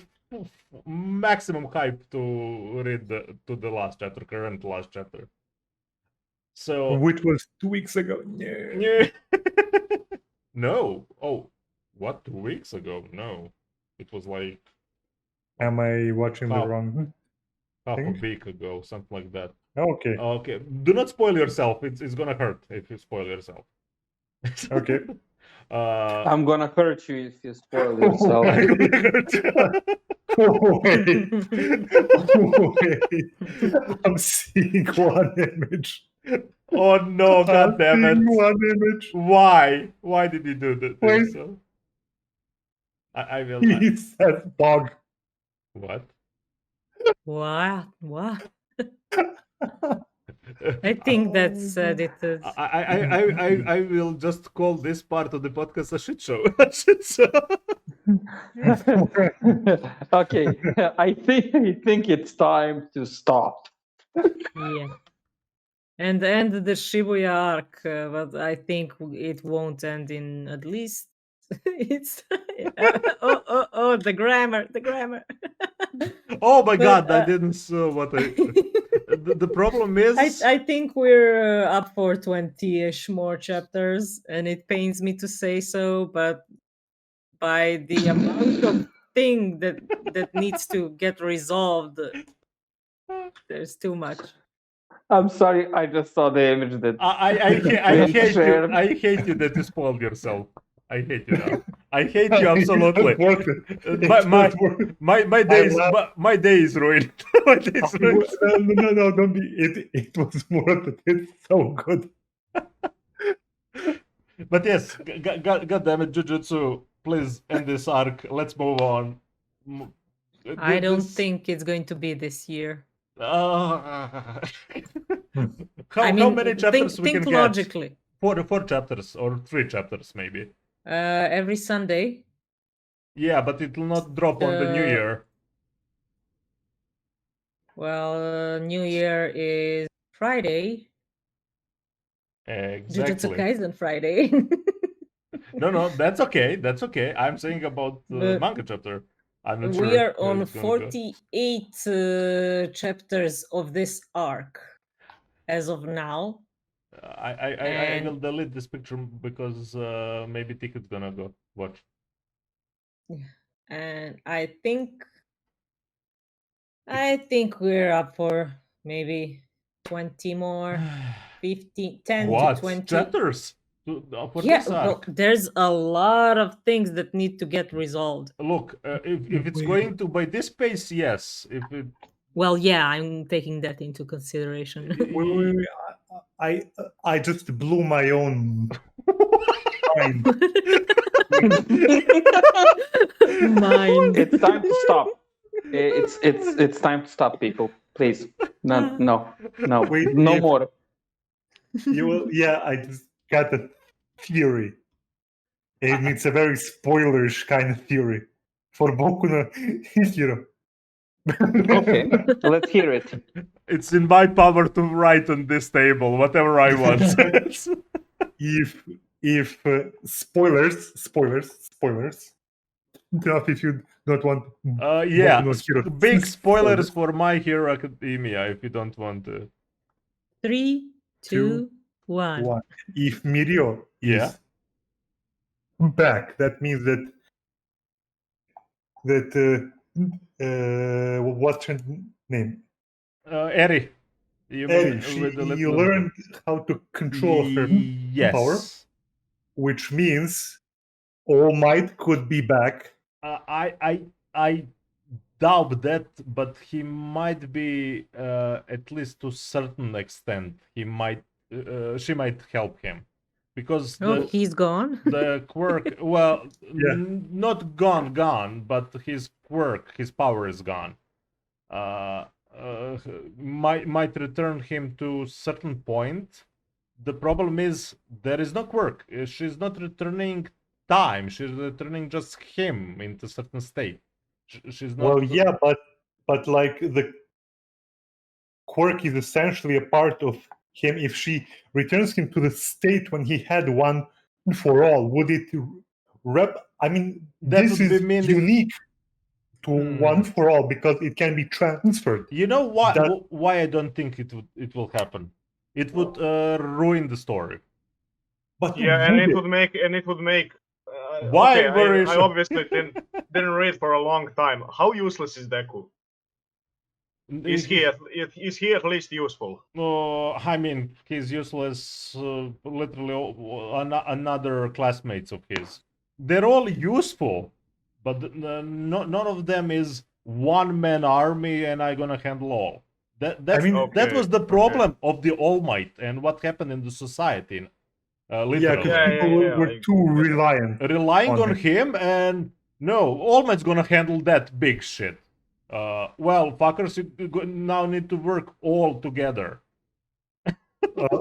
maximum hype to read the last chapter, current last chapter. So which was 2 weeks ago. Yeah. No. Oh, what? 2 weeks ago? No, it was like. Am I watching the wrong? Half a week ago, something like that. Okay. Okay. Do not spoil yourself. It's gonna hurt if you spoil yourself. Okay. I'm gonna hurt you if you spoil yourself. Wait. I'm seeing one image. Oh no, god damn it. Seeing one image. Why? Why did he do that? Why? So? I will. He says dog. What? What? What? I think that's edited. I will just call this part of the podcast a shit show. A shit show. Okay, I think it's time to stop. Yeah. And end the Shibuya arc, but I think it won't end in at least it's the grammar. Oh my But, god, I didn't saw what I. The problem is. I think we're up for 20-ish more chapters, and it pains me to say so, but by the amount of thing that needs to get resolved, there's too much. I'm sorry, I just saw the image that I hate you. shared. I hate you that you spoiled yourself. I hate you now. I hate you absolutely. It's worth it. It's My not worth it. my day is ruined. My day is ruined. No, don't be. It was worth it. It's so good. But yes, god damn it, Jujutsu, please end this arc. Let's move on. I don't think it's going to be this year. How I mean, many chapters we think can logically. get? Four chapters or 3 chapters maybe. Every Sunday. Yeah, but it will not drop on the New Year. Well, New Year is Friday. Exactly. Jujutsu Kaisen Friday. No, that's okay. That's okay. I'm saying about the manga chapter. I'm not sure. We are how on it's gonna go. 48 chapters of this arc as of now. I will delete this picture because maybe Ticket's gonna go watch. And I think we're up for maybe 20 more, 15, 10 What? to 20 Chapters? For Yeah, this well, arc? there's a lot of things that need to get resolved. Look, if it's going to by this pace, yes. If it Well, yeah, I'm taking that into consideration. Wait. I just blew my own mind. Mind. It's time to stop. It's time to stop, people. Please, no, Wait, no if- more. Yeah, I just got a theory. And it's a very spoilerish kind of theory for Boku no Hero. Okay, let's hear it. it's in my power to write on this table whatever I want. if spoilers. Not if you don't want. Yeah, Boku no Hero big spoilers for My Hero Academia if you don't want to. 3, 2, 1. One. If Mirio Yeah. is back, that means that what's her name? Eri. You Eri. mean with the lip You loop? learned how to control her Yes. power, which means All Might could be back. I doubt that, but he might be at least to a certain extent. He might, she might help him, because Oh, he's gone. the quirk. Well, Yeah. not gone, but his quirk, his power is gone. Might return him to a certain point. The problem is there is no quirk. She's not returning time. She's returning just him into a certain state. She's not. Well, yeah, but like the quirk is essentially a part of him. If she returns him to the state when he had one for all, would it I mean, That this would be is mean if- unique to one for all because it can be transferred. You know why? That- Why I don't think it will happen. It would ruin the story. But Yeah, and would it would make. Why okay, were you I so- obviously didn't read for a long time. How useless is Deku? Is he at least useful? I mean, he's useless. Literally, another classmates of his. They're all useful, but none of them is one-man army, and I'm gonna handle all. That mean, that was the Okay, problem of the All Might and what happened in the society. Yeah, Literally, because people were too reliant. relying on on him, and no, All Might's gonna handle that big shit. Well, fuckers, you now need to work all together.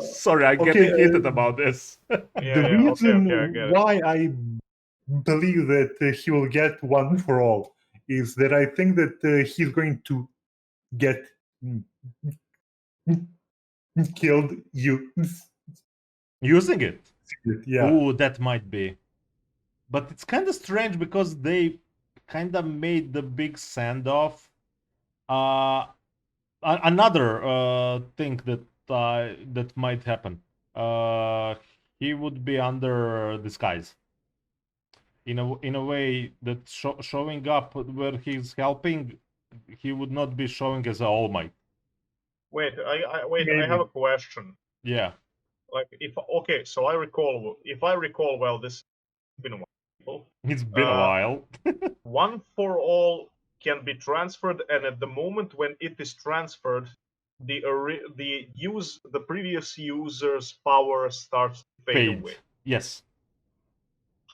Sorry, I'm getting heated about this. The reason why I believe that he will get one for all is that I think that he's going to get killed Using it. Yeah. Ooh, that might be. But it's kind of strange because they kind of made the big send-off. Another thing that might happen. He would be under disguise. In a way that showing up where he's helping, he would not be showing as an All Might. Wait, I have a question. Yeah. Like so if I recall well, this has been a while. It's been a while. One for all can be transferred, and at the moment when it is transferred, the previous user's power starts to fade away. Yes.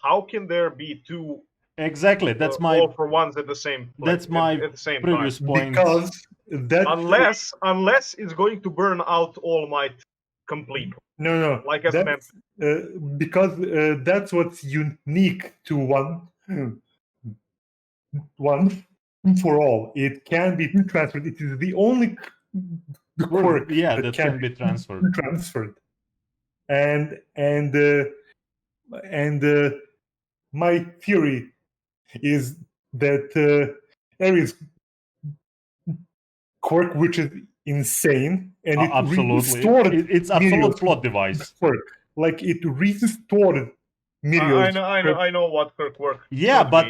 How can there be two? Exactly. That's my all for ones at the same. That's my at the same previous time. point. Because that unless it's going to burn out All Might completely. No. Like as meant. Because that's what's unique to one for all. It can be transferred. It is the only quirk that can be transferred. And my theory is that Ares quirk, which is insane, and it restored. It's absolute plot device. Quirk. Like it restored Miriel's. I know what quirk works. Yeah, but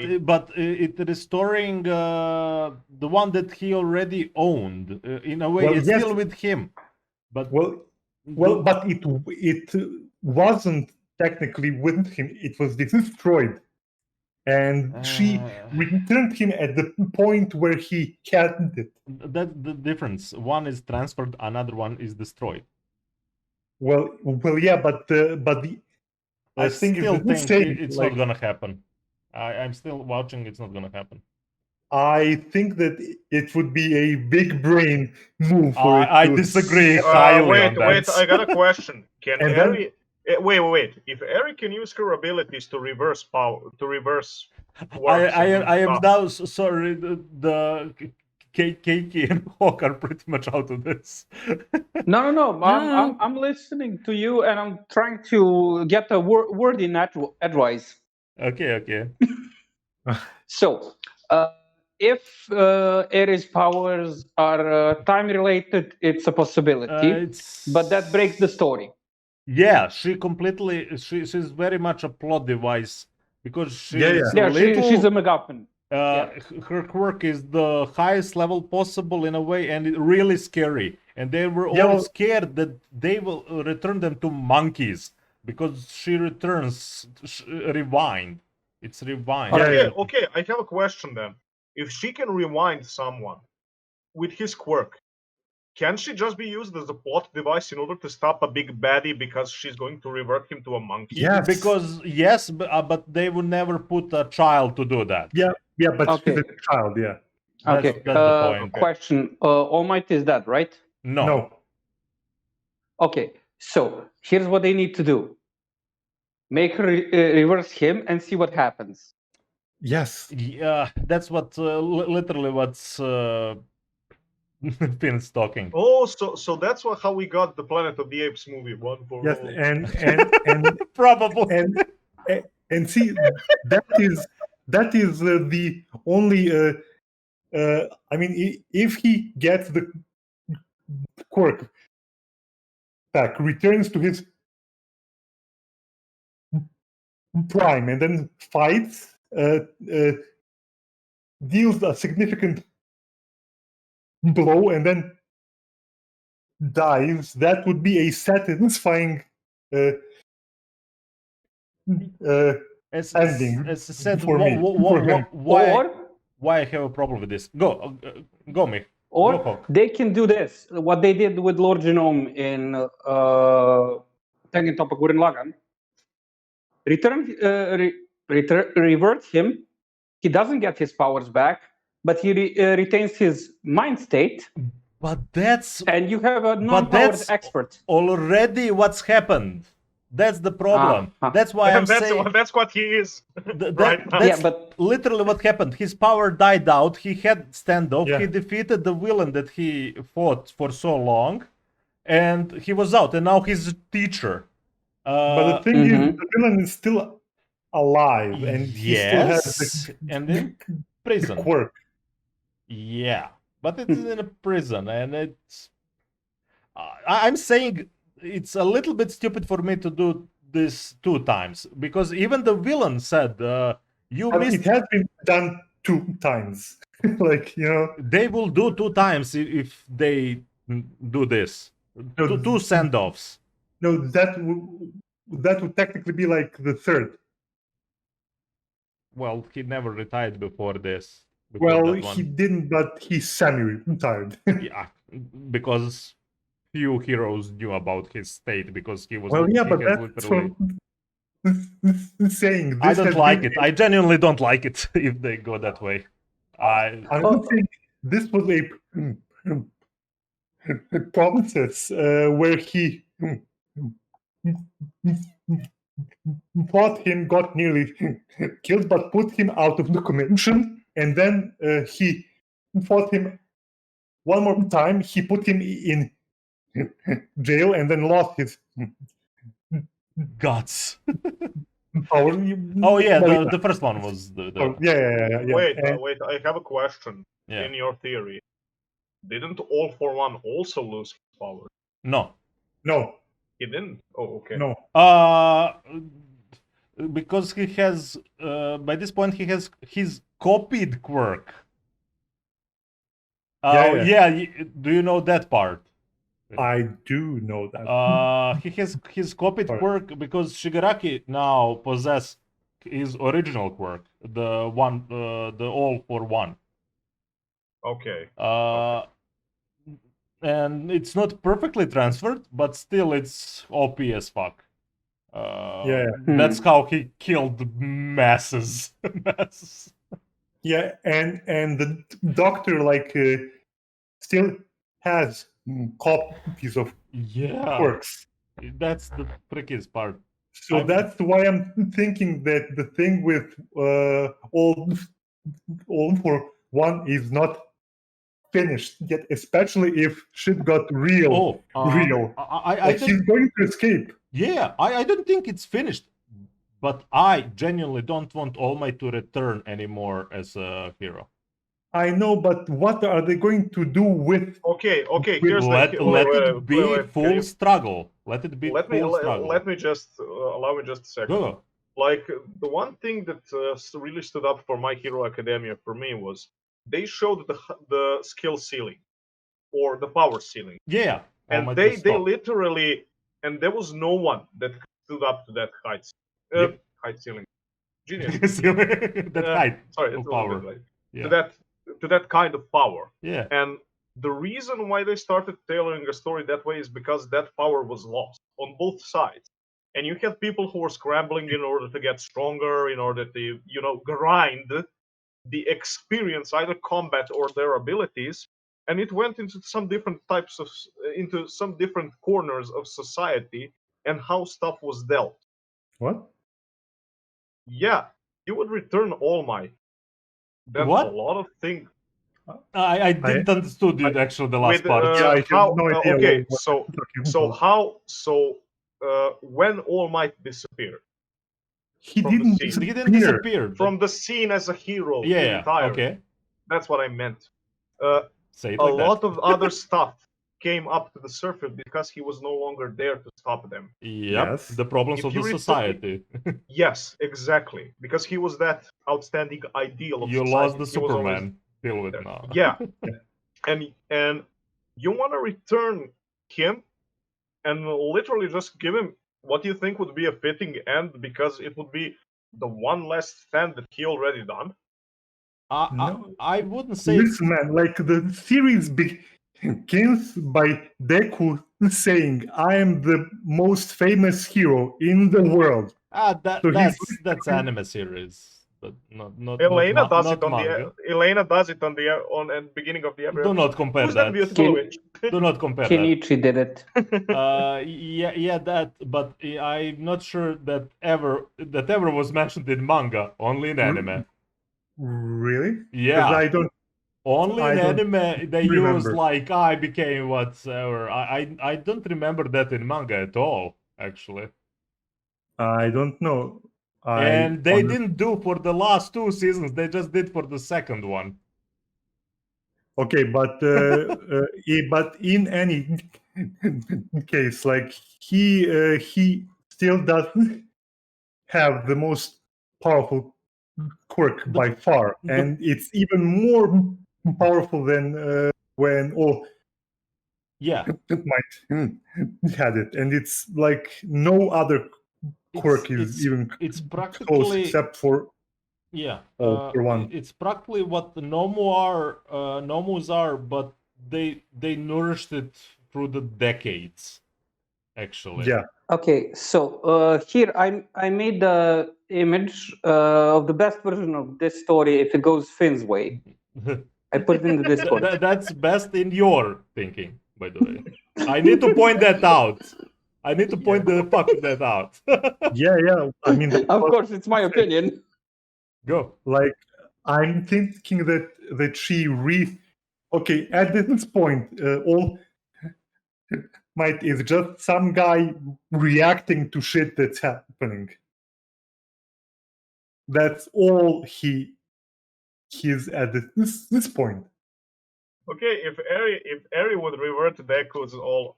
it restoring the one that he already owned. In a way, it's still with him. But but it wasn't technically with him. It was destroyed. And she returned him at the point where he can't it. That's the difference. One is transferred, another one is destroyed. Well, yeah, but I think it's not gonna happen. I'm still watching. It's not gonna happen. I think that it would be a big brain move for it. I disagree highly on that. Wait, I got a question. Can Eri... Wait. If Eri can use her abilities to reverse power, I am now sorry. The Keiki and Hawk are pretty much out of this. No. I'm listening to you, and I'm trying to get a word in advice. Okay. So, if Ares' powers are time related, it's a possibility, but that breaks the story. Yeah, she's very much a plot device because she's she's a MacGuffin. Her quirk is the highest level possible in a way, and it's really scary. And they were all scared that they will return them to monkeys because she returns rewind. It's rewind. Okay, I have a question then. If she can rewind someone with his quirk, can she just be used as a plot device in order to stop a big baddie because she's going to revert him to a monkey? Yes. Because but they would never put a child to do that. Yeah, but she's a child, yeah. Okay, that's the point. Question. All Might is dead, right? No. Okay, so here's what they need to do. Make her reverse him and see what happens. Yes. Yeah, that's what literally what's Finn's talking. Oh, so that's how we got the Planet of the Apes movie. One for all. Yes, and probably. And see, that is the only. I mean, if he gets the quirk back, returns to his prime, and then fights, deals a significant blow, and then dies, that would be a satisfying ending. As I said, for me. why I have a problem with this? Go, Mick. Or Gojo. they can do this, what they did with Lord Genome in Tengen Toppa Gurren Lagann. Revert him. He doesn't get his powers back, but he retains his mind state, But that's and you have a non-powered expert. already what's happened. That's the problem. That's why I'm saying that's what he is right now. that's Yeah, but literally what happened. His power died out. He had standoff. Yeah. He defeated the villain that he fought for so long, and he was out. And now he's a teacher. But the thing is, the villain is still alive, and he still has yes, the and in prison. quirk. Yeah, but it's in a prison, and it's. I'm saying it's a little bit stupid for me to do this 2 times, because even the villain said, "You But missed." it has been done 2 times. Like, you know, They will do 2 times if they do this. No, Two send-offs. no, that would technically be like the 3rd. Well, he never retired before this. Well, that one. he didn't, but he's semi-retired. Yeah, because few heroes knew about his state because he was. Well, yeah, he but had that's literally. what saying. I This don't has like been it. I genuinely don't like it if they go that way. I'm not saying this was a process where he fought him, got nearly killed, but put him out of the convention, and then he fought him one more time. He put him in jail, and then lost his guts. power. Oh yeah, Well, the first one was the yeah. Wait, And- wait. I have a question. yeah. In your theory, didn't All for One also lose his power? No. No, He didn't. Oh, okay. no. Because he has by this point he has his copied quirk. Yeah. Do you know that part? I do know that. He has his copied Sorry. quirk because Shigaraki now possess his original quirk, the one, the All for One. Okay. And it's not perfectly transferred, but still it's OP as fuck. Yeah. That's how he killed masses. masses. Yeah, and the doctor still has copies of Yeah, quirks. that's the trickiest part. So that's why I'm thinking that the thing with all for one is not finished yet, especially if shit got real. Real. I He's going to escape. Yeah, I don't think it's finished, but I genuinely don't want All Might to return anymore as a hero. I know, but what are they going to do with? Okay. Here's Let it be wait, full struggle. Let it be let me full struggle. let me just allow me just a second. Go. Like the one thing that really stood up for My Hero Academia for me was they showed the skill ceiling or the power ceiling, Yeah, All and Might they will stop. literally, and there was no one that stood up to that height. Yep. Height ceiling. Genius. that height Sorry, of it's power. a little bit late. Yeah. To that kind of power. Yeah. And the reason why they started tailoring a story that way is because that power was lost on both sides. And you had people who were scrambling in order to get stronger, in order to, grind the experience, either combat or their abilities. And it went into some different into some different corners of society and how stuff was dealt. What? Yeah, you would return All Might. Then What? a lot of things. I didn't understood it actually the last With, part. Yeah, I have how, no idea okay, what so you're talking about. when All Might disappeared He from the didn't scene. disappear. He didn't disappear. from the scene as a hero Yeah, entirely, okay. that's what I meant. Say it A like lot that. of other stuff came up to the surface because he was no longer there to stop them. Yep, Yes. the problems If of you the read society. Yes, exactly, because he was that outstanding ideal of You society. lost the He was always Superman. Deal with there. now. Yeah, and you want to return him and literally just give him what you think would be a fitting end because it would be the one last stand that he already done. No. I wouldn't say. Listen, man, like the series begins by Deku saying, "I am the most famous hero in the world." So That's anime series, but not Elaina does it not on manga. the Elaina does it on the beginning of the episode. Do not compare Who's that that. beautiful witch? Do not compare that. Kenichi did it. Yeah, that. But I'm not sure that ever was mentioned in manga. Only in anime. Really? Yeah. I don't. Only in anime they use remember. like I became whatsoever. I don't remember that in manga at all, actually. I don't know. And they didn't do for the last 2 seasons. They just did for the second one. Okay, but but in any case, like he still doesn't have the most powerful quirk by far, and it's even more powerful than when All Yeah, Might had it, and it's like no other quirk is even it's close practically except for for one. It's practically what the Nomus are, but they nourished it through the decades. Actually, Yeah. Okay, so here I made the image of the best version of this story if it goes Finn's way. I put it in the Discord. That's best in your thinking, by the way. I need to point that out. I need to point the fuck that out. Yeah. I mean, Of course, it's my opinion. Go. Like, I'm thinking that she okay, at this point, All Might is just some guy reacting to shit that's happening. That's all he's at this point. Okay, if Eri would revert to Deku's all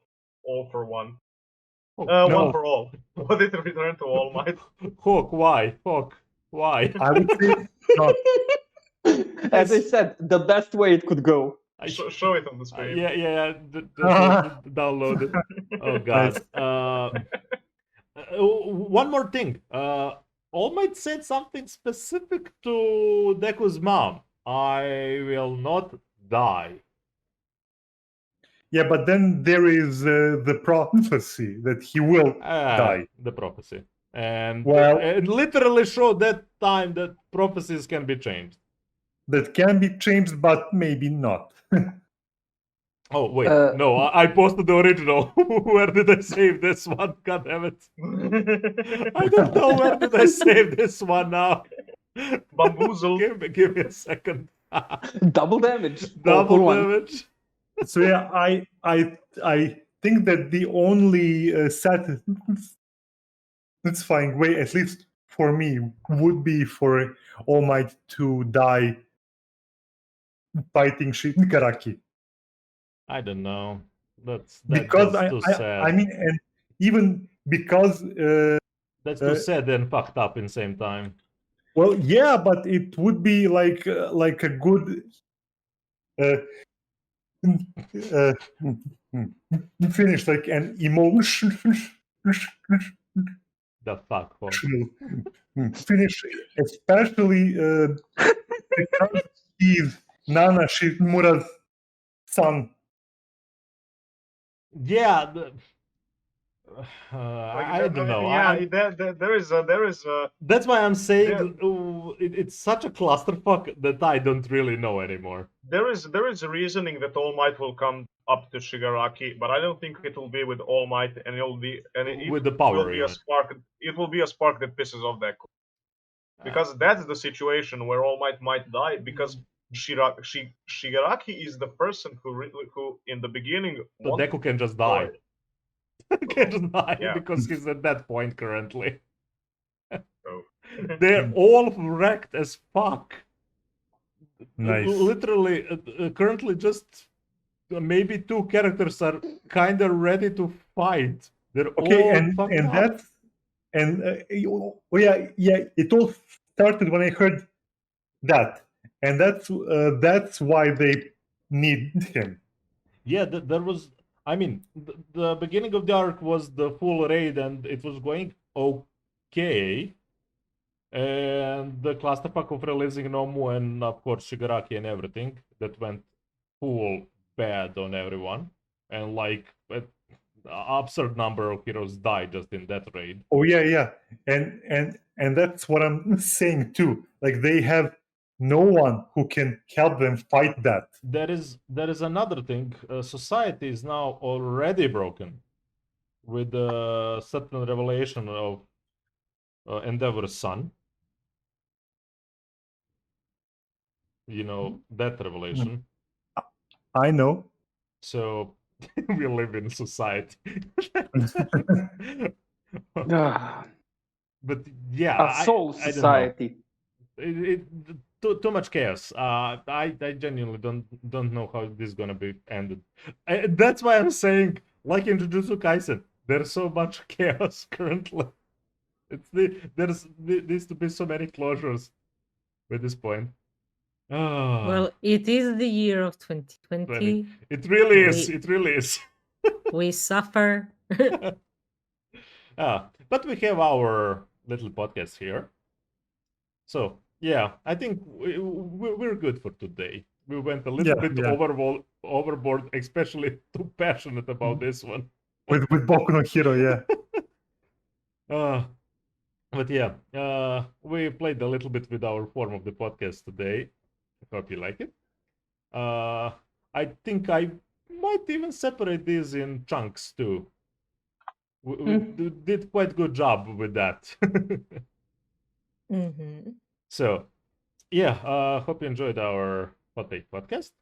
for one. No. One for all. Would it return to All Might? Hawk, why? Hawk, why? I would say not. As I said, the best way it could go. Show it on the screen. Yeah. Download it. Oh god. One more thing. All Might said something specific to Deku's mom. I will not die. Yeah, but then there is the prophecy that he will die. The prophecy. And Well, literally showed that time that prophecies can be changed. That can be changed, but maybe not. Oh, wait. No, I posted the original. Where did I save this one? God damn it. I don't know where did I save this one now. Bamboozle. Give me a second. Double damage. Double damage. So yeah, I think that the only satisfying way, at least for me, would be for All Might to die fighting Shigaraki. I don't know. That's because too sad. I mean, and even because that's too sad and fucked up in the same time. Well, yeah, but it would be like a good finish, like an emotion. The fuck? Finish, especially because he's Nana Shimura's son. Yeah, I don't know. Yeah, there is. That's why I'm saying it's such a clusterfuck that I don't really know anymore. There is a reasoning that All Might will come up to Shigaraki, but I don't think it will be with All Might, and with the power. Will be a spark. It will be a spark that pisses off Deku, because that's the situation where All Might die, because Shigaraki is the person who in the beginning. So Deku can just die. Can just die because he's at that point currently. They're all wrecked as fuck. Nice. Literally, currently just maybe 2 characters are kind of ready to fight. They're okay, all and up. that's yeah. It all started when I heard that, and that's why they need him. Yeah, there was. I mean, the beginning of the arc was the full raid, and it was going okay. And the clusterfuck of releasing Nomu and of course Shigaraki and everything that went full bad on everyone, and like an absurd number of heroes died just in that raid. Oh yeah, and that's what I'm saying too. Like they have no one who can help them fight that. There is another thing. Society is now already broken with the certain revelation of Endeavor's son. You know that revelation. I know. So we live in society. Ah, But yeah, a soul I don't know. society. Too much chaos. I genuinely don't know how this is gonna be ended. That's why I'm saying, like in Jujutsu Kaisen, there's so much chaos currently. There needs to be so many closures at this point. Well, it is the year of 2020. It really is. We- It really is. We suffer. But we have our little podcast here. So yeah, I think we're good for today. We went a little bit overboard, especially too passionate about this one. With Boku no Hero, yeah. But yeah, we played a little bit with our form of the podcast today. I hope you like it. I think I might even separate these in chunks too. We did quite good job with that. Mm-hmm. So, yeah, hope you enjoyed our Hot Take podcast.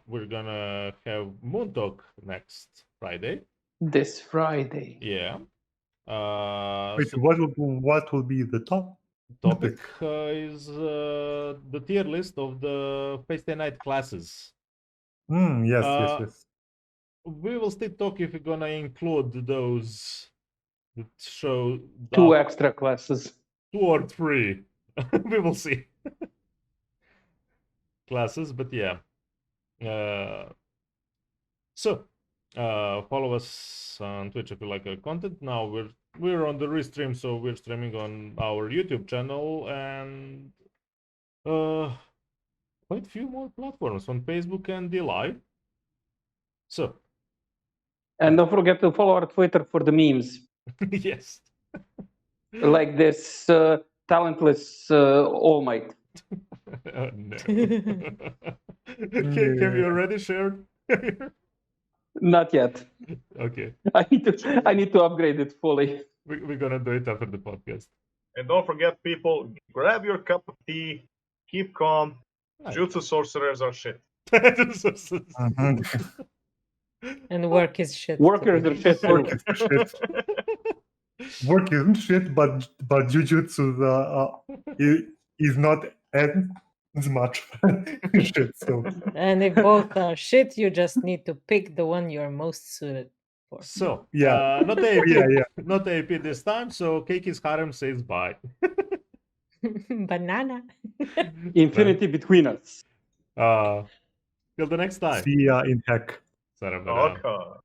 We're gonna have Moon Talk next Friday. This Friday. Yeah. Wait, So what will be the topic is the tier list of the Fate Stay Night classes. Yes. We will still talk if we're gonna include those that show Two extra classes. 2 or 3. We will see. Classes, but yeah. So follow us on Twitch if you like our content. Now we're on the restream, so we're streaming on our YouTube channel and quite a few more platforms on Facebook and the Live. So And don't forget to follow our Twitter for the memes. yes. Like this talentless All Might. No. Have you already shared? Not yet. Okay. I need to upgrade it fully. We're gonna do it after the podcast. And don't forget, people, grab your cup of tea, keep calm. Nice. Jutsu sorcerers are shit. And work is shit. Workers are shit. Work is shit. Work isn't shit, but Jujutsu is not as much shit. So And if both are shit, you just need to pick the one you're most suited for. So yeah, not AP, yeah. not AP this time. So Keiki's Harem says bye. Banana. Infinity between us. Till the next time. See ya in heck. Sayonara. Okay.